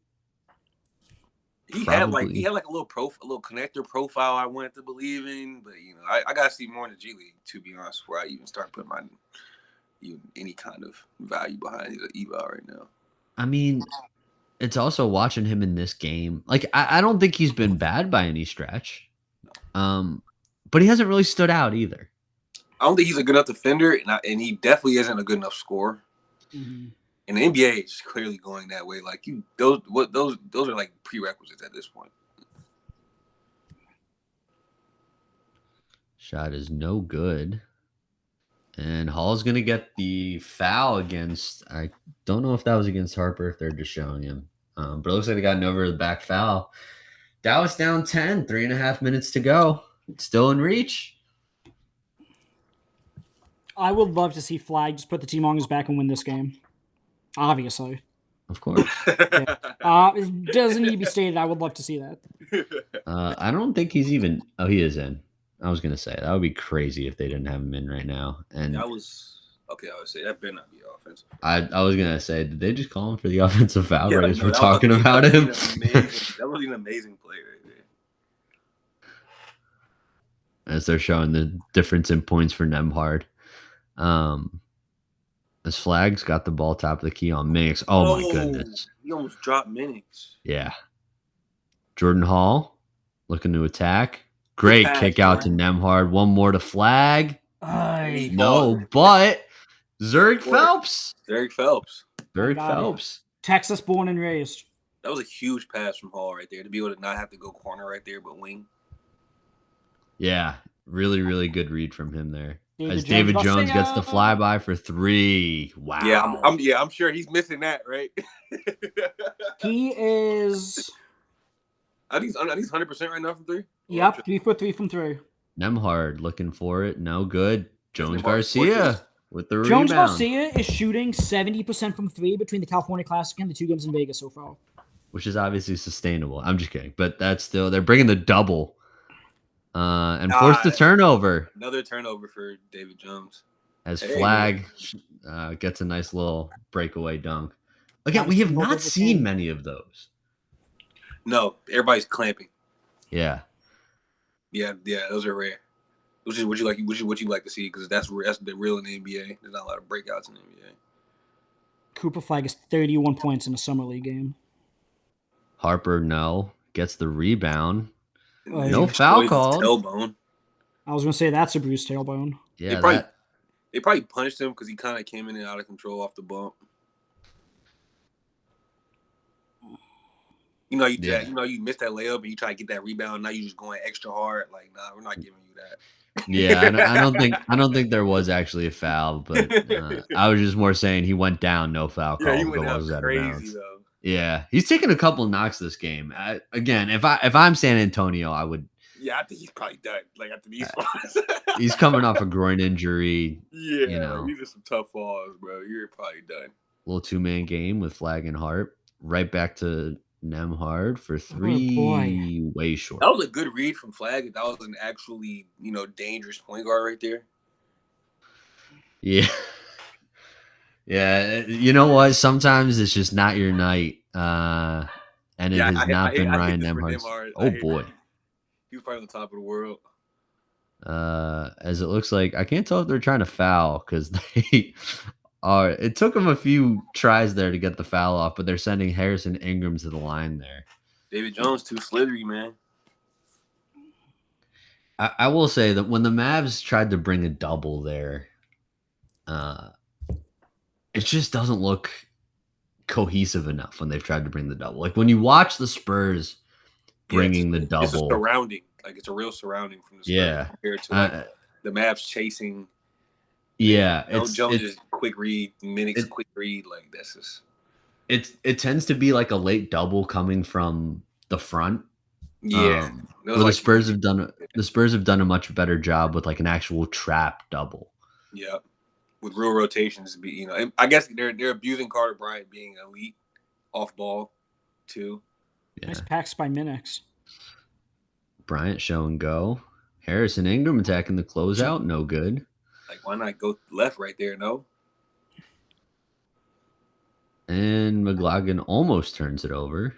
He had like a little connector profile I wanted to believe in, but I gotta see more in the G League, to be honest, before I even start putting any kind of value behind his eval right now. I mean, it's also watching him in this game. I don't think he's been bad by any stretch, but he hasn't really stood out either. I don't think he's a good enough defender, and he definitely isn't a good enough scorer. Mm-hmm. And the NBA is clearly going that way. Those are like prerequisites at this point. Shot is no good. And Hall's going to get the foul against, I don't know if that was against Harper, if they're just showing him. But it looks like they got an over the back foul. Dallas down 10, 3.5 minutes to go. Still in reach. I would love to see Flagg just put the team on his back and win this game. Obviously. Of course. It doesn't need to be stated. I would love to see that. I don't think he's even... Oh, he is in. I was going to say, that would be crazy if they didn't have him in right now. And I would say that better not be offensive. I was going to say, did they just call him for the offensive foul right as we're talking about him? That was an amazing play right there. As they're showing the difference in points for Nembhard. As Flagg's got the ball top of the key on Minix. Oh, my goodness. He almost dropped Minix. Yeah. Jordan Hall looking to attack. Great kick out to Nembhard. One more to Flagg. No, but Zurich Phelps. Zurich Phelps. Texas born and raised. That was a huge pass from Hall right there to be able to not have to go corner right there, but wing. Yeah, really, really good read from him there. As David Jones gets the flyby for 3. Wow. Yeah, I'm sure he's missing that, right? He is. I think he's 100% right now from 3. Yep, 3 for 3 from 3. Nembhard looking for it. No good. Jones Garcia with the Jones rebound. Garcia is shooting 70% from 3 between the California Classic and the 2 games in Vegas so far. Which is obviously sustainable. I'm just kidding. But that's still, they're bringing the double. And forced the turnover. Another turnover for David Jones. As Flagg gets a nice little breakaway dunk. Again, we have not seen many of those. No, everybody's clamping. Yeah. Yeah, those are rare. Which is what you like to see, because that's the real in the NBA. There's not a lot of breakouts in the NBA. Cooper Flagg is 31 points in a summer league game. Harper gets the rebound. No foul called. Tailbone. I was gonna say that's a bruised tailbone. Yeah, they probably punished him because he kind of came in and out of control off the bump. You missed that layup and you try to get that rebound. Now you just going extra hard. Like, nah, we're not giving you that. Yeah, I don't think there was actually a foul, but I was just more saying he went down, no foul call. Yeah, he went down crazy though. Yeah, he's taken a couple knocks this game. Again, if I'm San Antonio, I would. Yeah, I think he's probably done. Like after these falls, he's coming off a groin injury. Yeah, these are some tough falls, bro. You're probably done. Little 2-man game with Flagg and Hart. Right back to Nemhard for Oh, three, boy. way short. That was a good read from Flagg. That was an actually, dangerous point guard right there. Yeah. Yeah, you know what? Sometimes it's just not your night. And it Yeah, has not been I hate Ryan this for Nemhard's. Nemhard. Oh, boy. He was probably on the top of the world. As it looks like, I can't tell if they're trying to foul because they are. It took them a few tries there to get the foul off, but they're sending Harrison Ingram to the line there. David Jones, too slithery, man. I will say that when the Mavs tried to bring a double there, it just doesn't look cohesive enough when they've tried to bring the double. Like when you watch the Spurs bringing the double, it's a surrounding, like it's a real surrounding from the Spurs compared to the Mavs chasing. Yeah, Jones is quick read, Minix quick read, like this is. It tends to be like a late double coming from the front. Yeah, the Spurs have done a much better job with like an actual trap double. Yeah. With real rotations, I guess they're abusing Carter Bryant being elite off ball too. Yeah. Nice packs by Minix. Bryant show and go. Harrison Ingram attacking the closeout, no good. Like why not go left right there? No. And McLaughlin almost turns it over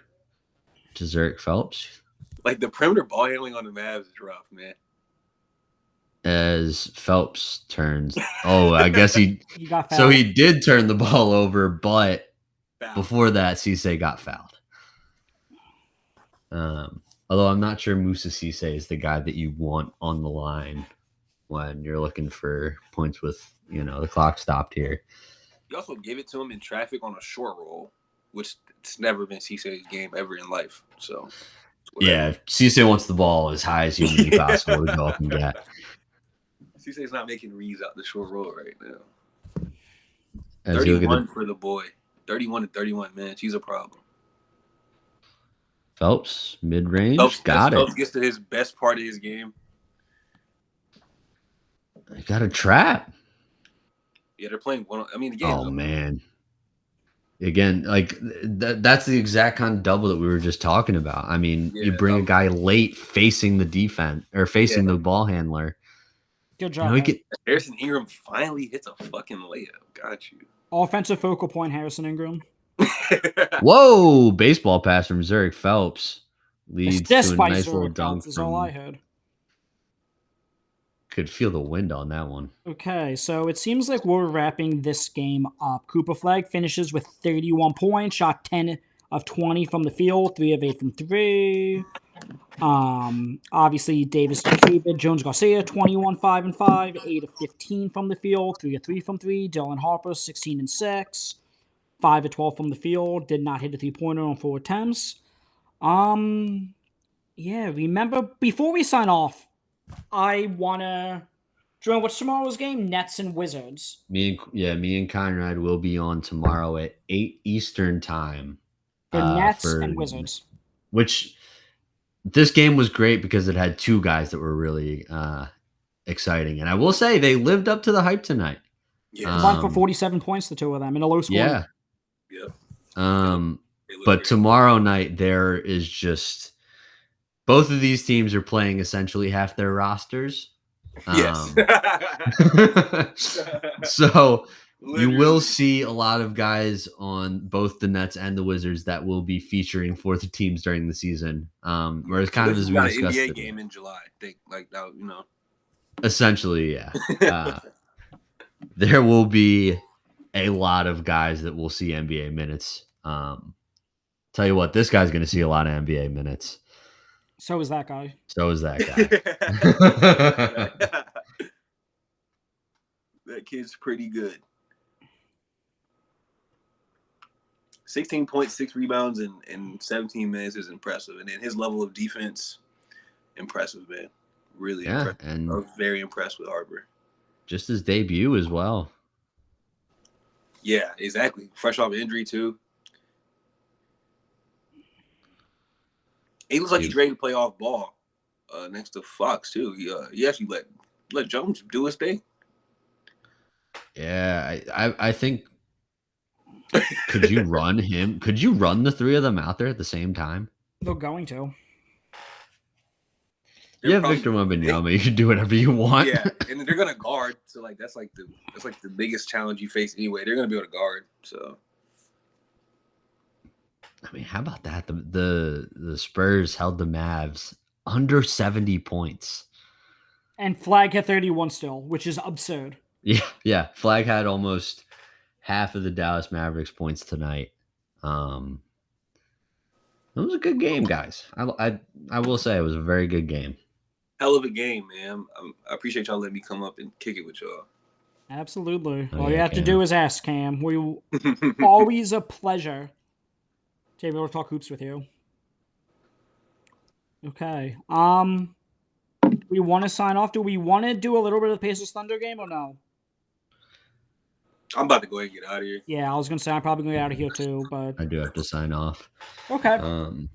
to Zurich Phelps. Like the perimeter ball handling on the Mavs is rough, man. As Phelps turns. Oh, I guess he got fouled. So he did turn the ball over, but fouled. Before that, Cisse got fouled. Although I'm not sure Moussa Cisse is the guy that you want on the line when you're looking for points with, the clock stopped here. You also give it to him in traffic on a short roll, which it's never been Cisse's game ever in life. So yeah, Cisse wants the ball as high as humanly possible to go up and get. Cisse's not making reads out the short roll right now. As 31 for the boy. 31 to 31, man. She's a problem. Phelps, mid-range, got it. Phelps gets to his best part of his game. I got a trap. Yeah, they're playing one. I mean, again. Oh, man. Again, like that's the exact kind of double that we were just talking about. I mean, you bring a guy late facing the defense or facing the ball handler. Good job. Harrison Ingram finally hits a fucking layup. Got you. Offensive focal point, Harrison Ingram. Whoa! Baseball pass from Zurich Phelps leads to a nice Zurich little dunk. That's all I heard. Could feel the wind on that one. Okay, so it seems like we're wrapping this game up. Cooper Flagg finishes with 31 points, shot 10 of 20 from the field, 3 of 8 from 3. Obviously, Davis David, Jones Garcia, 21, 5 and 5, 8 of 15 from the field, 3 of 3 from 3. Dylan Harper, 16 and 6, 5 of 12 from the field, did not hit a 3-pointer on 4 attempts. Yeah, remember, before we sign off, I wanna. Do you know what's tomorrow's game? Nets and Wizards. Me and Conrad will be on tomorrow at 8 Eastern time. For Nets and Wizards. Which this game was great because it had two guys that were really exciting. And I will say they lived up to the hype tonight. Yeah. One for 47 points, the two of them, in a low score. Yeah. Yeah. But tomorrow night there is just both of these teams are playing essentially half their rosters. Yes. So Literally. you will see a lot of guys on both the Nets and the Wizards that will be featuring for the teams during the season. Whereas kind of as we discussed NBA it, game in July, I think, like that, Essentially, yeah. There will be a lot of guys that will see NBA minutes. Tell you what, this guy's going to see a lot of NBA minutes. So is that guy. That kid's pretty good. 16.6 rebounds in 17 minutes is impressive. And then his level of defense, impressive, man. Really impressive. And I was very impressed with Harper. Just his debut as well. Yeah, exactly. Fresh off injury, too. He looks like he's ready to play off ball next to Fox, too. He actually let Jones do his thing. Yeah, I think Could you run him? Could you run the three of them out there at the same time? They're going to. You have Victor Wembanyama. You can do whatever you want. Yeah, and they're gonna guard. So like that's like the biggest challenge you face anyway. They're gonna be able to guard. So I mean, how about that? The Spurs held the Mavs under 70 points. And Flagg had 31 still, which is absurd. Yeah. Flagg had almost half of the Dallas Mavericks points tonight. It was a good game, guys. I will say it was a very good game. hell of a game, man. I appreciate y'all letting me come up and kick it with y'all. Absolutely. Oh, All yeah, you have to Cam. do is ask, Cam. Always a pleasure to be able to talk hoops with you. Okay. We want to sign off. Do we want to do a little bit of the Pacers Thunder game or no? I'm about to go ahead and get out of here. Yeah, I was gonna say I'm probably gonna get out of here too, but I do have to sign off. okay.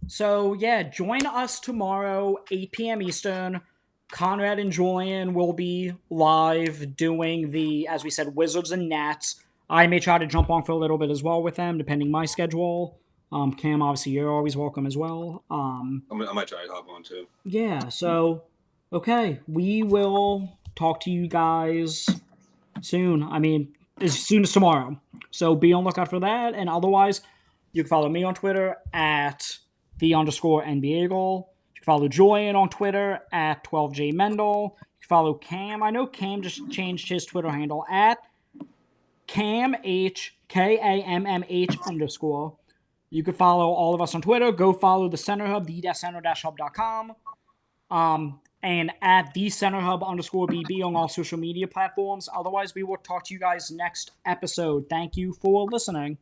So yeah, join us tomorrow, 8 p.m. Eastern. Conrad and Julian will be live doing the, as we said, Wizards and Nats. I may try to jump on for a little bit as well with them, depending my schedule. Cam, obviously, you're always welcome as well. I might try to hop on too. Yeah, so, okay. We will talk to you guys soon. I mean, as soon as tomorrow. So be on the lookout for that. And otherwise, you can follow me on Twitter at @the_NBA goal. You can follow Julian on Twitter at 12jmendel. You can follow Cam. I know Cam just changed his Twitter handle at KamHKammh_. You can follow all of us on Twitter. Go follow the Center Hub, the-center-hub.com. And at @thecenterhub_BB on all social media platforms. Otherwise, we will talk to you guys next episode. Thank you for listening.